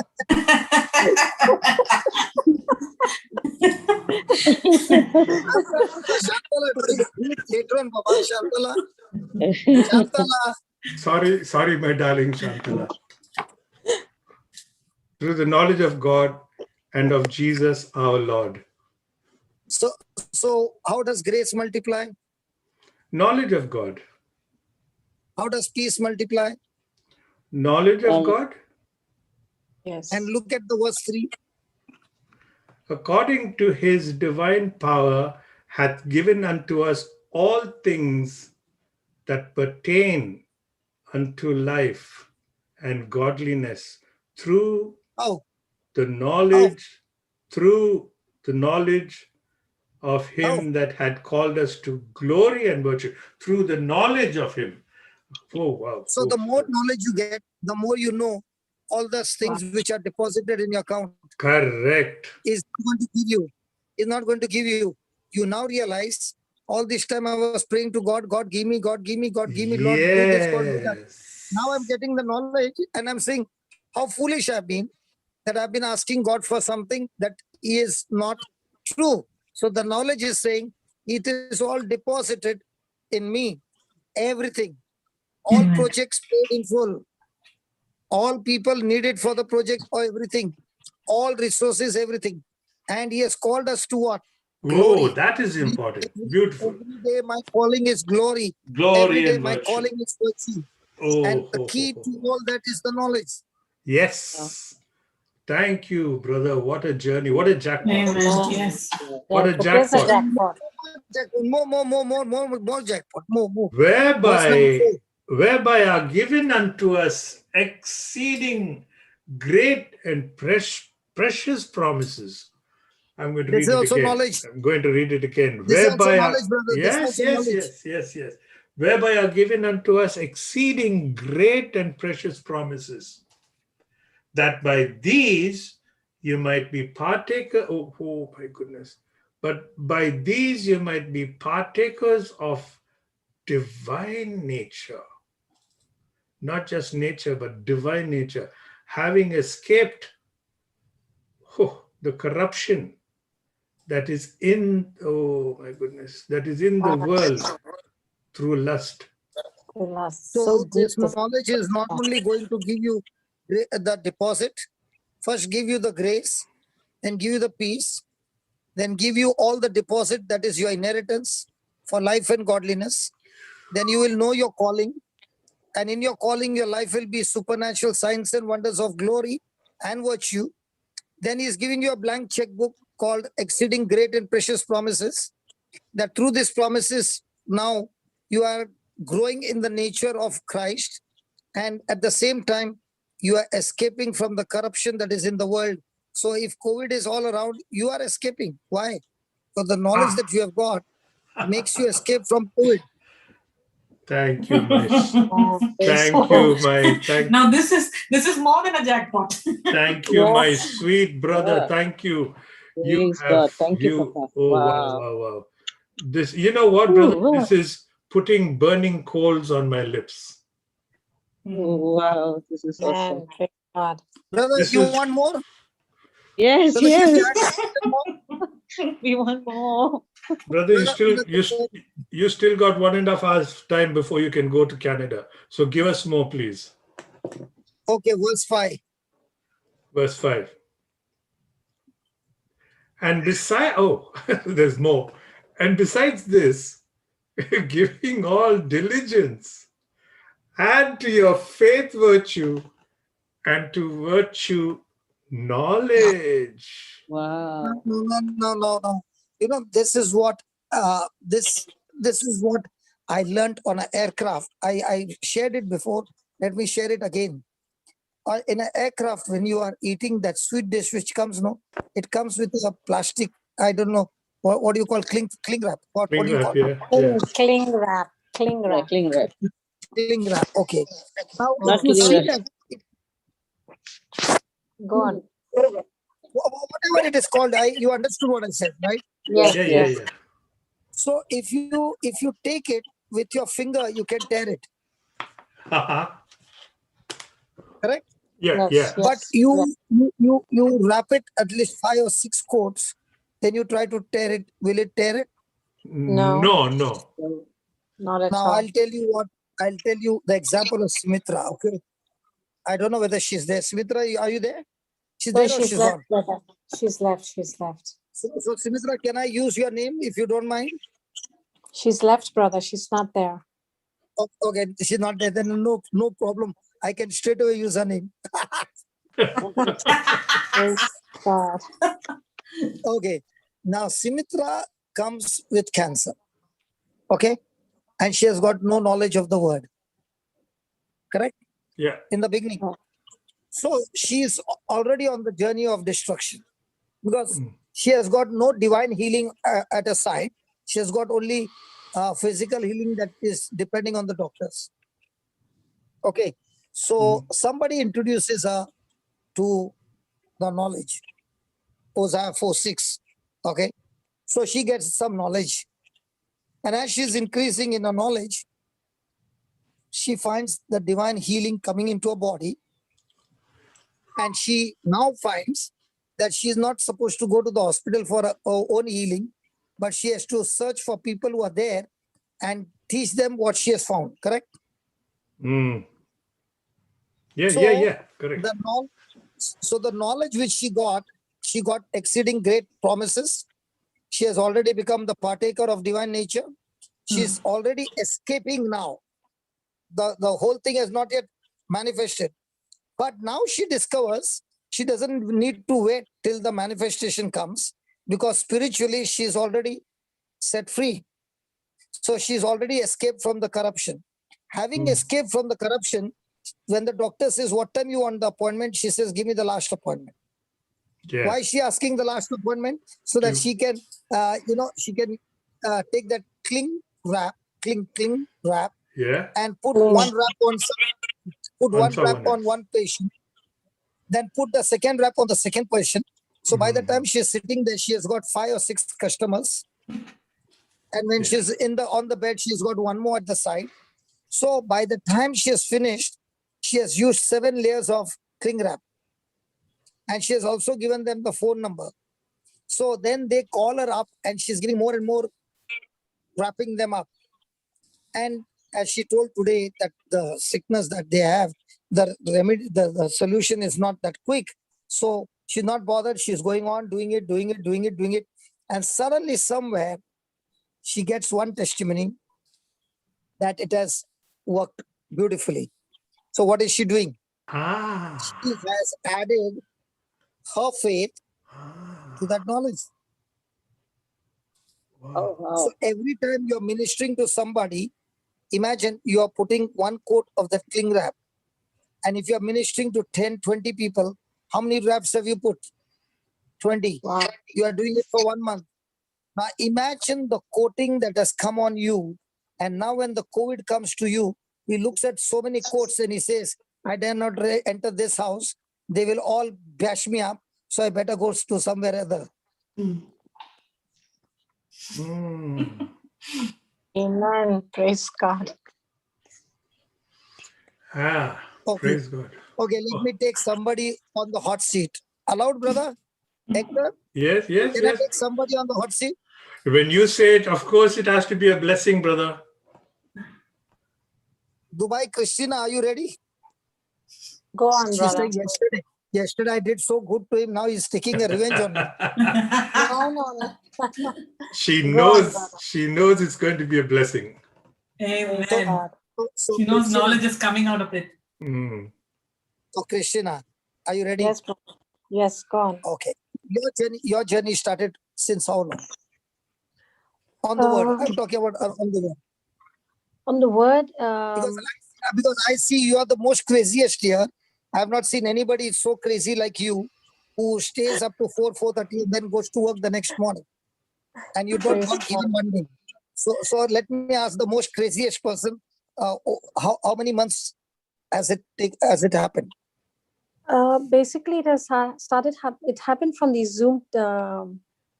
Sorry, my darling Shantala. Through the knowledge of God and of Jesus our Lord. So how does grace multiply? Knowledge of God. How does peace multiply? Knowledge of God. Yes. And look at the verse 3. According to his divine power hath given unto us all things that pertain unto life and godliness through the knowledge of him that had called us to glory and virtue, through the knowledge of him. Oh, wow. So the more knowledge you get, the more you know all those things which are deposited in your account. Correct. Is going to give you. Is not going to give you. You now realize all this time I was praying to God, God give me, God give me, God give me, Lord do this, God do that. Now I'm getting the knowledge and I'm saying how foolish I've been, that I've been asking God for something that is not true. So the knowledge is saying it is all deposited in me. Everything. All projects paid in full. All people needed for the project or everything. All resources, everything. And he has called us to what? Glory. Oh, that is important. Beautiful. Every day my calling is glory. Glory Every day and my virtue. calling is virtue. Oh, And the key to all that is the knowledge. Yes. Thank you, brother. What a journey. What a jackpot. Amen. Yes. What a jackpot. More jackpot. More. Whereby are given unto us exceeding great and precious promises. I'm going to read it again. Knowledge. I'm going to read it again. This Whereby also knowledge, brother. Yes. Whereby are given unto us exceeding great and precious promises, that by these you might be partaker. Oh my goodness. But by these you might be partakers of divine nature. Not just nature, but divine nature. Having escaped the corruption that is in, that is in the world through lust. So this knowledge is not only going to give you the deposit, first give you the grace, then give you the peace, then give you all the deposit that is your inheritance for life and godliness. Then you will know your calling. And in your calling, your life will be supernatural signs and wonders of glory and virtue. Then he is giving you a blank checkbook called exceeding great and precious promises, that through these promises, now you are growing in the nature of Christ. And at the same time, you are escaping from the corruption that is in the world. So if COVID is all around, you are escaping. Why? For the knowledge that you have got makes you escape from COVID. Thank you, my. Thank you, my. Now this is more than a jackpot. Thank you, my sweet brother. Thank you. You have. God. Thank you. Oh wow. This, you know what, brother? This is putting burning coals on my lips. Oh, wow, this is awesome. Brother, want more? Yes. We want more. Brother, you still got 1.5 hours time before you can go to Canada. So give us more, please. Okay, verse 5. Verse 5. And besides, there's more. And besides this, giving all diligence, add to your faith virtue, and to virtue knowledge. Wow. No. You know, this is what this is what I learned on an aircraft. I shared it before. Let me share it again. In an aircraft, when you are eating that sweet dish which comes, it comes with a plastic. I don't know what do you call cling wrap. What do you call it? Cling wrap. Cling wrap. Cling wrap. Cling wrap. Okay. Now, Not if you see cling that, Go on. whatever it is called, you understood what I said, right? Yes. Yeah. So if you take it with your finger, you can tear it. Correct? Yeah, yeah. But you wrap it at least 5 or 6 coats, then you try to tear it. Will it tear it? No. Not at Now all. I'll tell you the example of Smitra. Okay, I don't know whether she's there. Smitra, are you there? She's there or She's she's left, gone? brother. She's left. So Smitra, can I use your name if you don't mind? She's left, brother. She's not there. Okay, she's not there. Then no problem. I can straight away use her name. Praise God. Okay. Now Smitra comes with cancer. Okay, and she has got no knowledge of the word. Correct? Yeah. In the beginning. So she is already on the journey of destruction because she has got no divine healing at her side. She has got only physical healing that is depending on the doctors. Okay. So somebody introduces her to the knowledge. Hosea 4:6. Okay. So she gets some knowledge. And as she's increasing in her knowledge, she finds the divine healing coming into her body. And she now finds that she is not supposed to go to the hospital for her own healing, but she has to search for people who are there and teach them what she has found. Correct? Yeah, correct. So the knowledge which she got exceeding great promises. She has already become the partaker of divine nature. She's already escaping now. The whole thing has not yet manifested. But now she discovers she doesn't need to wait till the manifestation comes because spiritually she's already set free. So she's already escaped from the corruption. Having escaped from the corruption, when the doctor says, what time you want the appointment? She says, give me the last appointment. Yeah. Why is she asking the last appointment? So that she can, take that cling wrap, Yeah. and put one wrap on one wrap someone on one patient, then put the second wrap on the second patient. So by the time she's sitting there, she has got 5 or 6 customers. And when she's on the bed, she's got one more at the side. So by the time she has finished, she has used 7 layers of cling wrap. And she has also given them the phone number. So then they call her up and she's giving more and more, wrapping them up. And as she told today that the sickness that they have, the remedy, the solution is not that quick. So she's not bothered. She's going on doing it. And suddenly somewhere she gets one testimony that it has worked beautifully. So what is she doing? She has added her faith to that knowledge. Oh, wow. So every time you're ministering to somebody, imagine you are putting one coat of that cling wrap. And if you're ministering to 10, 20 people, how many wraps have you put? 20. Wow. You are doing it for 1 month. Now imagine the coating that has come on you. And now when the COVID comes to you, he looks at so many coats and he says, I dare not enter this house. They will all bash me up. So I better go to somewhere other. Amen. Praise God. Okay. Praise God. Okay, let me take somebody on the hot seat. Allowed, brother? Hector? Yes. Can I take somebody on the hot seat? When you say it, of course, it has to be a blessing, brother. Dubai Christina, are you ready? Go on, She brother. said yesterday I did so good to him. Now he's taking a revenge on me. No. She Go on, knows. brother. She knows it's going to be a blessing. Amen. So She knows Christina, knowledge is coming out of it. So Christina, are you ready? Yes, brother. Yes, go on. Okay. Your journey started since how long? On the word. I'm talking about on the word. On the word, Because I see you are the most craziest here. I have not seen anybody so crazy like you who stays up to 4:30 and then goes to work the next morning. And you don't work even one day. So let me ask the most craziest person, how many months has it happened? basically it has it happened from the Zoom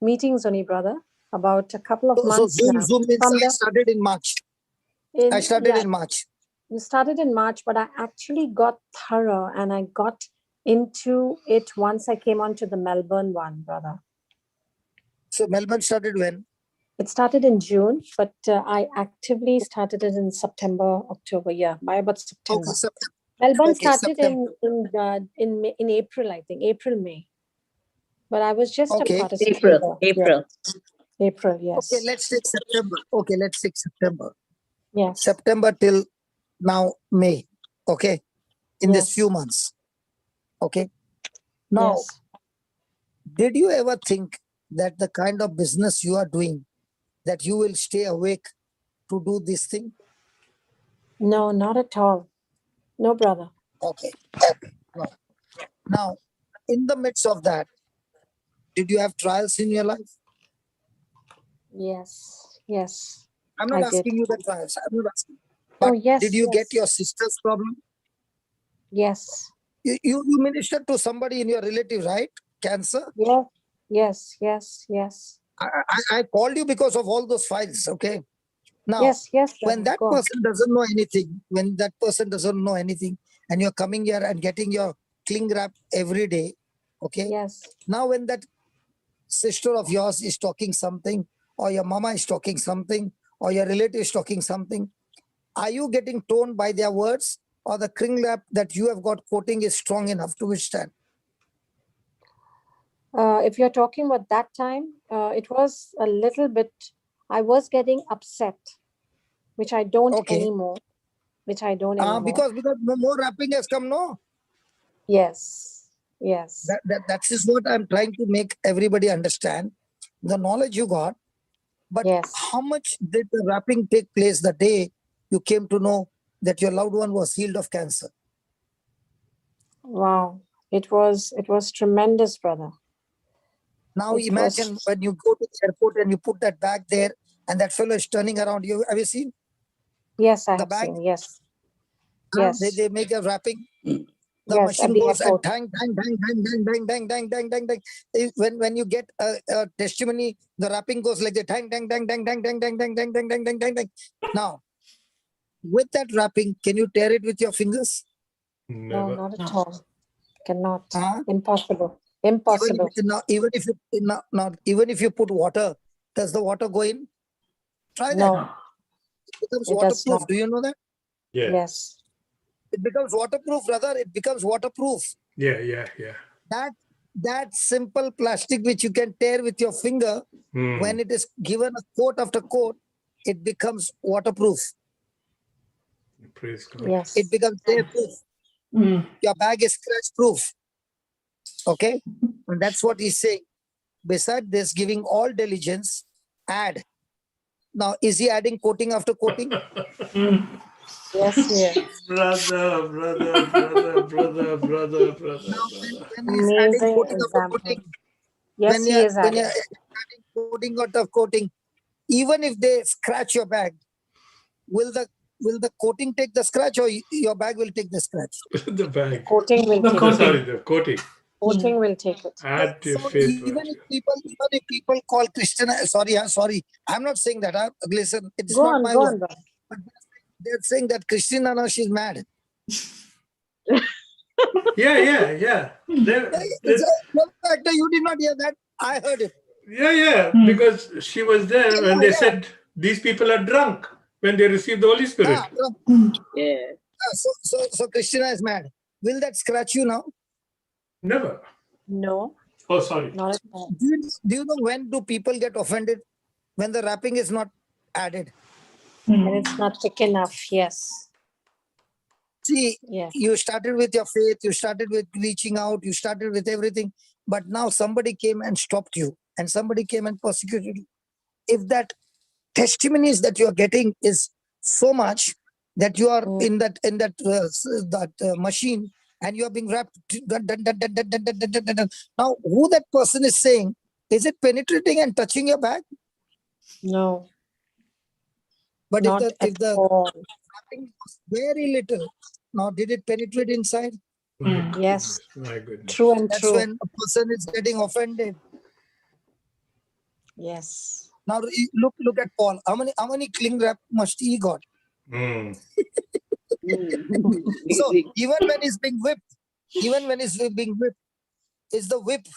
meetings only, brother, about a couple of months so now. Zoom means I started in March. I started in March. We started in March, but I actually got thorough and I got into it once I came on to the Melbourne one, brother. So Melbourne started when? It started in June, but I actively started it in September, October. Yeah, by about September. Okay, September. Melbourne Okay, started September. in April, I think, April, May. But I was just Okay. a participator. April. Yeah. April, yes. Okay, let's take September. Okay, let's take September. Yes. September till now May. Okay, in this Yes. few months. Okay. Now, Yes. did you ever think that the kind of business you are doing, that you will stay awake to do this thing? No, not at all. No, brother. Okay. No. Now, in the midst of that, did you have trials in your life? Yes. Yes. I'm not I did. asking you the trials. I'm not asking. But Oh, yes. did you get yes. your sister's problem? Yes. You ministered to somebody in your relative, right? Cancer? Yes. Yes. Yes. Yes. I called you because of all those files, okay? Now, Yes. Yes. when brother. that Go on. person doesn't know anything, and you're coming here and getting your cling wrap every day, okay? Yes. Now, when that sister of yours is talking something, or your mama is talking something, or your relative is talking something, are you getting torn by their words, or the cling wrap that you have got coating is strong enough to withstand? If you're talking about that time, it was a little bit, I was getting upset, which I don't Okay. anymore. Anymore. Because more wrapping has come, no? Yes. Yes. That is what I'm trying to make everybody understand. The knowledge you got, but Yes. how much did the wrapping take place the day you came to know that your loved one was healed of cancer? Wow. It was tremendous, brother. Now It imagine was- when you go to the airport and you put that bag there and that fellow is turning around. Have you seen Yes, I the have bag? seen. Yes. Huh? Yes. They make a wrapping. The Yes, at machine the goes and airport. dang, dang, dang, dang, dang, dang, dang, dang, dang, dang, dang. When you get a testimony, the wrapping goes like the dang, dang, dang, dang, dang, dang, dang, dang, dang, dang, dang, dang, dang, dang. Now, with that wrapping, can you tear it with your fingers? No, not at all. Cannot. Huh? Impossible. Impossible. Even if you put water, does the water go in? Try that. No, It becomes it does waterproof. not. Do you know that? Yeah. Yes. It becomes waterproof, brother. It becomes waterproof. Yeah. That simple plastic which you can tear with your finger, when it is given a coat after coat, it becomes waterproof. Praise God. Yes. It becomes tear-proof. Your bag is scratch-proof. Okay? And that's what he's saying. Besides this, giving all diligence, add. Now, is he adding coating after coating? Yes, yes. Brother. Now, when he's adding Amazing coating after example. coating, Yes, when he you're is adding. adding coating after coating, even if they scratch your bag, will the coating take the scratch, or your bag will take the scratch? The bag. Coating will take it. Sorry, the coating. Coating will take it. Add to your So faith. even if people call Christian, sorry, I'm not saying that. Listen, it's Go not on, my go word. on, brother. But they're saying that Christina, now she's mad. Yeah. Actor, you did not hear that. I heard it. Yeah, because she was there when they said these people are drunk when they received the Holy Spirit. Yeah. So Christina is mad. Will that scratch you now? Never. No, Oh, sorry. not at all. Do you know when do people get offended? When the wrapping is not added. And it's not thick enough. Yes. See, Yes. you started with your faith, you started with reaching out, you started with everything, but now somebody came and stopped you, and somebody came and persecuted you. If that testimonies that you are getting is so much that you are in that machine and you are being wrapped. Now, who that person is saying, is it penetrating and touching your bag? No. But Not if the all. wrapping was very little, now did it penetrate inside? Yes. My goodness. True and That's true. when a person is getting offended. Yes. Now look at Paul. How many cling wrap must he got? So even when he's being whipped, is the whip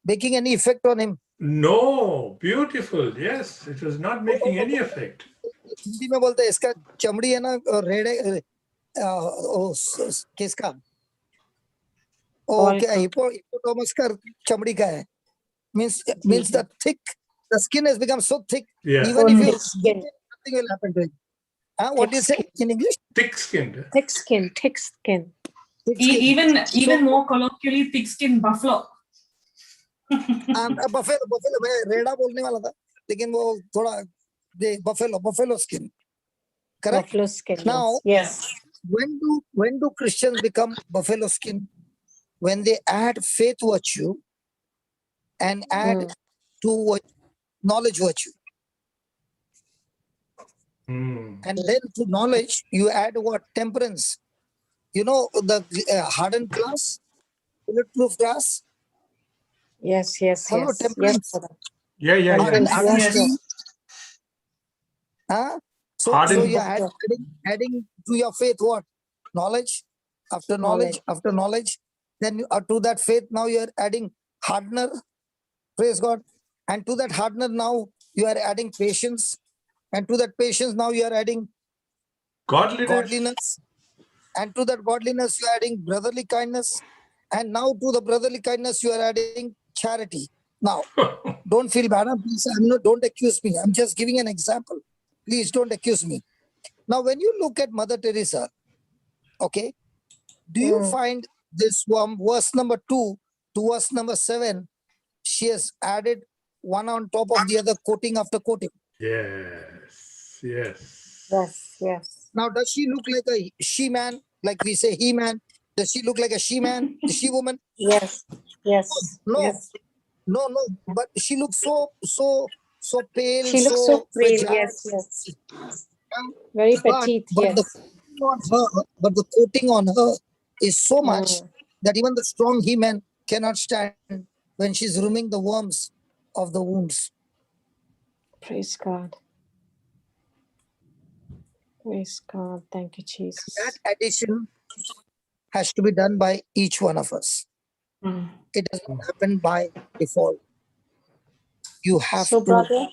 making any effect on him? No, beautiful. Yes, it was not making any effect. Hindi में बोलते हैं इसका चमड़ी है ना रेड़े किसका क्या hippopotamus का चमड़ी का है means the skin has become so thick. Yeah. Even if you nothing will happen to it. What do you say in English? Thick-skinned. Thick skin. Even more colloquially, thick-skinned buffalo. buffalo मैं रेड़ा बोलने वाला था लेकिन वो थोड़ा buffalo skin. Correct? Buffalo skin. Now, yes. When do Christians become buffalo skin? When they add faith virtue and add to knowledge virtue. And then to knowledge, you add what? Temperance. You know the hardened glass, bulletproof glass? Yes. Hello, temperance. Yes, yeah. So you're adding to your faith what? Knowledge. After knowledge. Then to that faith, now you're adding hardener. Praise God. And to that hardener, now you are adding patience. And to that patience, now you are adding godliness. And to that godliness, you are adding brotherly kindness. And now to the brotherly kindness, you are adding charity. Now, don't feel bad. Please, don't accuse me. I'm just giving an example. Please don't accuse me. Now, when you look at Mother Teresa, okay, do you find this from verse number 2 to verse number 7, she has added one on top of the other, quoting after quoting? Yes. Now, does she look like a she-man, like we say he-man? Does she look like a she-man, a she-woman? Yes. No. But she looks so pale. She looks so pale. Yes. Very petite. But the coating on her is so much that even the strong he-man cannot stand when she's removing the worms of the wounds. Praise God. Praise God. Thank you, Jesus. That addition has to be done by each one of us. It doesn't happen by default. You have to. Brother,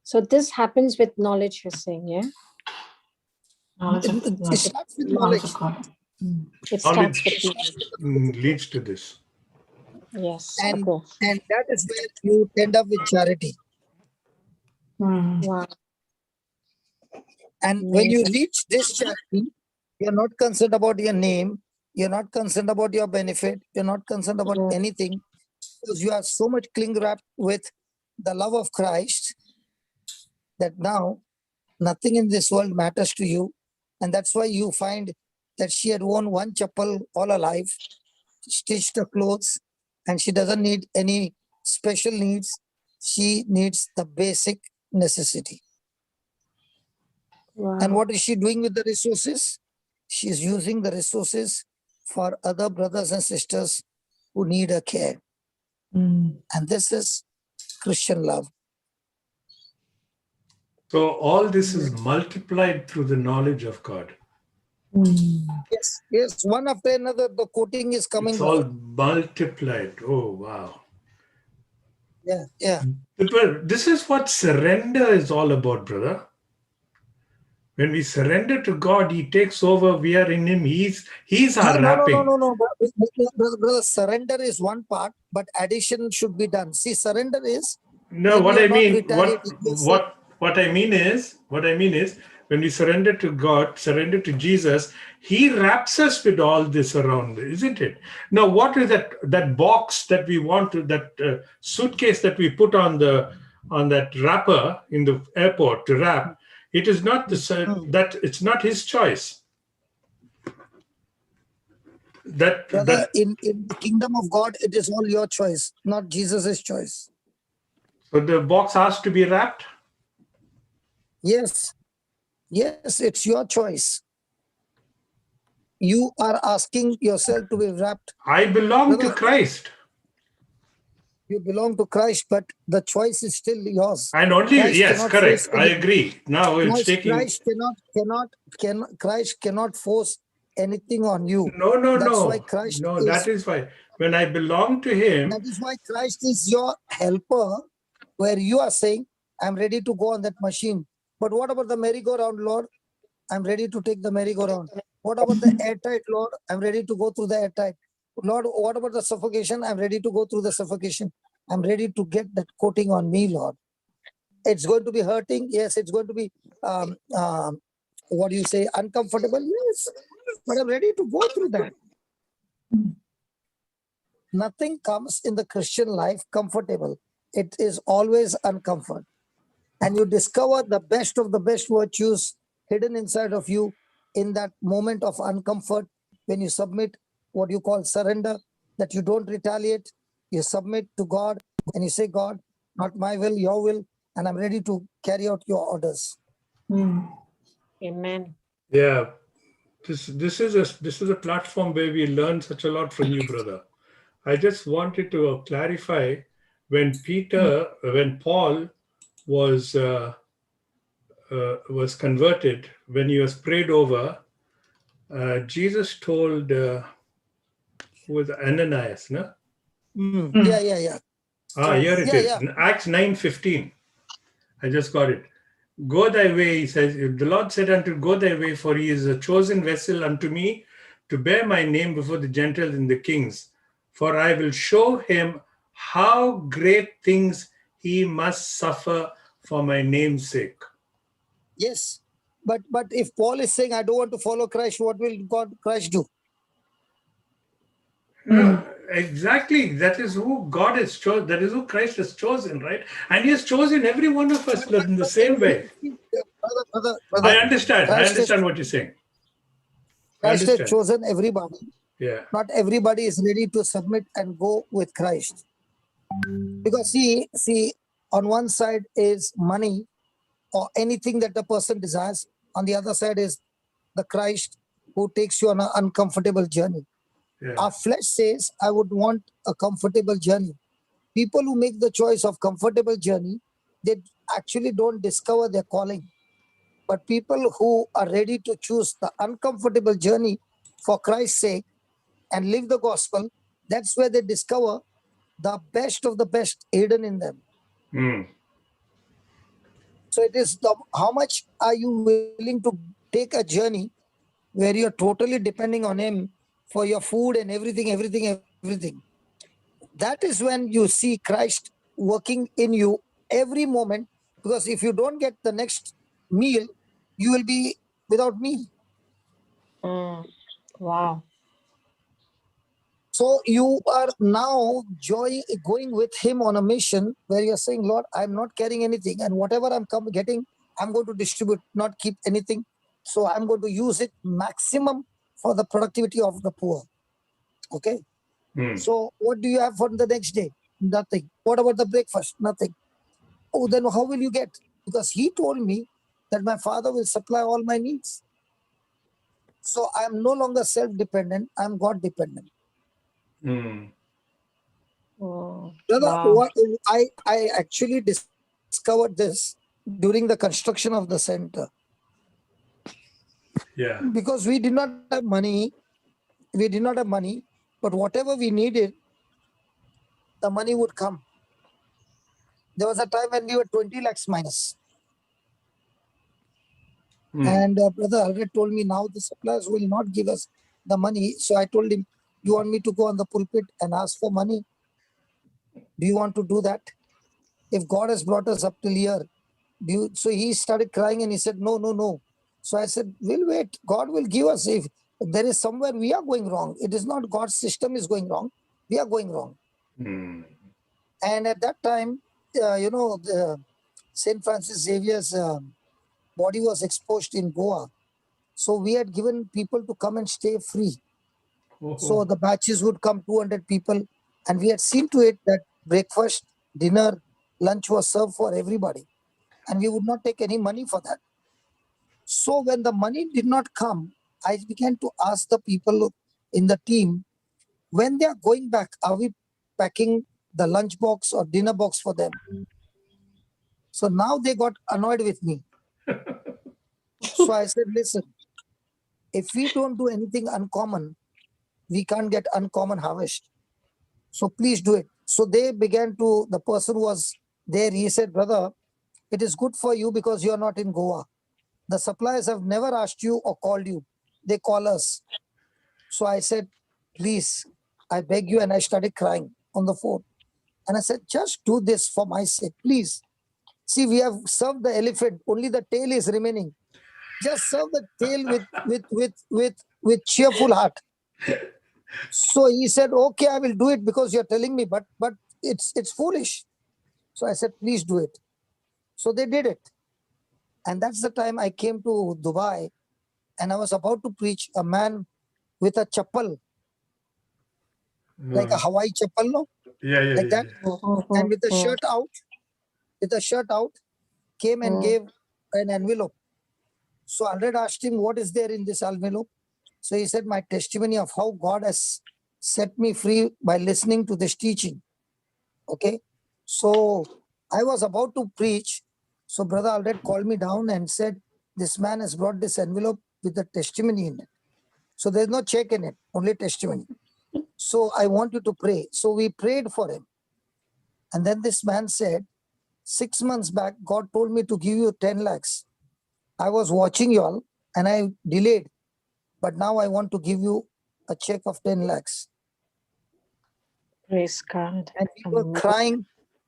so this happens with knowledge, you're saying, yeah? It starts with knowledge. It starts with knowledge. Leads to this. Yes. And that is where you end up with charity. Wow. And when you reach this charity, you're not concerned about your name. You're not concerned about your benefit. You're not concerned about anything, because you are so much cling wrapped with the love of Christ that now nothing in this world matters to you. And that's why you find that she had worn one chappal all her life, stitched her clothes, and she doesn't need any special needs. She needs the basic necessity. Wow. And what is she doing with the resources? She is using the resources for other brothers and sisters who need her care. And this is Christian love. So all this is multiplied through the knowledge of God. Yes, one after another, the quoting is coming. It's all multiplied. Oh, wow. Yeah. This is what surrender is all about, brother. When we surrender to God, He takes over. We are in Him. He's our wrapping. No. Brother, surrender is one part, but addition should be done. See, surrender is. No, what I mean is, when we surrender to God, surrender to Jesus, He wraps us with all this around, isn't it? Now, what is that box that we want to, that suitcase that we put on that wrapper in the airport to wrap? It is not it's not His choice. Brother, in the kingdom of God, it is all your choice, not Jesus's choice. So the box has to be wrapped? Yes, it's your choice. You are asking yourself to be wrapped. I belong to Christ. You belong to Christ, but the choice is still yours. And only, Christ yes, cannot correct. force I agree. Now it's taking. Christ cannot force anything on you. No, That's no. why Christ No, is. that is why. When I belong to him. That is why Christ is your helper, where you are saying, I'm ready to go on that machine. But what about the merry-go-round, Lord? I'm ready to take the merry-go-round. What about the airtight, Lord? I'm ready to go through the airtight. Lord, what about the suffocation? I'm ready to go through the suffocation. I'm ready to get that coating on me, Lord. It's going to be hurting. Yes, it's going to be, what do you say, uncomfortable. Yes, but I'm ready to go through that. Nothing comes in the Christian life comfortable. It is always uncomfort. And you discover the best of the best virtues hidden inside of you in that moment of uncomfort when you submit, what you call surrender, that you don't retaliate, you submit to God and you say, God, not my will, your will, and I'm ready to carry out your orders. Amen. Yeah, this is a platform where we learn such a lot from you, brother. I just wanted to clarify when Paul was converted, when he was prayed over, Jesus told who was Ananias, no? Yeah. Here it is. In Acts 9:15. I just got it. Go thy way, he says. The Lord said unto, go thy way, for he is a chosen vessel unto me to bear my name before the Gentiles and the kings. For I will show him how great things he must suffer for my name's sake. Yes, but if Paul is saying, I don't want to follow Christ, what will Christ do? Exactly. That is who God has chosen. That is who Christ has chosen, right? And he has chosen every one of us in the same way. Brother, I understand. I Christ understand what you're saying. Christ has chosen everybody. Yeah. Not everybody is ready to submit and go with Christ. Because see, on one side is money or anything that the person desires. On the other side is the Christ who takes you on an uncomfortable journey. Yeah. Our flesh says, I would want a comfortable journey. People who make the choice of comfortable journey, they actually don't discover their calling. But people who are ready to choose the uncomfortable journey for Christ's sake and live the gospel, that's where they discover the best of the best hidden in them. So it is how much are you willing to take a journey where you're totally depending on him for your food and everything. That is when you see Christ working in you every moment, because if you don't get the next meal, you will be without meal. Wow. So you are now going with him on a mission where you're saying, Lord, I'm not carrying anything, and whatever I'm getting, I'm going to distribute, not keep anything. So I'm going to use it maximum for the productivity of the poor. Okay. So what do you have for the next day? Nothing. What about the breakfast? Nothing. Oh, then how will you get? Because he told me that my Father will supply all my needs. So I'm no longer self-dependent. I'm God-dependent. Brother, what I actually discovered this during the construction of the center. Yeah. Because we did not have money. But whatever we needed, the money would come. There was a time when we were 20 lakhs minus. And Brother Alred told me now the suppliers will not give us the money. So I told him, you want me to go on the pulpit and ask for money? Do you want to do that? If God has brought us up till here, so he started crying and he said, no. So I said, we'll wait. God will give us. If there is somewhere we are going wrong, it is not God's system is going wrong. We are going wrong. And at that time, the St. Francis Xavier's body was exposed in Goa. So we had given people to come and stay free. So the batches would come 200 people. And we had seen to it that breakfast, dinner, lunch was served for everybody. And we would not take any money for that. So when the money did not come, I began to ask the people in the team, when they are going back, are we packing the lunch box or dinner box for them. So now they got annoyed with me. So I said, listen, if we don't do anything uncommon, we can't get uncommon harvest. So please do it. So they began to, the person who was there, he said, brother, it is good for you because you are not in Goa. The suppliers have never asked you or called you. They call us. So I said, please, I beg you. And I started crying on the phone. And I said, just do this for my sake, please. See, we have served the elephant. Only the tail is remaining. Just serve the tail with cheerful heart. So he said, okay, I will do it because you're telling me, but it's foolish. So I said, please do it. So they did it. And that's the time I came to Dubai and I was about to preach. A man with a chappal, like a Hawaii chappal, no? Like that. And with the shirt out, came and gave an envelope. So Alred asked him, what is there in this envelope? So he said, my testimony of how God has set me free by listening to this teaching. Okay. So I was about to preach. So Brother Alred called me down and said, this man has brought this envelope with the testimony in it. So there's no check in it, only testimony. So I want you to pray. So we prayed for him. And then this man said, 6 months back, God told me to give you 10 lakhs. I was watching you all and I delayed. But now I want to give you a check of 10 lakhs. Praise God. And we were crying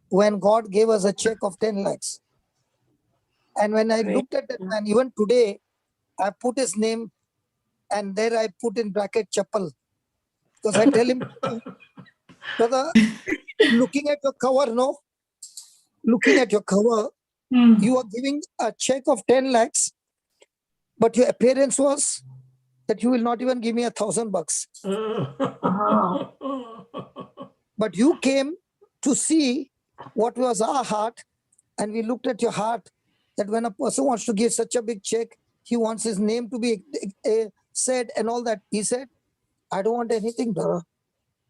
when God gave us a check of 10 lakhs. And when I looked at that man, even today, I put his name and there I put in bracket Chappal. Because I tell him, brother, looking at your cover, no? Looking at your cover, you are giving a check of 10 lakhs, but your appearance was that you will not even give me $1,000. But you came to see what was our heart, and we looked at your heart, that when a person wants to give such a big check, he wants his name to be said and all that. He said, I don't want anything, brother.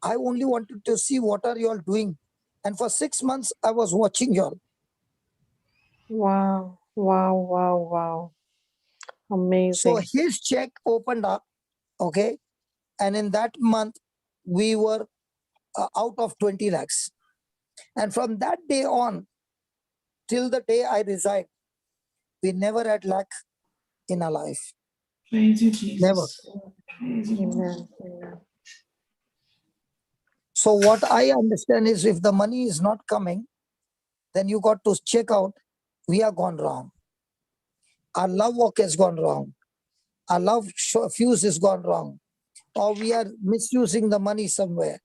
I only wanted to see what are you all doing. And for 6 months, I was watching you all. Wow, wow, wow, wow. Amazing. So his check opened up, okay? And in that month, we were out of 20 lakhs. And from that day on, till the day I resigned, we never had lack in our life. Praise you, Jesus. Never. Praise you. Amen. So what I understand is if the money is not coming, then you got to check out, we are gone wrong. Our love walk has gone wrong. Our love fuse has gone wrong. Or we are misusing the money somewhere.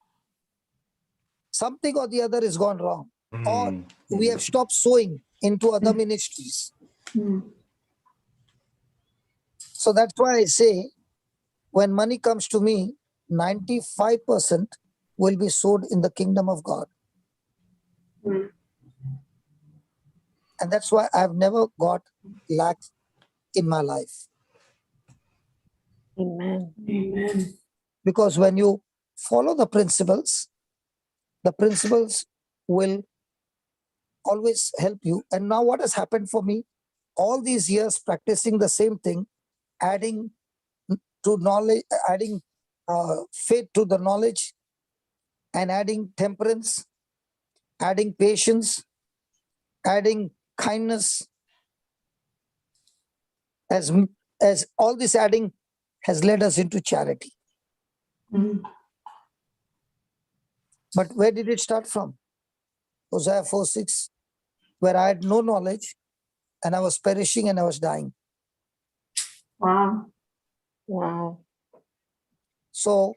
Something or the other is gone wrong. Or we have stopped sowing into other ministries. So that's why I say, when money comes to me, 95% will be sowed in the kingdom of God. And that's why I've never got lack in my life. Amen. Amen. Because when you follow the principles will always help you. And now what has happened for me, all these years practicing the same thing, adding to knowledge, adding faith to the knowledge, and adding temperance, adding patience, adding kindness, as all this adding has led us into charity. But where did it start from? Hosea 4:6, where I had no knowledge and I was perishing and I was dying. Wow. Wow. So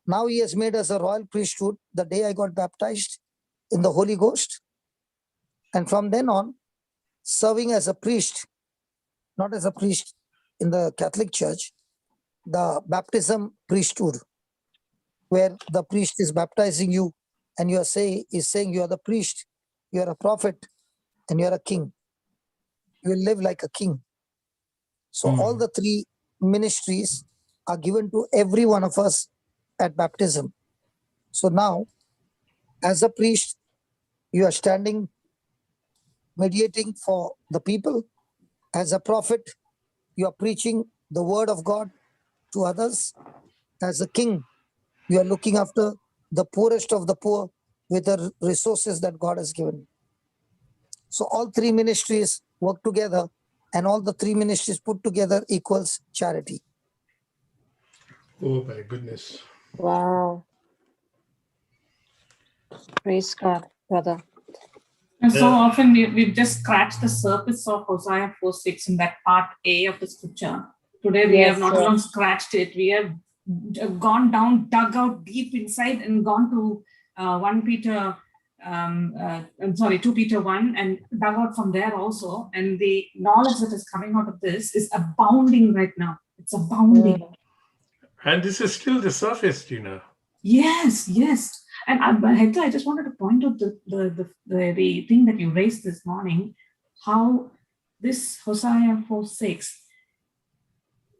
now he has made us a royal priesthood the day I got baptized in the Holy Ghost. And from then on, serving as a priest, not as a priest in the Catholic Church, the baptism priesthood, where the priest is baptizing you and you are saying you are the priest, you are a prophet, and you are a king. You will live like a king. So all the three ministries are given to every one of us at baptism. So now As a priest, you are standing, mediating for the people. As a prophet, you are preaching the word of God to others. As a king, you are looking after the poorest of the poor with the resources that God has given. So all three ministries work together, and all the three ministries put together equals charity. Oh my goodness. Wow. Praise God, brother. And so often we've just scratched the surface of Hosea 4:6 in that part A of the scripture. Today we have not only scratched it, we have gone down, dug out deep inside and gone to 2 Peter 1 and dug out from there also. And the knowledge that is coming out of this is abounding right now. It's abounding. And this is still the surface, Tina. Yes, yes. And Hector, I just wanted to point out the thing that you raised this morning, how this Hosea 4:6,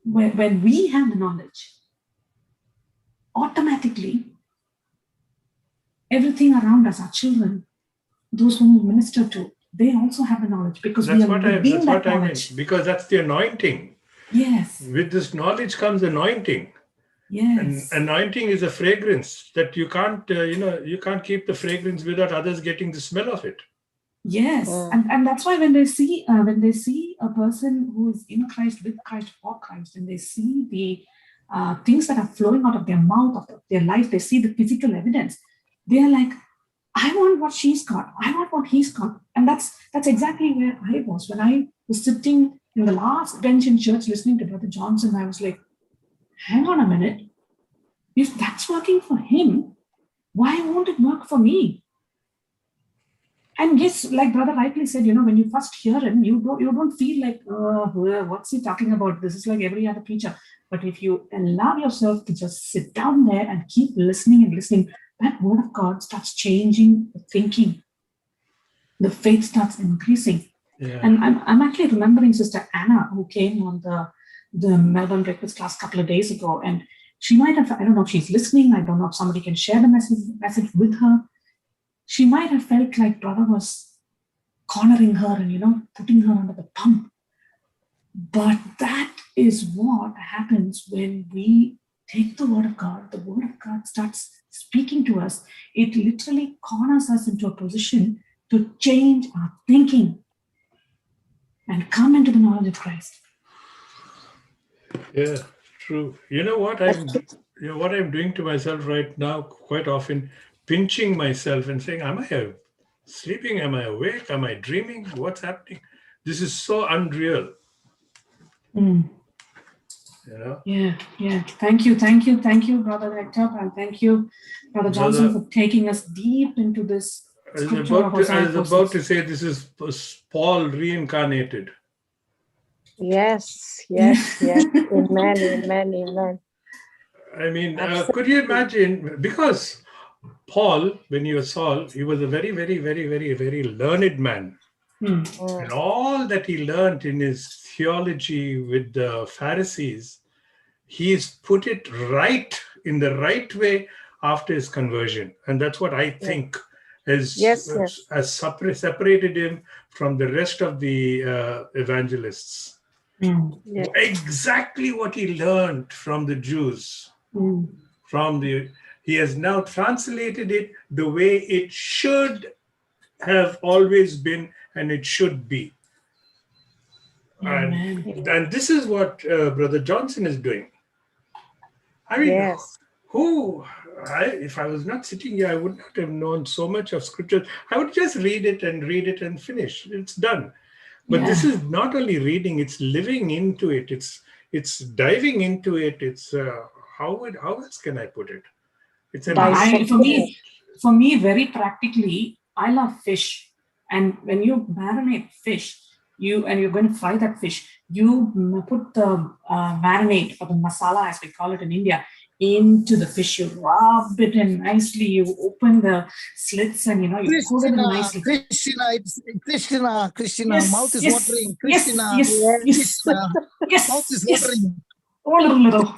when we have the knowledge, automatically everything around us, our children, those whom we minister to, they also have the knowledge because That's we are what that I knowledge. mean, because that's the anointing. Yes. With this knowledge comes anointing. Yes. And anointing is a fragrance that you can't, you can't keep the fragrance without others getting the smell of it. Yes, and that's why when they see a person who is in Christ, with Christ, for Christ, and they see the things that are flowing out of their mouth, of their life, they see the physical evidence. They are like, I want what she's got. I want what he's got. And that's exactly where I was when I was sitting in the last bench in church listening to Brother Johnson. I was like, hang on a minute. If that's working for him, why won't it work for me? And yes, like Brother rightly said, when you first hear him, you don't feel like, what's he talking about? This is like every other preacher. But if you allow yourself to just sit down there and keep listening and listening, that word of God starts changing the thinking. The faith starts increasing. Yeah. And I'm actually remembering Sister Anna, who came on the Melbourne breakfast class a couple of days ago. And she might have, I don't know if she's listening. I don't know if somebody can share the message with her. She might have felt like Brother was cornering her and, putting her under the pump. But that is what happens when we take the word of God. The word of God starts speaking to us. It literally corners us into a position to change our thinking and come into the knowledge of Christ. Yeah, true. You know what I'm doing to myself right now, quite often, pinching myself and saying, am I sleeping? Am I awake? Am I dreaming? What's happening? This is so unreal. Yeah. Thank you, Brother Hector, and thank you, Brother Johnson, for taking us deep into this scripture. I was about to say this is Paul reincarnated. Yes. Amen. I mean, could you imagine? Because Paul, when he was Saul, he was a very, very, very, very, very learned man. And all that he learned in his theology with the Pharisees, he's put it right in the right way after his conversion. And that's what I think has separated him from the rest of the evangelists. Exactly what he learned from the Jews. He has now translated it the way it should have always been and it should be. And this is what Brother Johnson is doing. I mean, if I was not sitting here, I would not have known so much of scripture. I would just read it and finish. It's done. But this is not only reading, it's living into it. It's diving into it. It's how else can I put it? It's for me, very practically, I love fish. And when you marinate fish, and you're going to fry that fish, you put the marinade or the masala, as we call it in India, into the fish. You rub it in nicely. You open the slits and you cook it in nicely. Christina, yes, mouth is watering. Yes, Christina, yes. mouth is watering. Oh, little.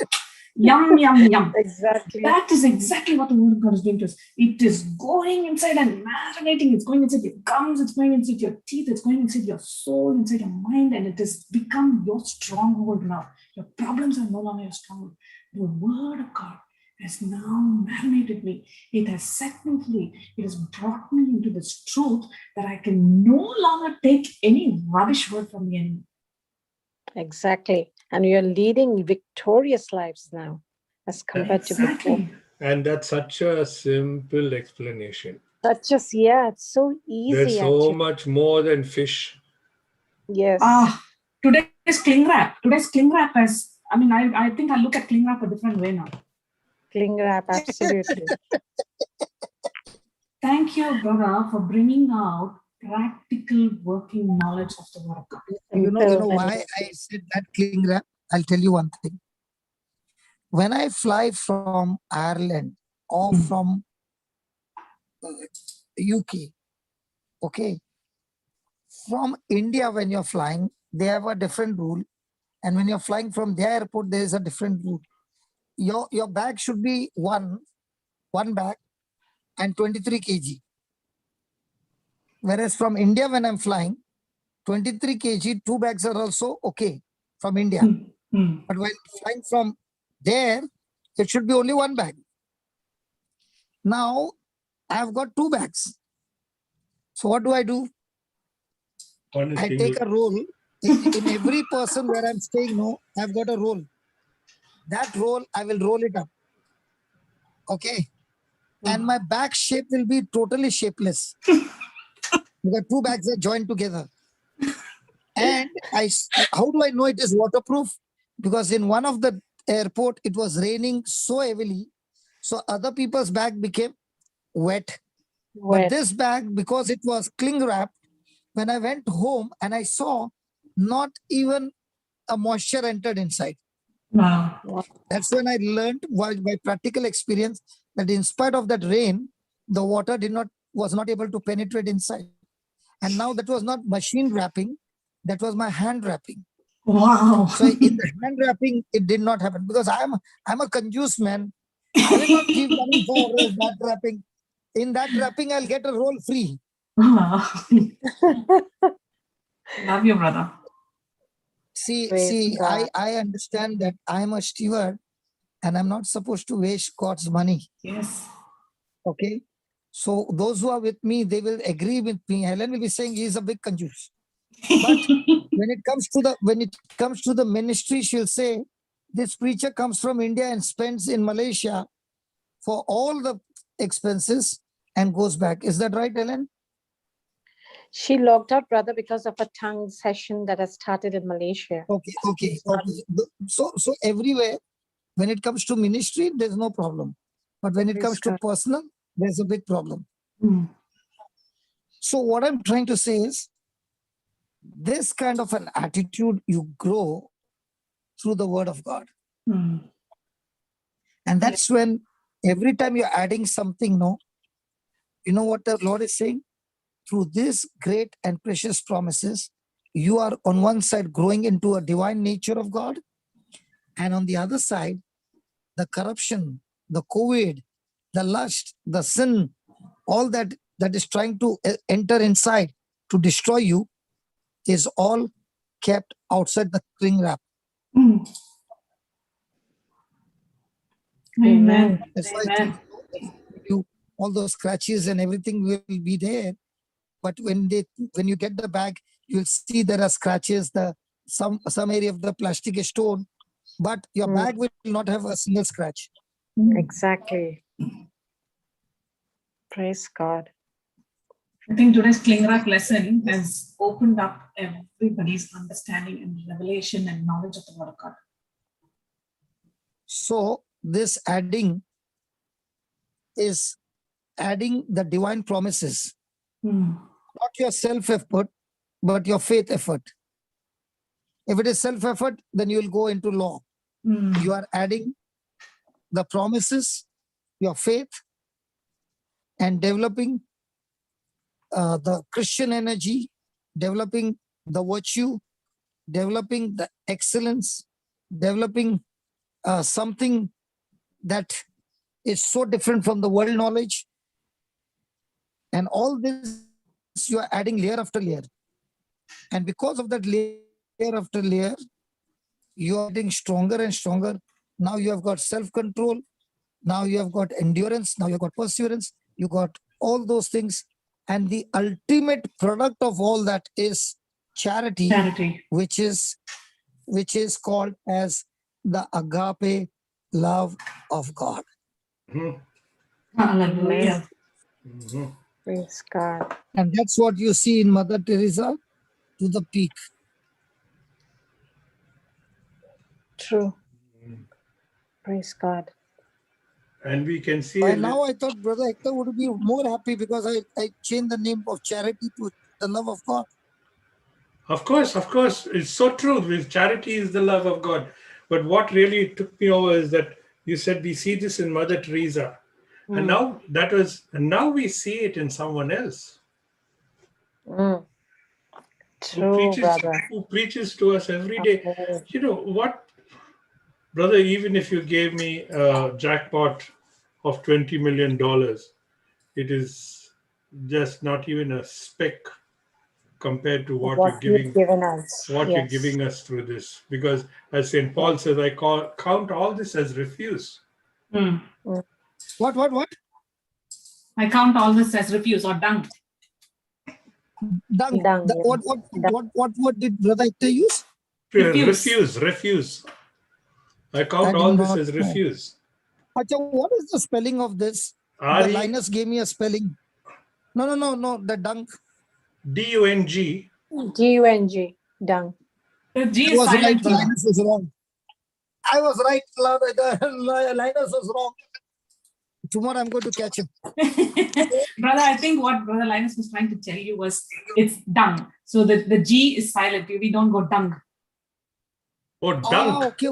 Yum, yum, yum. Exactly. That is exactly what the word of God is doing to us. It is going inside and marinating. It's going inside your gums. It's going inside your teeth. It's going inside your soul, inside your mind, and it has become your stronghold now. Your problems are no longer your stronghold. The word of God has now marinated me. It has set me free. It has brought me into this truth that I can no longer take any rubbish word from the enemy. Exactly. And you're leading victorious lives now as compared to before. Exactly. And that's such a simple explanation. That's just, yeah, it's so easy. There's so actually. much more than fish. Yes. Today's cling wrap. Is, I think I look at cling wrap a different way now. Cling wrap, absolutely. Thank you, brother, for bringing out practical working knowledge of the word of God. You know why I said that cling wrap? I'll tell you one thing. When I fly from Ireland or from UK, okay, from India when you're flying, they have a different rule. And when you're flying from their airport, there is a different rule. Your bag should be one bag and 23 kg. Whereas from India, when I'm flying, 23 kg, 2 bags are also okay from India. But when flying from there, it should be only 1 bag. Now, I've got 2 bags. So what do? I take a roll. In every person where I'm staying, I've got a roll. That roll, I will roll it up. Okay. And my bag shape will be totally shapeless. Because 2 bags are joined together. And how do I know it is waterproof? Because in one of the airport, it was raining so heavily. So other people's bag became wet. But this bag, because it was cling wrapped, when I went home and I saw not even a moisture entered inside. Wow. That's when I learned by practical experience that in spite of that rain, the water was not able to penetrate inside. And now that was not machine wrapping, that was my hand wrapping. Wow. So in the hand wrapping, it did not happen because I'm a conjuice man. I will not give money for that wrapping. In that wrapping, I'll get a roll free. Wow. Love you, brother. See, I understand that I'm a steward and I'm not supposed to waste God's money. Yes. Okay. So those who are with me, they will agree with me. Helen will be saying he is a big conjuice. But when it comes to the ministry, she'll say, this preacher comes from India and spends in Malaysia for all the expenses and goes back. Is that right, Helen? She logged out, brother, because of a tongue session that has started in Malaysia. Okay. So everywhere, when it comes to ministry, there's no problem. But when it comes to personal, there's a big problem. So what I'm trying to say is, this kind of an attitude you grow through the word of God. And that's when every time you're adding something, you know what the Lord is saying? Through these great and precious promises, you are on one side growing into a divine nature of God. And on the other side, the corruption, the COVID, the lust, the sin, all that is trying to enter inside to destroy you is all kept outside the cling wrap. Amen. That's why all those scratches and everything will be there. But when you get the bag, you'll see there are scratches, some area of the plastic is torn, but your bag will not have a single scratch. Exactly. Praise God. I think today's cling wrap lesson has opened up everybody's understanding and revelation and knowledge of the word of God. So this adding is adding the divine promises. Not your self-effort, but your faith effort. If it is self-effort, then you will go into law. You are adding the promises, your faith, and developing the Christian energy, developing the virtue, developing the excellence, developing something that is so different from the world knowledge. And all this you are adding layer after layer. And because of that layer after layer, you are getting stronger and stronger. Now you have got self-control. Now you have got endurance. Now you have got perseverance. You got all those things. And the ultimate product of all that is charity, which is called as the agape love of God. Hallelujah. Praise God. And that's what you see in Mother Teresa to the peak. True. Praise God. And we can see. By now, I thought Brother Hector would be more happy because I changed the name of charity to the love of God. Of course. It's so true. With charity is the love of God. But what really took me over is that you said we see this in Mother Teresa. And now we see it in someone else. True, who preaches to us every day. You know what, brother, even if you gave me a jackpot of $20 million, it is just not even a speck compared to what you're giving us. You're giving us through this. Because as St. Paul says, I count all this as refuse. What? I count all this as refuse or dung. Dung. What word did Brother Hector use? Refuse. I count all this as refuse. Acha, what is the spelling of this? Linus gave me a spelling. No, the dung. D-U-N-G. D-U-N-G, dung. The G I is was right, silent. Linus was wrong. I was right, Linus was wrong. Tomorrow I'm going to catch him. Brother, I think what Brother Linus was trying to tell you was it's dung. So the G is silent. We don't go dung. Oh, dunk.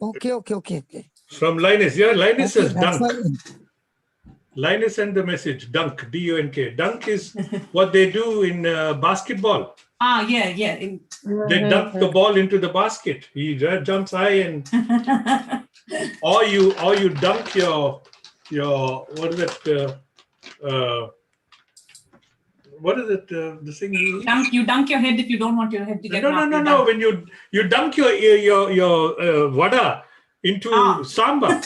Okay. From Linus. Yeah, Linus says that's dunk. fine. Linus sent the message, dunk, D-U-N-K. Dunk is what they do in basketball. Yeah. They dunk the ball into the basket. He jumps high and or you dunk your what is it? What is it? The thing you dunk your head if you don't want your head to get no. When you dunk your vada into samba.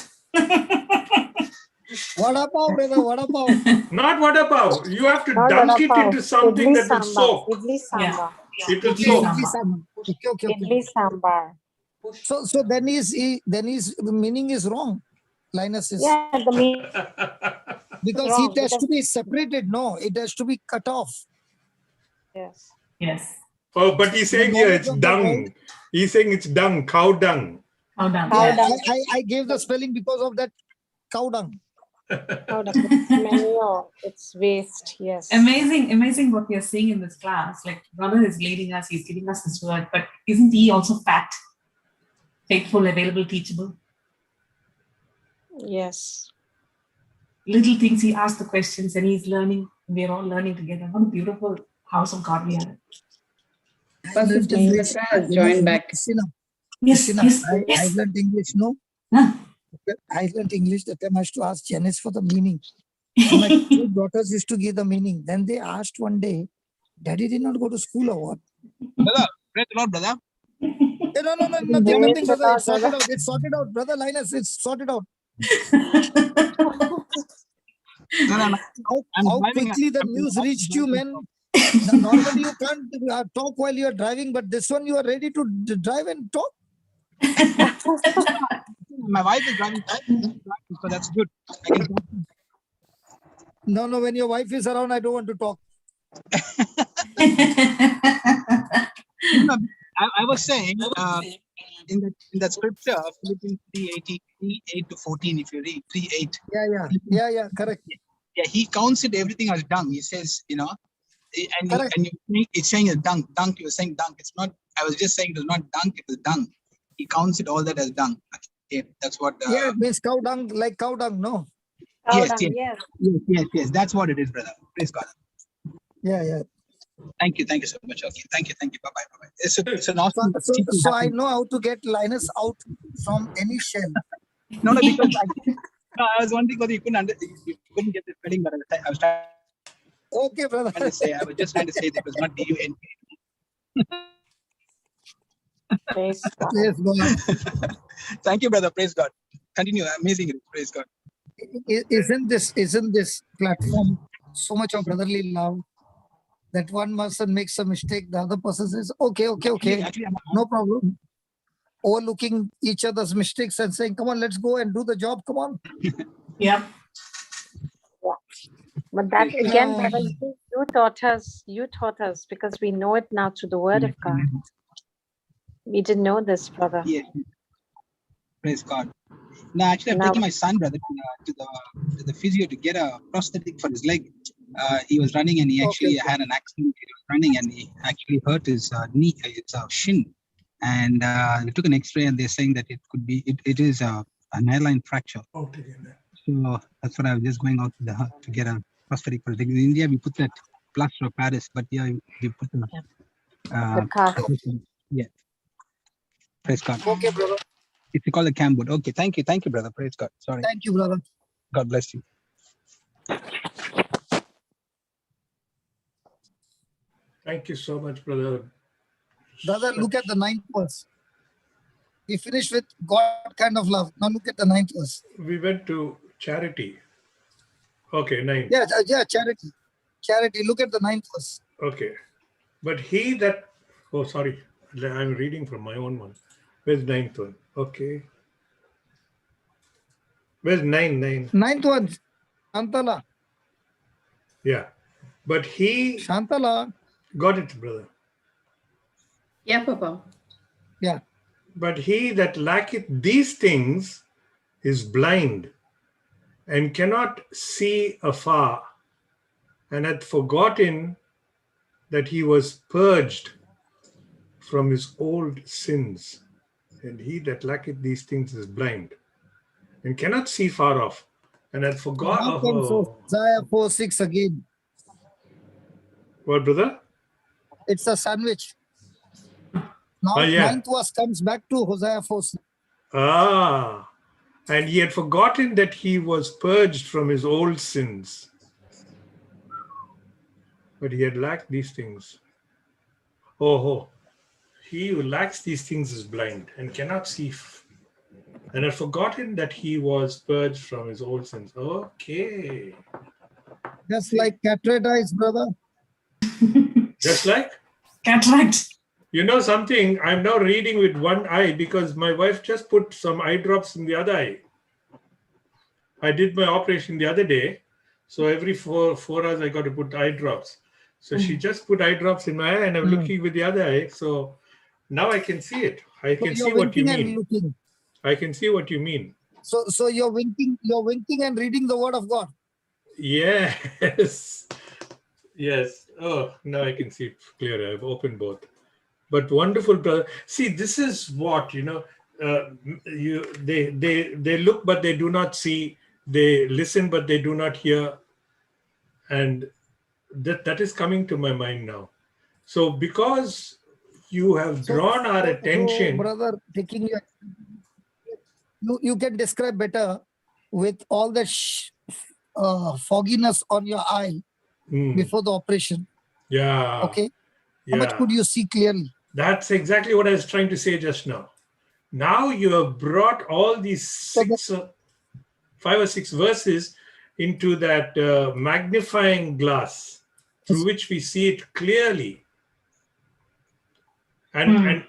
Vada pav, brother, vada pav. Not vada pav. You have to dunk it into something that will soak. Idli sambar. It will soak. Okay. Idli sambar. So then his meaning is wrong. Linus is. Yeah, the meaning. Because wrong, it has to be separated. No, it has to be cut off. Yes. Oh, but he's saying here it's dung. He's saying it's dung, cow dung. I gave the spelling because of that cow dung. It's manure, it's waste, yes. Amazing what we are seeing in this class. Like brother is leading us, he's giving us his word, but isn't he also fat, faithful, available, teachable? Yes. Little things, he asks the questions and he's learning. We're all learning together. What a beautiful house of God we are. Pastor Sequeira has joined back. Yes. I learned English, no? I learned English that time I used to ask Janice for the meaning. And my two daughters used to give the meaning. Then they asked one day, Daddy did not go to school or what? Brother, praise the Lord, brother. No, nothing, brother. It's sorted out. Brother Linus, it's sorted out. How quickly the news reached you, man. Normally you can't talk while you are driving, but this one you are ready to drive and talk. My wife is driving, so that's good. I can talk. No, when your wife is around, I don't want to talk. I was saying in that scripture, Philippians 3:8-14, if you read 3:8. Yeah, correct. Yeah, he counts it everything as dung. He says, and it's saying a dunk. You were saying dunk. It's not. I was just saying it was not dunk. It was dung. He counts it all that as dung. Okay, that's what. It means cow dung, like cow dung, no? Yes. That's what it is, brother. Praise God. Yeah. Thank you so much. Okay, thank you. Bye bye. It's an awesome. So I know how to get Linus out from any shell. No, because I was wondering whether you couldn't get the spelling, but I was trying Okay, brother. to say. I was just trying to say that it was not DUN. Praise God. Praise God. Thank you, brother. Praise God. Continue. Amazing. Praise God. Isn't this platform so much of brotherly love that one person makes a mistake, the other person says, okay, Actually, no problem. Overlooking each other's mistakes and saying, come on, let's go and do the job. Come on. Yeah. But that again, brother, you taught us because we know it now through the word of God. We didn't know this, brother. Yeah. Praise God. No, actually, I've taken my son, brother, to the physio to get a prosthetic for his leg. He was running and he actually had an accident. He was running and he actually hurt his knee. It's a shin. And they took an X-ray and they're saying that it is an hairline fracture. So that's what I was just going out to get a prosthetic for his leg. In India, we put that plaster of Paris, but here we put the cast. Yeah. Praise God. Okay, brother. It's called a cam boot. Okay, thank you, brother. Praise God. Sorry. Thank you, brother. God bless you. Thank you so much, brother. Brother, look at the 9th verse. We finished with God kind of love. Now look at the 9th verse. We went to charity. Okay, 9. Yeah, charity. Charity. Look at the 9th verse. Okay. But he that, oh, sorry. I'm reading from my own one. Where's 9th one? Okay. Where's 9? 9th one. Shantala. Yeah. But he. Shantala. Got it, brother. Yeah, Papa. Yeah. But he that lacketh these things is blind and cannot see afar, and hath forgotten that he was purged from his old sins. And he that lacketh these things is blind and cannot see far off, and hath forgotten. Now comes Isaiah 4:6 again. What, brother? It's a sandwich. Now 9th verse comes back to Hosea 4:6. And he had forgotten that he was purged from his old sins. But he had lacked these things. He who lacks these things is blind and cannot see, and had forgotten that he was purged from his old sins. Okay. Just like cataract eyes, brother. Just like? Cataract. You know something? I'm now reading with one eye because my wife just put some eye drops in the other eye. I did my operation the other day. So every four hours I got to put eye drops. So she just put eye drops in my eye and I'm looking with the other eye. So now I can see it. I can see what you mean. I can see what you mean. So you're winking and reading the word of God. Yes. Yes. Oh, now I can see it clearer. I've opened both. But wonderful, brother. See, this is what, they look, but they do not see. They listen, but they do not hear. And that is coming to my mind now. So because you have drawn our attention. Brother, taking you can describe better with all the fogginess on your eye before the operation. Yeah. Okay. How much could you see clearly? That's exactly what I was trying to say just now. Now you have brought all these 5 or 6 verses into that magnifying glass through which we see it clearly. And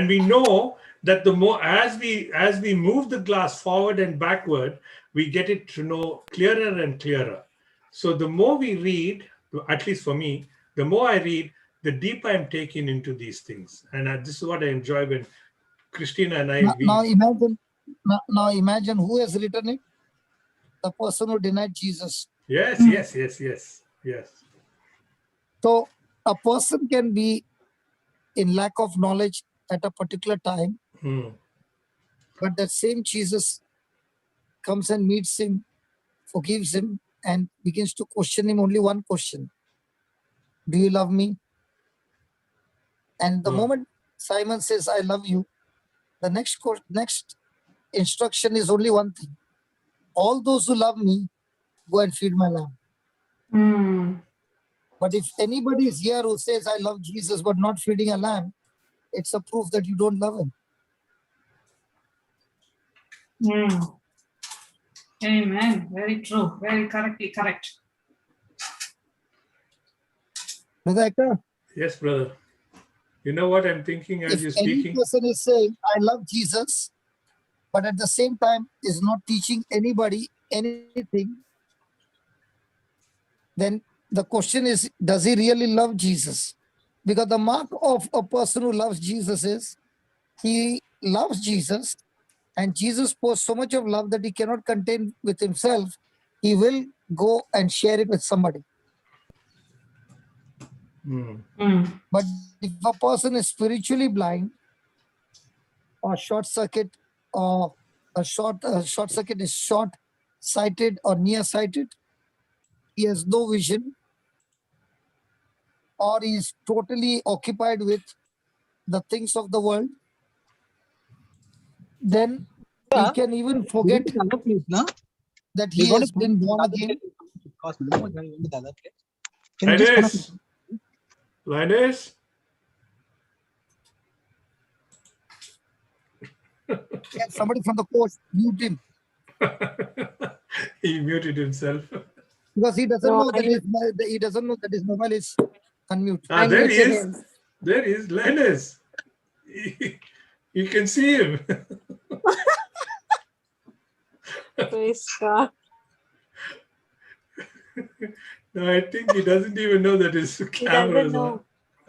we know that the more as we move the glass forward and backward, we get it to know clearer and clearer. So the more we read, at least for me, the more I read, the deeper I'm taken into these things. And this is what I enjoy when Christina and I Now imagine who has written it? The person who denied Jesus. Yes. So a person can be in lack of knowledge at a particular time, but that same Jesus comes and meets him, forgives him, and begins to question him only one question. Do you love me? And the moment Simon says, I love you, the next instruction is only one thing. All those who love me, go and feed my lamb. But if anybody is here who says, I love Jesus, but not feeding a lamb, it's a proof that you don't love him. Amen. Very true. Very correctly correct. Brother Ekta, Yes, brother. You know what I'm thinking as you're if any speaking? person is saying, I love Jesus, but at the same time is not teaching anybody anything, then the question is, does he really love Jesus? Because the mark of a person who loves Jesus is he loves Jesus, and Jesus pours so much of love that he cannot contain with himself. He will go and share it with somebody. But if a person is spiritually blind or short circuit, or a short circuit is short sighted or near sighted, he has no vision, or he is totally occupied with the things of the world, then he can even forget that he has been born again. Linus? Get somebody from the course, mute him. He muted himself. Because he doesn't know that his mobile is unmute. Ah, there he is. There he is, Linus. You can see him. Praise God. No, I think he doesn't even know that his camera is on.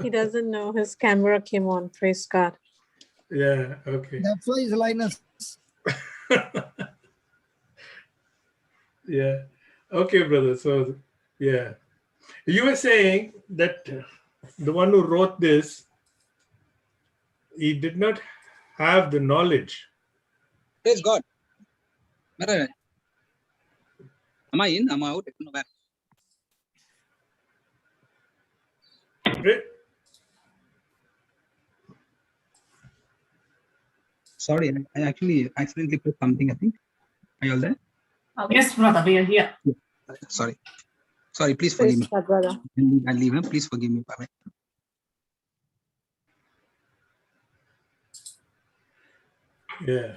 He doesn't know his camera came on. Praise God. Yeah, okay. That's why he's Linus. Yeah. Okay, brother. So, yeah. You were saying that the one who wrote this, he did not have the knowledge. Praise God. Am I in? Am I out? No, back. Sorry, I actually accidentally put something, I think. Are you all there? Yes, brother, we are here. Yeah. Sorry, please forgive me. Brother. I'll leave him. Please forgive me. Bye-bye. Yeah.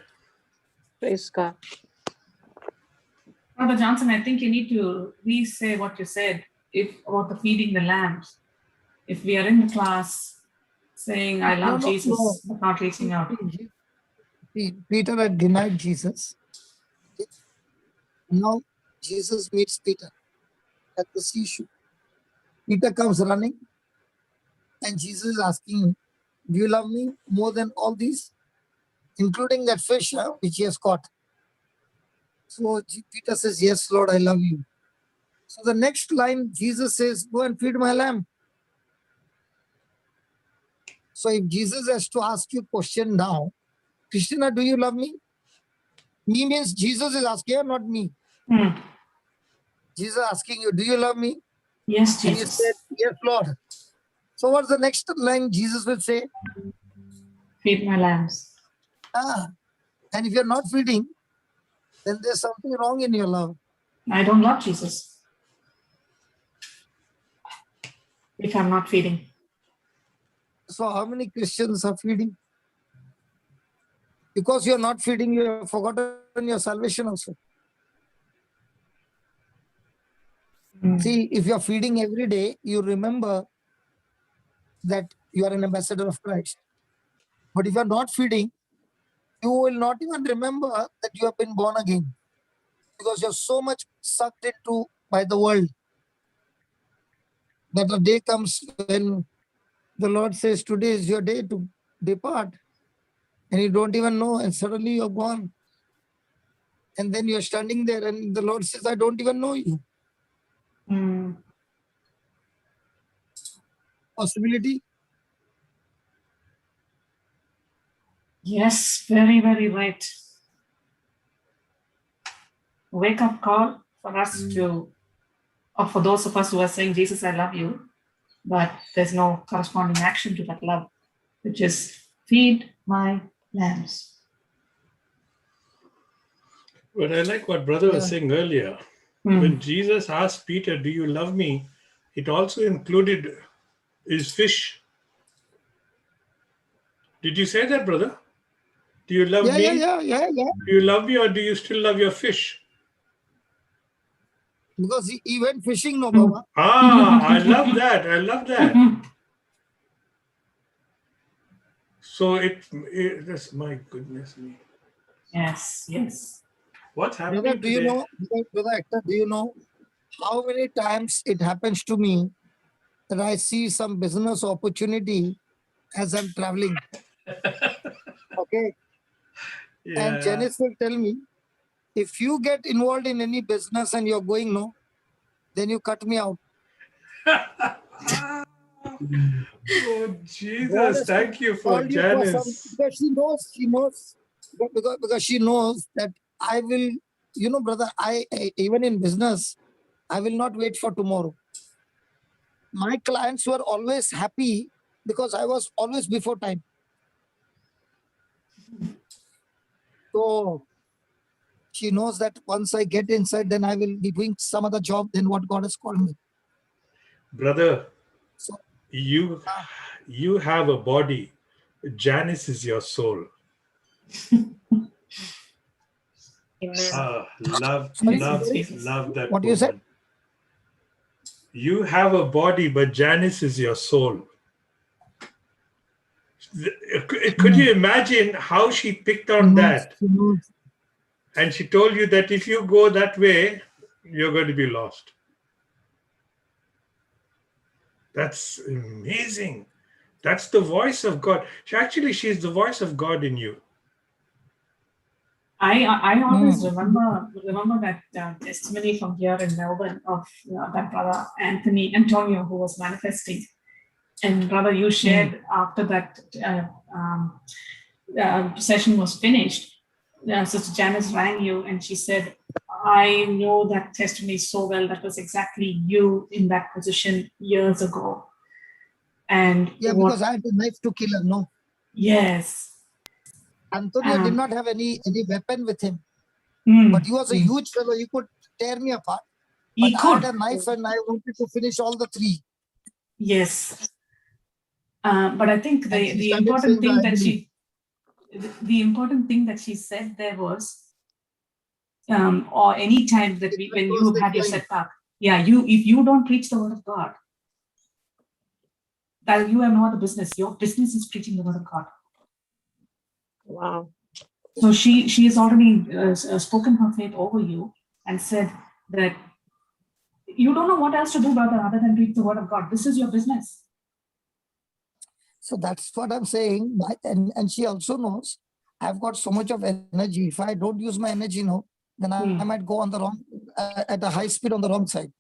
Praise God. Brother Johnson, I think you need to re-say what you said about the feeding the lambs. If we are in the class saying, I love Jesus, but not reaching out. Peter had denied Jesus. Now Jesus meets Peter at the seashore. Peter comes running, and Jesus is asking him, do you love me more than all these? Including that fish which he has caught. So Peter says, yes, Lord, I love you. So the next line, Jesus says, go and feed my lamb. So if Jesus has to ask you a question now, Krishna, do you love me? Me means Jesus is asking, not me. Jesus asking you, do you love me? Yes, And you Jesus. said, yes, Lord. So what's the next line Jesus will say? Feed my lambs. And if you're not feeding, then there's something wrong in your love. I don't love Jesus if I'm not feeding. So how many Christians are feeding? Because you're not feeding, you have forgotten your salvation also. See, if you're feeding every day, you remember that you are an ambassador of Christ. But if you're not feeding, you will not even remember that you have been born again. Because you're so much sucked into by the world that a day comes when the Lord says, today is your day to depart. And you don't even know, and suddenly you're gone. And then you're standing there and the Lord says, I don't even know you. Possibility? Yes, very, very right. Wake up call for us to, or for those of us who are saying, Jesus, I love you, but there's no corresponding action to that love. which is feed my lambs. But I like what brother was saying earlier. When Jesus asked Peter, "Do you love me?" it also included his fish. Did you say that, brother? Do you love me? Yeah. Do you love me, or do you still love your fish? Because he went fishing, no, Baba. I love that. I love that. So that's, my goodness me. Yes. What's happening Brother, do you today? know, Brother Hector, do you know how many times it happens to me that I see some business opportunity as I'm traveling? Okay. And Yeah. Janice will tell me, if you get involved in any business and you're going, no, then you cut me out. Oh, Jesus, thank you for Called you for some, Janice. because she knows, because she knows that I will, brother, I even in business, I will not wait for tomorrow. My clients were always happy because I was always before time. So she knows that once I get inside, then I will be doing some other job than what God has called me. Brother, So, you have a body. Janice is your soul. Love that what do you say? woman. You have a body, but Janice is your soul. Could you imagine how she picked on that? And she told you that if you go that way, you're going to be lost. That's amazing. That's the voice of God. She's the voice of God in you. I always remember that testimony from here in Melbourne of that brother Antonio, who was manifesting. And brother, you shared after that session was finished, Sister Janice rang you and she said, "I know that testimony so well. That was exactly you in that position years ago." And because I had a knife to kill her. No. Yes. Antonio did not have any weapon with him, but he was a huge fellow. He could tear me apart. But I had a knife and I wanted to finish all the three. Yes. But I think the important thing that she said there was, or any time that when you had your setback, if you don't preach the word of God, that you have no other business. Your business is preaching the word of God. Wow. So she has already spoken her faith over you and said that you don't know what else to do, brother, other than preach the word of God. This is your business. So that's what I'm saying. And she also knows I've got so much of energy. If I don't use my energy, then I might go on the wrong, at a high speed on the wrong side.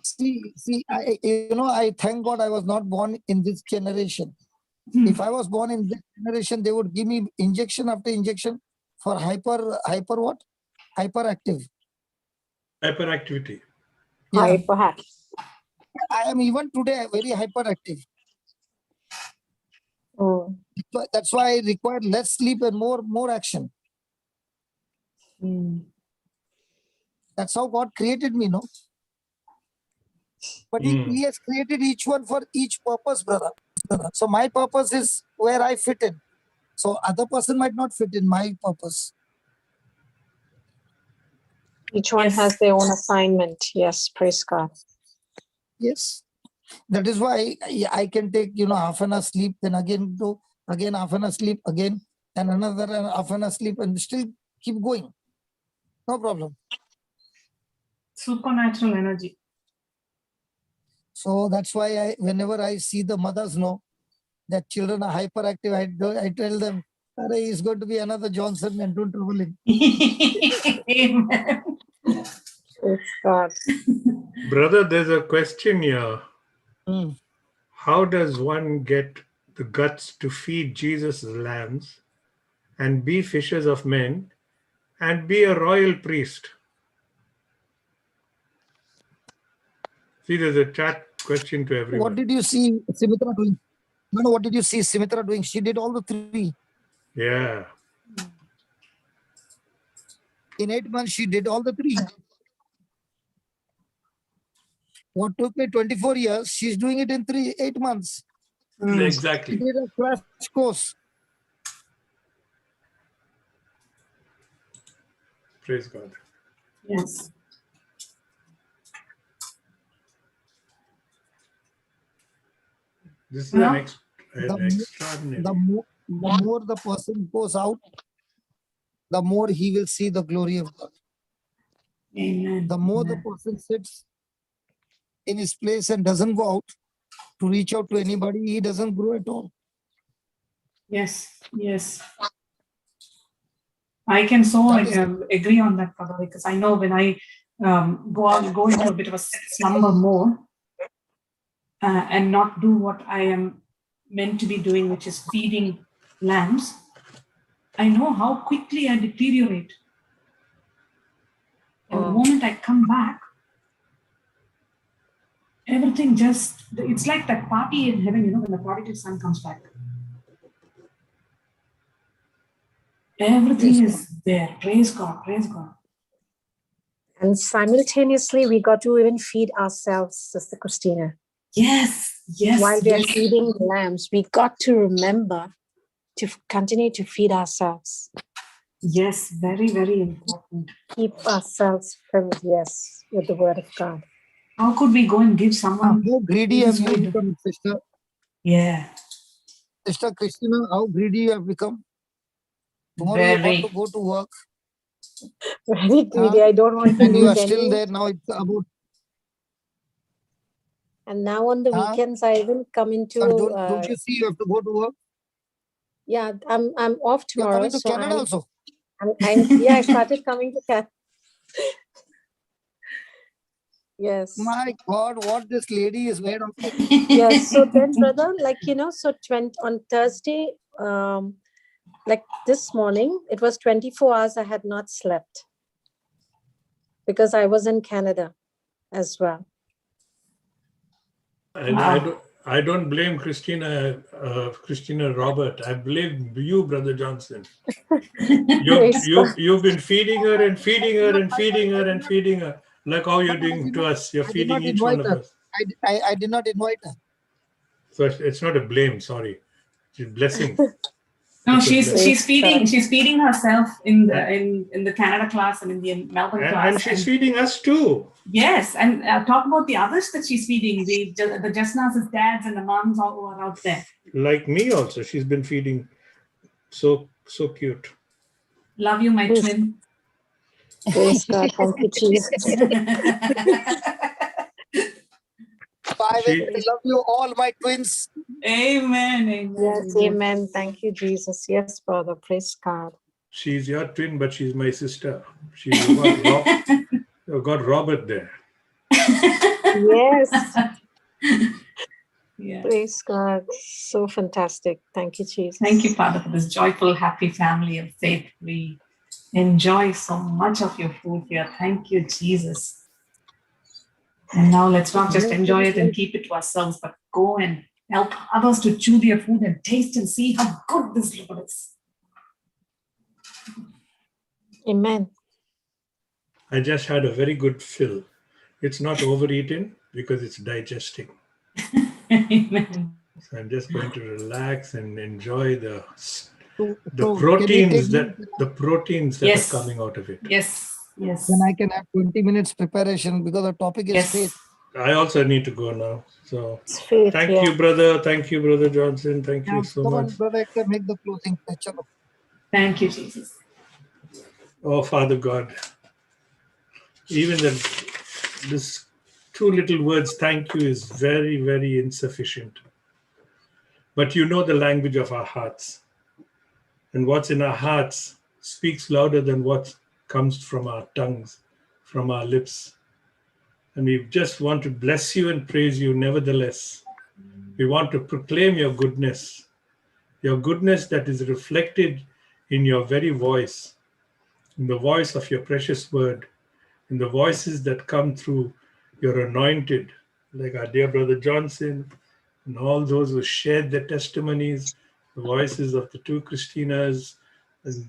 See, I thank God I was not born in this generation. If I was born in this generation, they would give me injection after injection for hyperactive. Hyperactivity. Yeah. Hyperactive. I am even today very hyperactive. That's why I require less sleep and more action. That's how God created me, no? But he has created each one for each purpose, brother. So my purpose is where I fit in. So other person might not fit in my purpose. Each one has their own assignment. Yes, praise God. Yes. That is why I can take, half an hour sleep, then again half an hour sleep again, and another half an hour sleep, and still keep going. No problem. Supernatural energy. So that's why whenever I see the mothers know that children are hyperactive, I tell them, he's going to be another Johnson and don't trouble him. Amen. Praise God. Brother, there's a question here. How does one get the guts to feed Jesus' lambs and be fishers of men and be a royal priest? See, there's a chat question to everyone. What did you see Sumitra doing? No, what did you see Simitra doing? She did all the 3. Yeah. In 8 months, she did all the 3. What took me 24 years, she's doing it in 8 months. She Exactly. did a crash course. Praise God. Yes. This is Yeah. an extraordinary. The more the person goes out, the more he will see the glory of God. Amen. The more the person sits in his place and doesn't go out to reach out to anybody, he doesn't grow at all. Yes, yes. I can agree on that, Father, because I know when I go into a bit of a slumber mode and not do what I am meant to be doing, which is feeding lambs, I know how quickly I deteriorate. And the moment I come back, everything it's like that party in heaven, when the prodigal son comes back. Everything is there. Praise God, praise God. And simultaneously, we got to even feed ourselves, Sister Christina. Yes, yes. While we are yes. feeding the lambs, we got to remember to continue to feed ourselves. Yes, very, very important. Keep ourselves filled, yes, with the word of God. How could we go and give someone? How greedy have you become, sister? Yeah. Sister Christina, how greedy you have become? Tomorrow you want to go to work. Very greedy. I don't want to and lose you are any. still there now. It's about. And now on the weekends, I even come into. Don't you see you have to go to work? Yeah, I'm off tomorrow. You're coming to Canada also. I started coming to Canada. Yes. My God, what this lady is made of. Yes. So then, brother, on Thursday, like this morning, it was 24 hours I had not slept because I was in Canada as well. I don't blame Christina Robert. I blame you, Brother Johnson. You've been feeding her and feeding her and feeding her and feeding her, like how you're doing to us. You're feeding each one of us. I did not invite her. So it's not a blame. Sorry, she's blessing. No, she's feeding herself in the Canada class and in the Melbourne class, and she's feeding us too. Yes, and talk about the others that she's feeding, the Jasna's dads and the moms all who are out there. Like me also, she's been feeding. So cute. Love you, my twin. Praise God, thank you, Jesus. I love you all, my twins. Amen. Amen. Yes, amen. Thank you, Jesus. Yes, brother. Praise God. She's your twin, but she's my sister. She's got Robert there. Yes. Yes. Praise God. So fantastic. Thank you, Jesus. Thank you, Father, for this joyful, happy family of faith. We enjoy so much of your food here. Thank you, Jesus. And now let's not just enjoy it and keep it to ourselves, but go and help others to chew their food and taste and see how good this Lord is. Amen. I just had a very good fill. It's not overeaten because it's digesting. Amen. So I'm just going to relax and enjoy the proteins that Yes. are coming out of it. Yes. Yes. Then I can have 20 minutes preparation because the topic is faith. I also need to go now. So faith, thank you, brother. Thank you, Brother Johnson. Thank you so Come much. on, brother, I can make the closing. Chalo. Thank you, Jesus. Oh, Father God, even this two little words, thank you, is very, very insufficient. But you know the language of our hearts. And what's in our hearts speaks louder than what comes from our tongues, from our lips. And we just want to bless you and praise you nevertheless. We want to proclaim your goodness that is reflected in your very voice, in the voice of your precious word, in the voices that come through your anointed, like our dear Brother Johnson, and all those who shared their testimonies, the voices of the two Christinas. And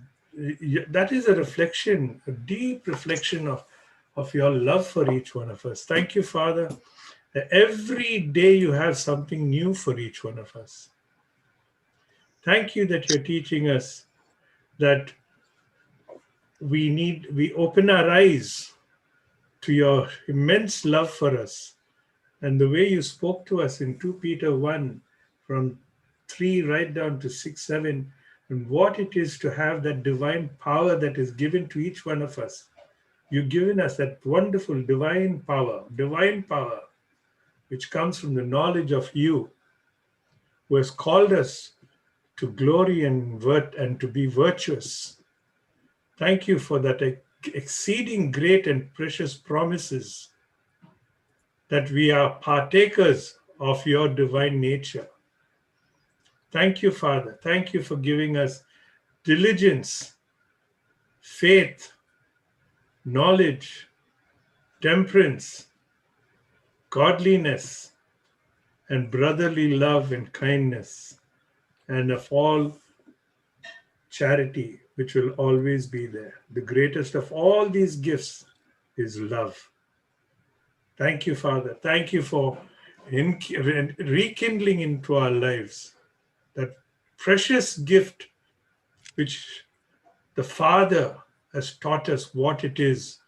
that is a reflection, a deep reflection of your love for each one of us. Thank you, Father. Every day you have something new for each one of us. Thank you that you're teaching us that we open our eyes to your immense love for us. And the way you spoke to us in 2 Peter 1, from 3 right down to 6, 7, and what it is to have that divine power that is given to each one of us. You've given us that wonderful divine power, which comes from the knowledge of you, who has called us to glory and to be virtuous. Thank you for that exceeding great and precious promises, that we are partakers of your divine nature. Thank you, Father. Thank you for giving us diligence, faith, knowledge, temperance, godliness, and brotherly love and kindness, and of all charity, which will always be there. The greatest of all these gifts is love. Thank you, Father. Thank you for rekindling into our lives that precious gift which the Father has taught us what it is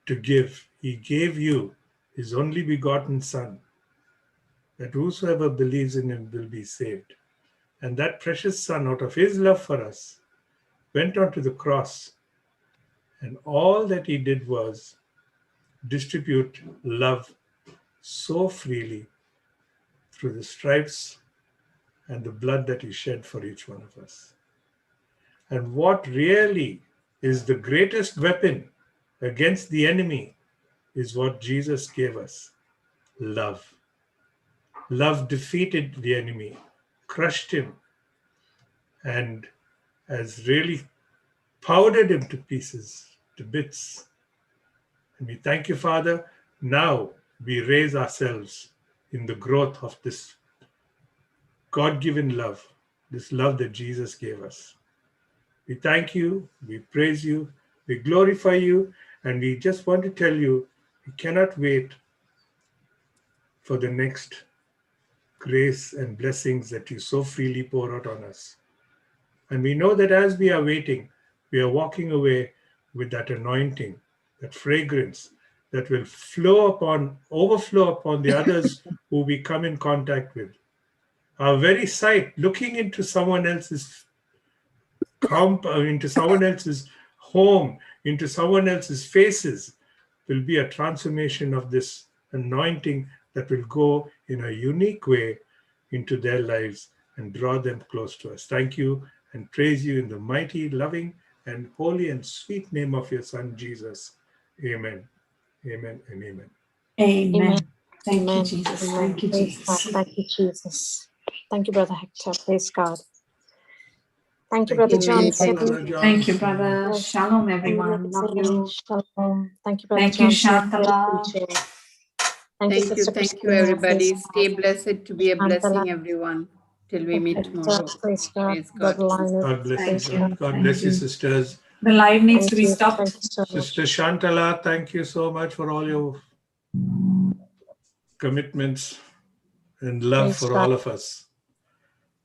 to give. He gave you his only begotten Son, that whosoever believes in him will be saved. And that precious Son, out of his love for us, went onto the cross, and all that he did was distribute love so freely through the stripes and the blood that he shed for each one of us. And what really is the greatest weapon against the enemy is what Jesus gave us: love. Love defeated the enemy, crushed him, and has really powdered him to pieces, to bits. And we thank you, Father. Now we raise ourselves in the growth of this God-given love, this love that Jesus gave us. We thank you, we praise you, we glorify you, and we just want to tell you, we cannot wait for the next grace and blessings that you so freely pour out on us. And we know that as we are waiting, we are walking away with that anointing, that fragrance that will overflow upon the others who we come in contact with. Our very sight, looking into someone else's into someone else's home, into someone else's faces, will be a transformation of this anointing that will go in a unique way into their lives and draw them close to us. Thank you and praise you in the mighty, loving, and holy and sweet name of your Son, Jesus. Amen. Amen and amen. Amen. Thank Amen. you, Jesus. Amen. Thank you, Praise God. Jesus. Thank you, Jesus. Thank you, Brother Hector. Praise God. Thank you, Thank Brother you, Amen. Johnson. Thank you. Brother Thank you, Johnson. brother. Yes. Shalom, everyone. Love you. Shalom. Thank you, Brother Thank you, Johnson. Great Shantala. teaching. Thank you, Thank you. Sister Thank you, Christina. everybody. Praise God. Stay blessed to be a Shantala. blessing, everyone. Till we meet tomorrow. Praise God. Praise God. Brother Linus. God bless you. Praise Thank God. you. God Thank bless you, you. sisters. The live needs to Thank be you. stopped. Thank you so much. Sister Shantala, thank you so much for all your commitments and love Praise for God. all of us.